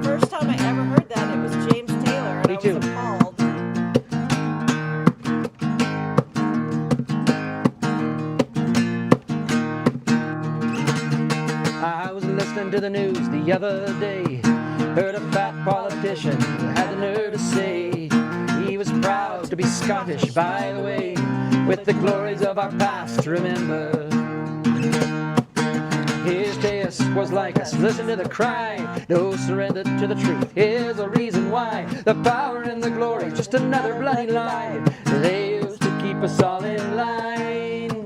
first time I ever heard that, it was James Taylor, and Me I was too. appalled. I was listening to the news the other day. Heard a fat politician had the nerve to say he was proud to be Scottish, by the way, with the glories of our past to remember. His taste was like us, listen to the cry, no surrender to the truth. Here's a reason why the power and the glory, just another bloody lie. They used to keep us all in line.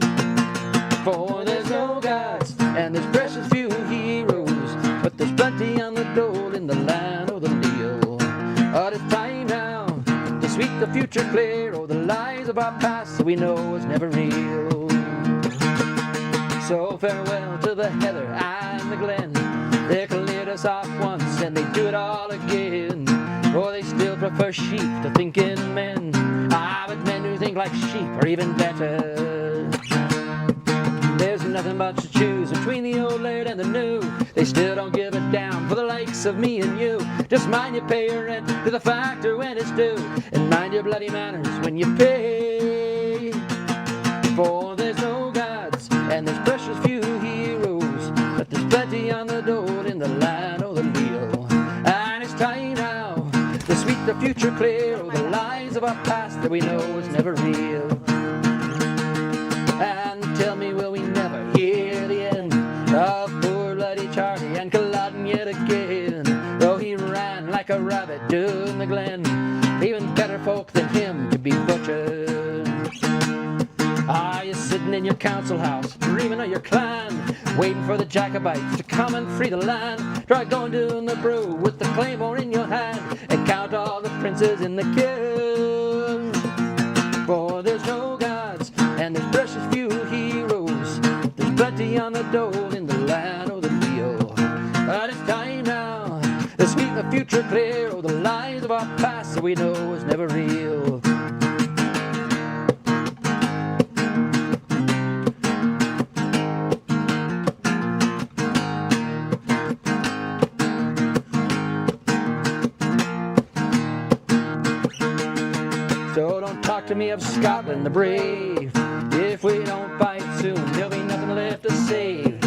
For there's no gods and there's precious few heroes, but there's plenty on the dole in the land of the Leo. But it's time now to sweep the future clear, oh, the lies of our past that we know is never real. So farewell to the heather and the glen. They cleared us off once and they do it all again. Or they still prefer sheep to thinking men. Ah, but men who think like sheep are even better. There's nothing but to choose between the old laird and the new. They still don't give a damn for the likes of me and you. Just mind you pay your rent to the factor when it's due, and mind your bloody manners when you pay. For there's no gods and there's precious few heroes, but there's plenty on the dole in the land of the Leo. And it's time now to sweep the future clear, oh, the lies of our past that we know is never real. And tell me, will we never hear the end of poor bloody Charlie and Culloden yet again? Though he ran like a rabbit down the glen, even better folk than him to be butchered. Are you sitting in your council house, dreaming of your clan, waiting for the Jacobites to come and free the land? Try going down the brew with the claymore in your hand and count all the princes in the kiln. For there's no gods and there's precious few heroes, there's plenty on the dole in the land of the Leo. But it's time now to sweep the future clear, oh, the lies of our past that we know is never real. So don't talk to me of Scotland the brave. If we don't fight soon, there'll be nothing left to save.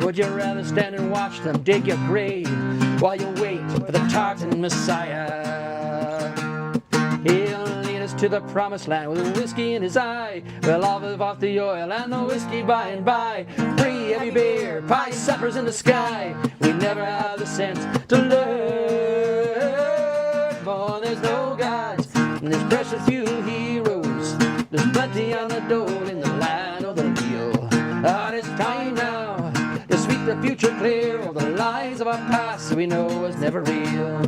Would you rather stand and watch them dig your grave while you wait for the Tartan Messiah? He'll lead us to the promised land with whiskey in his eye. We'll all live off the oil and the whiskey by and by. Free heavy beer, pie suppers in the sky. We never have the sense to learn. For there's no gods, and there's precious few heroes. There's plenty on the dole in the land of the real. Ah, it's time now to sweep the future clear of the lies of our past we know is never real.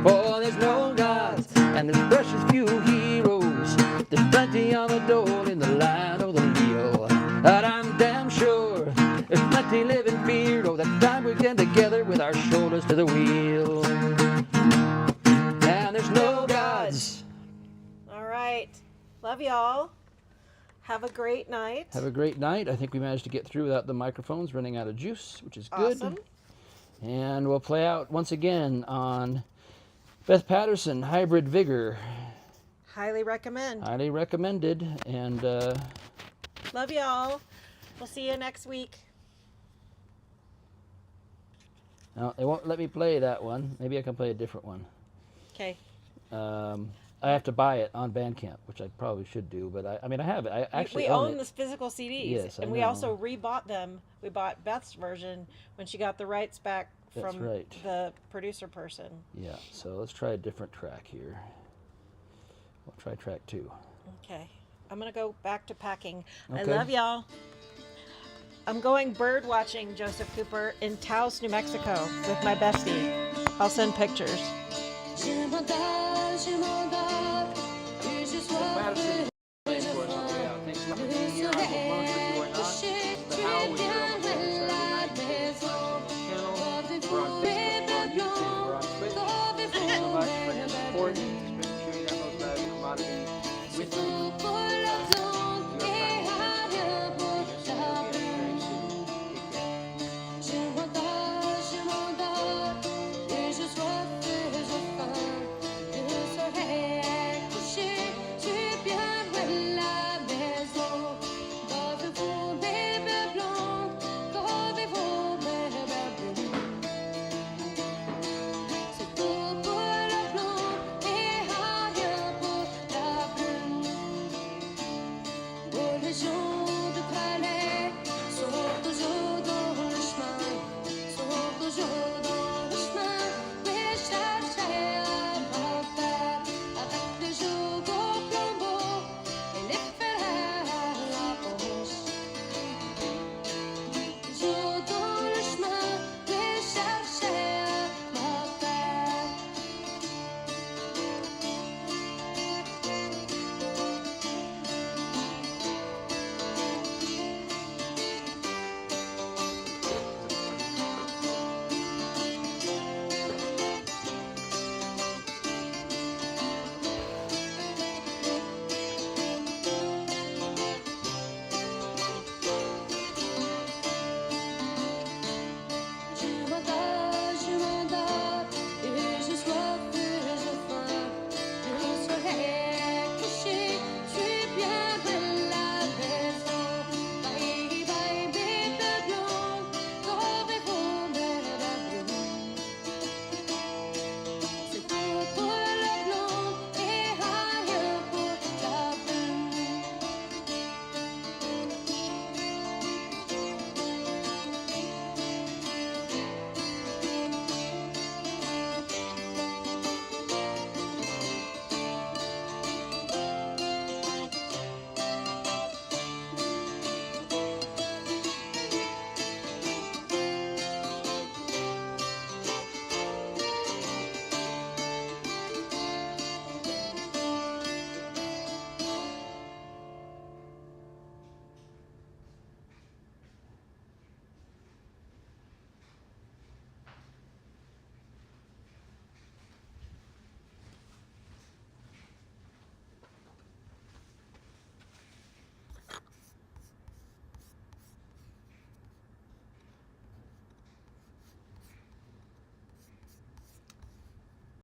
For there's no gods, and there's precious few heroes. There's plenty on the dole in the land of the real. And I'm damn sure there's plenty live in fear of the time we get together with our shoulders to the wheel. And there's no gods. All right. Love y'all. Have a great night. Have a great night. I think we managed to get through without the microphones running out of juice, which is good. Awesome. And we'll play out once again on Beth Patterson, Hybrid Vigor. Highly recommend. Highly recommended. And Love y'all. We'll see you next week. now they won't let me play that one. Maybe I can play a different one. Okay. I have to buy it on Bandcamp, which I probably should do, but I mean, I have it. I actually We own own it. the physical CDs. Yes, I and we know. also rebought them. We bought Beth's version when she got the rights back That's from right. the producer person. Yeah, so let's try a different track here. We'll try track 2. Okay. I'm going to go back to packing. I Okay. love y'all. I'm going bird watching, Joseph Cooper, in Taos, New Mexico with my bestie. I'll send pictures. Je m'endors, je m'endors, et je sois